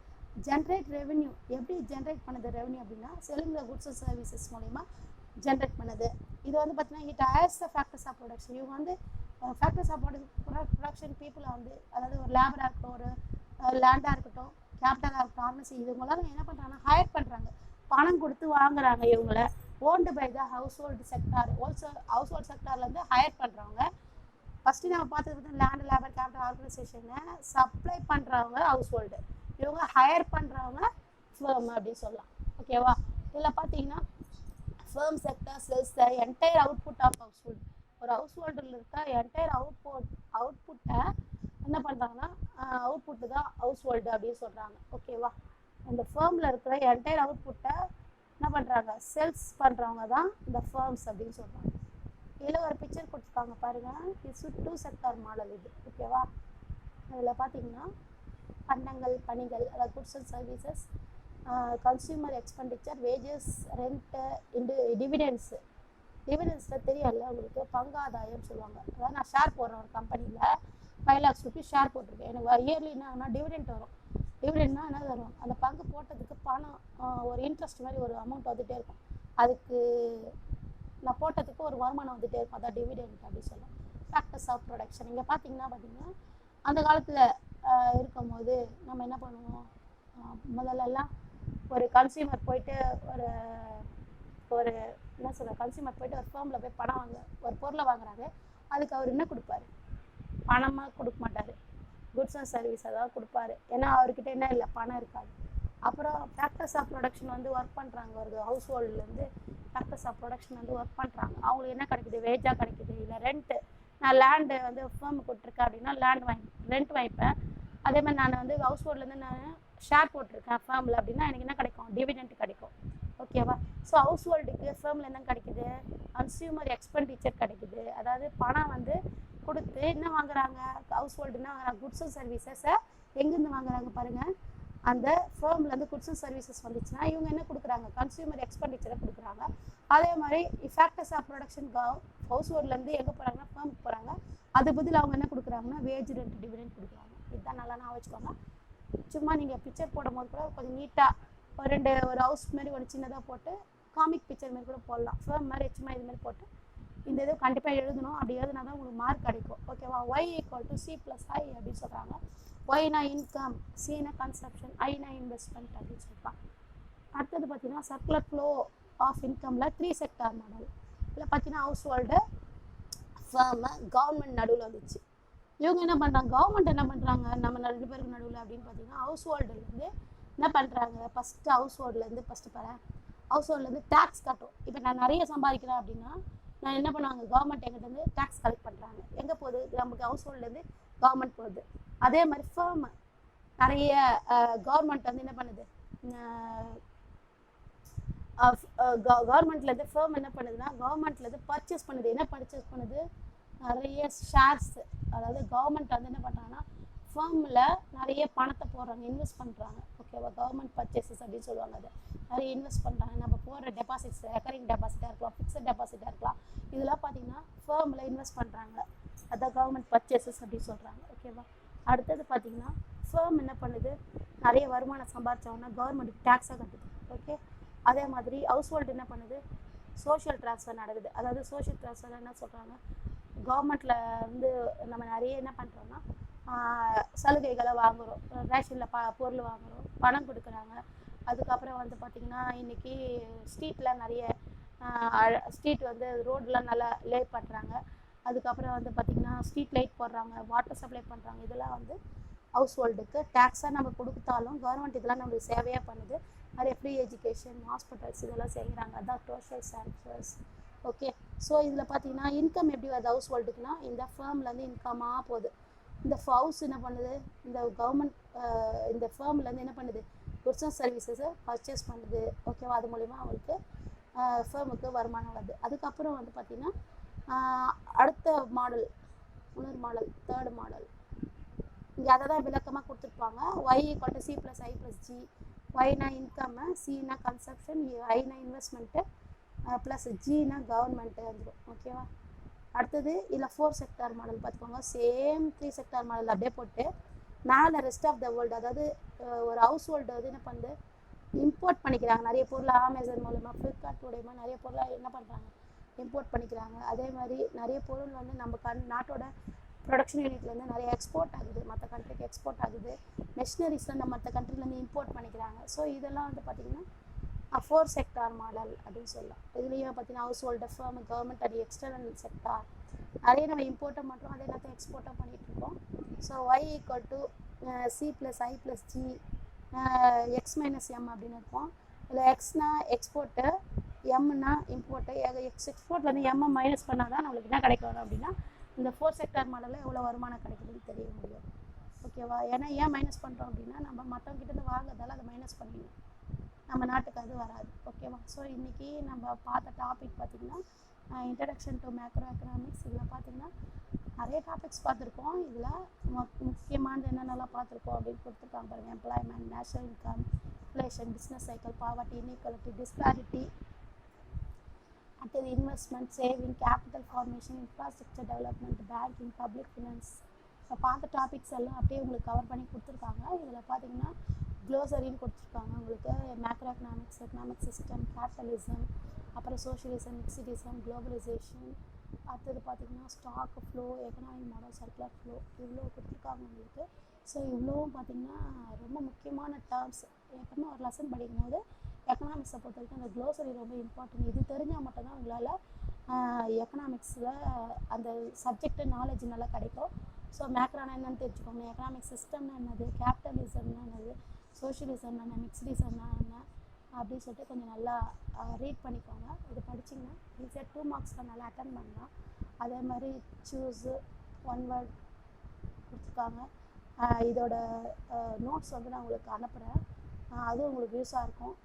ஜென்ரேட் ரெவென்யூ, எப்படி ஜென்ரேட் பண்ணுது ரெவென்யூ அப்படின்னா selling the goods and services மூலிமா ஜென்ரேட் பண்ணுது. இது வந்து பார்த்தீங்கன்னா it has the factors of production. இவங்க வந்து ஃபேக்டர்ஸ் ஆஃப் ப்ரொடக்ஷன் பீப்புளை வந்து, அதாவது ஒரு லேபராக இருக்கட்டும், ஒரு லேண்டாக இருக்கட்டும், கேபிட்டலாக இருக்கட்டும், ஆர்மசி, இவங்களாம் என்ன பண்ணுறாங்கன்னா ஹையர் பண்ணுறாங்க, பணம் கொடுத்து வாங்குறாங்க இவங்கள. Owned by the household sector, household செக்டார்லேருந்து ஹையர் பண்ணுறவங்க. ஃபஸ்ட்டு நம்ம பார்த்தது லேண்டு, லேபர், கேபிட்டல், ஆர்கனைசேஷனை சப்ளை பண்ணுறவங்க ஹவுஸ் ஹோல்டு, இவங்க ஹையர் பண்ணுறவங்க ஃபேம் அப்படின்னு சொல்லலாம். ஓகேவா? இதில் பார்த்தீங்கன்னா firm sector sells the entire output of household. ஒரு ஹவுஸ் ஹோல்டில் இருக்க என்டையர் அவுட்புட்டை என்ன பண்ணுறாங்கன்னா அவுட்புட்டு தான் ஹவுஸ் ஹோல்டு அப்படின்னு சொல்கிறாங்க. ஓகேவா? அந்த ஃபேமில் இருக்கிற என்டையர் அவுட்புட்டை என்ன பண்ணுறாங்க, செல்ஸ் பண்ணுறவங்க தான் இந்த ஃபர்ம்ஸ் அப்படின்னு சொல்கிறாங்க. இதில் ஒரு பிக்சர் கொடுத்துருக்காங்க பாருங்கள், இது 2 செக்டார் மாடல் இது. ஓகேவா, அதில் பார்த்தீங்கன்னா பண்டங்கள் பணிகள், அதாவது goods and services, consumer expenditure, wages, rent, dividends. டிவிடெண்ட்ஸில் தெரியல உங்களுக்கு, பங்காதாயம் சொல்லுவாங்க. அதாவது நான் ஷேர் போடுறேன் ஒரு கம்பெனியில் 5 lakhs rupees ஷேர் போட்டிருக்கேன், எனக்கு இயர்லி என்னன்னா டிவிடெண்ட் வரும். டிவிடெண்ட்னா என்ன வரும், அந்த பங்கு போட்டதுக்கு பணம் ஒரு இன்ட்ரெஸ்ட் மாதிரி ஒரு அமௌண்ட் வந்துகிட்டே இருக்கும், அதுக்கு நான் போட்டதுக்கு ஒரு வருமானம் வந்துகிட்டே இருக்கும், அதான் டிவிடெண்ட் அப்படி சொல்லலாம். ஃபேக்டர்ஸ் ஆஃப் ப்ரொடக்ஷன் இங்கே பார்த்தீங்கன்னா அந்த காலத்தில் இருக்கும்போது நம்ம என்ன பண்ணுவோம், முதல்லலாம் ஒரு கன்சியூமர் போயிட்டு ஒரு ஒரு என்ன சொல்ற, கன்சியூமர் போயிட்டு ஒரு ஃபேமில் போய் பணம் வாங்க ஒரு பொருளை வாங்குறாரு, அதுக்கு அவர் என்ன கொடுப்பாரு, பணமாக கொடுக்க மாட்டார், குட்ஸ் அண்ட் சர்வீஸ் அதாவது கொடுப்பாரு, ஏன்னா அவர்கிட்ட என்ன இல்லை, பணம் இருக்காது. அப்புறம் ஃபேக்டர்ஸ் ஆஃப் ப்ரொடக்ஷன் வந்து ஒர்க் பண்ணுறாங்க, ஒரு ஹவுஸ் ஹோல்டுலேருந்து ஃபேக்டர்ஸ் ஆஃப் ப்ரொடக்ஷன் வந்து ஒர்க் பண்ணுறாங்க, அவங்களுக்கு என்ன கிடைக்குது, வேஜாக கிடைக்குது, இல்லை ரெண்ட்டு. நான் லேண்டு வந்து ஃபேர்மு கொடுத்துருக்கேன் அப்படின்னா ரெண்ட் வாங்கிப்பேன். அதே மாதிரி நான் வந்து ஹவுஸ் ஹோல்ட்லேருந்து நான் ஷேர் போட்டிருக்கேன் ஃபேமில் அப்படின்னா எனக்கு என்ன கிடைக்கும், டிவிடெண்ட் கிடைக்கும். ஓகேவா, ஸோ ஹவுஸ் ஹோல்டுக்கு ஃபேமில் என்ன கிடைக்குது, கன்சியூமர் எக்ஸ்பெண்டிச்சர் கிடைக்குது, அதாவது பணம் வந்து கொடுத்து என்ன வாங்குறாங்க, ஹவுஸ் ஹோல்டுன்னா குட்ஸ் அண்ட் சர்வீசஸை எங்கேருந்து வாங்குறாங்க பாருங்கள், அந்த ஃபேர்ம்லேருந்து குட்ஸ் அண்ட் சர்வீசஸ் வந்துச்சுன்னா இவங்க என்ன கொடுக்குறாங்க, கன்சியூமர் எக்ஸ்பெண்டிச்சரை கொடுக்குறாங்க. அதே மாதிரி ஃபேக்டர்ஸ் ஆஃப் ப்ரொடக்ஷன் ஹவுஸ் ஹோல்ட்லேருந்து எங்கே போகிறாங்கன்னா ஃபேர்முக்கு போகிறாங்க, அது பதில் அவங்க என்ன கொடுக்குறாங்கன்னா வேஜ், ரெண்ட், டிவிடெண்ட் கொடுக்குறாங்க. இதுதான் நல்லா நான் வச்சுக்கோங்க. சும்மா நீங்கள் பிக்சர் போடும் போது கூட கொஞ்சம் நீட்டாக ஒரு ஹவுஸ் மாதிரி ஒரு சின்னதாக போட்டு காமிக் பிக்சர் மாதிரி கூட போடலாம், ஃபேர்ம் மாதிரி சும்மா இது மாதிரி போட்டு இந்த இது கண்டிப்பாக எழுதணும், அப்படி எழுதுனா தான் உங்களுக்கு மார்க் கிடைக்கும். ஓகேவா, y = c + i அப்படின்னு சொல்கிறாங்க. ஒய்னா இன்கம், சினா கன்சப்ஷன், ஐனா இன்வெஸ்ட்மெண்ட் அப்படின்னு சொல்கிறாங்க. அடுத்தது பார்த்தீங்கன்னா சர்க்குலர் ஃப்ளோ ஆஃப் இன்கமில் 3 செக்டார் மாடல். இதில் பார்த்தீங்கன்னா ஹவுஸ் ஹோல்டு, ஃபேர்மு, கவர்மெண்ட் நடுவில் வந்துச்சு. இவங்க என்ன பண்ணுறாங்க, கவர்மெண்ட் என்ன பண்ணுறாங்க நம்ம 2 பேருக்கு நடுவில் அப்படின்னு பார்த்தீங்கன்னா ஹவுஸ் ஹோல்டுலேருந்து என்ன பண்ணுறாங்க, ஃபஸ்ட்டு ஹவுஸ் ஹோல்டுலேருந்து ஹவுஸ் ஹோல்டுலேருந்து டேக்ஸ் கட்டும். இப்போ நான் நிறைய சம்பாதிக்கிறேன் அப்படின்னா நான் என்ன பண்ணுவாங்க, கவர்மெண்ட் எங்கிட்டேருந்து டேக்ஸ் கலெக்ட் பண்ணுறாங்க, எங்கே போகுது, நமக்கு ஹவுஸ் ஹோல்டுலேருந்து கவர்மெண்ட் போகுது. அதே மாதிரி ஃபேர்மு நிறைய கவர்மெண்ட் வந்து என்ன பண்ணுது, கவர்மெண்ட்லேருந்து ஃபேர்ம் என்ன பண்ணுதுன்னா கவர்மெண்ட்லேருந்து பர்ச்சேஸ் பண்ணுது. என்ன பர்ச்சேஸ் பண்ணுது, நிறைய ஷேர்ஸ். அதாவது கவர்மெண்ட் வந்து என்ன பண்ணுறாங்கன்னா ஃபேர்மில் நிறைய பணத்தை போடுறாங்க, இன்வெஸ்ட் பண்ணுறாங்க. ஓகேவா, கவர்மெண்ட் பர்ச்சேசஸ் அப்படின்னு சொல்லுவாங்க. அதை நிறைய இன்வெஸ்ட் பண்ணுறாங்க. நம்ம போடுற டெபாசிட்ஸ் ரெக்கரிங் டெபாசிட்டாக இருக்கலாம், ஃபிக்ஸட் டெபாசிட்டாக இருக்கலாம், இதெல்லாம் பார்த்தீங்கன்னா ஃபேர்மில் இன்வெஸ்ட் பண்ணுறாங்க, அதான் கவர்மெண்ட் பர்ச்சேசஸ் அப்படின்னு சொல்கிறாங்க. ஓகேவா, அடுத்தது பார்த்தீங்கன்னா ஃபேர்ம் என்ன பண்ணுது, நிறைய வருமானம் சம்பாதிச்சவங்கன்னா கவர்மெண்ட்டுக்கு டேக்ஸாக கட்டுது. ஓகே, அதே மாதிரி ஹவுஸ் ஹோல்டு என்ன பண்ணுது, சோஷியல் ட்ரான்ஸ்ஃபர் நடக்குது. அதாவது சோஷியல் ட்ரான்ஸ்ஃபர் என்ன சொல்கிறாங்க, கவர்மெண்ட்டில் வந்து நம்ம நிறைய என்ன பண்ணுறோன்னா சலுகைகளை வாங்குகிறோம், ரேஷனில் பொருள் வாங்குகிறோம், பணம் கொடுக்குறாங்க. அதுக்கப்புறம் வந்து பார்த்திங்கன்னா இன்றைக்கி ஸ்ட்ரீட்டில் நிறைய ஸ்ட்ரீட் வந்து ரோடெலாம் நல்லா லே பண்ணுறாங்க. அதுக்கப்புறம் வந்து பார்த்திங்கன்னா ஸ்ட்ரீட் லைட் போடுறாங்க, வாட்டர் சப்ளை பண்ணுறாங்க. இதெல்லாம் வந்து ஹவுஸ் ஹோல்டுக்கு டேக்ஸாக நம்ம கொடுத்தாலும் கவர்மெண்ட் இதெல்லாம் நம்மளுக்கு சேவையாக பண்ணுது. நிறைய ஃப்ரீ எஜுகேஷன், ஹாஸ்பிட்டல்ஸ் இதெல்லாம் செய்கிறாங்க, அதான் சோஷியல் சர்வீசஸ். ஓகே, ஸோ இதில் பார்த்தீங்கன்னா இன்கம் எப்படி வருது ஹவுஸ் ஹோல்டுக்குன்னா இந்த ஃபேர்ம்லேருந்து இன்கமாக போகுது. இந்த ஹவுஸ் என்ன பண்ணுது, இந்த கவர்மெண்ட் இந்த ஃபேர்ம்லேருந்து என்ன பண்ணுது, குட்ஸ் அண்ட் சர்வீசஸை பர்ச்சேஸ் பண்ணுது. ஓகேவா, அது மூலிமா அவங்களுக்கு ஃபேர்முக்கு வருமானம் வருது. அதுக்கப்புறம் வந்து பார்த்திங்கன்னா அடுத்த மாடல், இன்னொரு மாடல், தேர்டு மாடல், இங்கே அதை தான் விளக்கமாக கொடுத்துருப்பாங்க. y = c + i + g. ஒய்னா இன்கம்மு, சினா கன்சப்ஷன், ஐனா இன்வெஸ்ட்மெண்ட்டு, ப்ளஸ் ஜினா கவர்மெண்ட்டு வந்துடும். ஓகேவா, அடுத்தது இதில் 4 செக்டார் மாடல் பார்த்துக்கோங்க. சேம் 3 செக்டார் மாடல் அப்படியே போட்டு மேலே ரெஸ்ட் ஆஃப் த வேர்ல்டு, அதாவது ஒரு ஹவுஸ் ஹோல்டு வந்து என்ன பண்ணுது, இம்போர்ட் பண்ணிக்கிறாங்க நிறைய பொருள், அமேசான் மூலமா, ஃப்ளிப்கார்ட் மூலமா நிறைய பொருளாக என்ன பண்ணுறாங்க, இம்போர்ட் பண்ணிக்கிறாங்க. அதே மாதிரி நிறைய பொருள் வந்து நம்ம நாட்டோட ப்ரொடக்ஷன் யூனிட்லேருந்து நிறைய எக்ஸ்போர்ட் ஆகுது, மற்ற கண்ட்ரிக்கு எக்ஸ்போர்ட் ஆகுது. மெஷினரிஸ்லாம் நம்ம மற்ற கண்ட்ரிலேருந்து இம்போர்ட் பண்ணிக்கிறாங்க. ஸோ இதெல்லாம் வந்து பார்த்திங்கன்னா 4 செக்டார் மாடல் அப்படின்னு சொல்லலாம். இதுலேயும் பார்த்தீங்கன்னா house hold, firm, government and external sector நிறைய நம்ம இம்போர்ட்டும் பண்ணுறோம், அதே நேரத்தில் எக்ஸ்போர்ட்டும் பண்ணிகிட்ருக்கோம். So y = c + i + g, x - m அப்படின்னு இருக்கும். இதில் எக்ஸ்னா எக்ஸ்போர்ட்டு, எம்னா இம்போர்ட்டு. எக்ஸ்போர்ட்லேருந்து எம்மை மைனஸ் பண்ணால் தான் நம்மளுக்கு என்ன கிடைக்கணும் அப்படின்னா இந்த 4 செக்டார் மாடலில் எவ்வளோ வருமானம் கிடைக்குதுன்னு தெரிய முடியும். ஓகேவா, ஏன்னா ஏன் மைனஸ் பண்ணுறோம் அப்படின்னா நம்ம மற்றவங்கிட்டேருந்து வாங்குறதால அதை மைனஸ் பண்ணிடணும். நம்ம நாட்டுக்கு அது வராது. ஓகேவா? ஸோ இன்றைக்கி நம்ம பார்த்த டாபிக் பார்த்திங்கன்னா இன்ட்ரடக்ஷன் டு மேக்ரோ எக்கனாமிக்ஸ். இதில் பார்த்திங்கன்னா நிறைய டாபிக்ஸ் பார்த்துருக்கோம். இதில் முக்கியமானது என்னென்னலாம் பார்த்துருக்கோம் அப்படின்னு கொடுத்துருக்காங்க பாருங்கள். Employment, national income, inflation, business cycle, poverty, inequality, disparity, அடுத்தது investment, saving, capital formation, infrastructure development, banking, public finance. இப்போ பார்த்த டாபிக்ஸ் எல்லாம் அப்படியே உங்களுக்கு கவர் பண்ணி கொடுத்துருக்காங்க. இதில் பார்த்தீங்கன்னா க்ளோசரின்னு கொடுத்துருக்காங்க உங்களுக்கு. Macro economics, economic system, capitalism, அப்புறம் சோஷியலிசம், மிக்சிடிசம், குளோபலைசேஷன், அடுத்தது பார்த்திங்கன்னா stock flow, economic model, circular flow, இவ்வளோ கொடுத்துருக்காங்க உங்களுக்கு. ஸோ இவ்வளோவும் பார்த்திங்கன்னா ரொம்ப முக்கியமான டேர்ம்ஸ். எப்பவுமே ஒரு லெசன் படிக்கும்போது எக்கனாமிக்ஸை பொறுத்த வரைக்கும் அந்த க்ளோசரி ரொம்ப இம்பார்ட்டன்ட். இது தெரிஞ்சால் மட்டும்தான் உங்களால் எக்கனாமிக்ஸில் அந்த சப்ஜெக்ட்டு நாலேஜ் நல்லா கிடைக்கும். ஸோ மேக்ரோனா என்னென்னு தெரிஞ்சுக்கோங்க, எக்கனாமிக் சிஸ்டம்னா என்னது, கேபிட்டலிசம்னா என்னது, சோஷியலிசம்னா என்ன, மிக்சிடிசம்னா என்ன அப்படின்னு சொல்லிட்டு கொஞ்சம் நல்லா ரீட் பண்ணிக்கோங்க. இது படிச்சிங்கன்னா ஈஸியாக 2 மார்க்ஸில் நல்லா அட்டன் பண்ணலாம். அதே மாதிரி சூஸு, ஒன் வேர்ட் கொடுத்துருக்காங்க. இதோட நோட்ஸ் வந்து நான் உங்களுக்கு அனுப்புகிறேன். அதுவும் உங்களுக்கு யூஸாக இருக்கும்.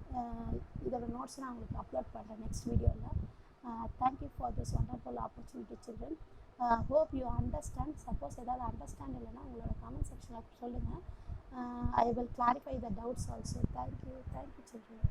இதோட நோட்ஸ் நான் உங்களுக்கு அப்லோட் பண்ணுறேன் நெக்ஸ்ட் வீடியோவில். Thank you for this wonderful opportunity children. Hope you understand. Suppose ஏதாவது அண்டர்ஸ்டாண்ட் இல்லைன்னா உங்களோட கமெண்ட் செக்ஷனில் சொல்லுங்கள். I will clarify the doubts also. Thank you children.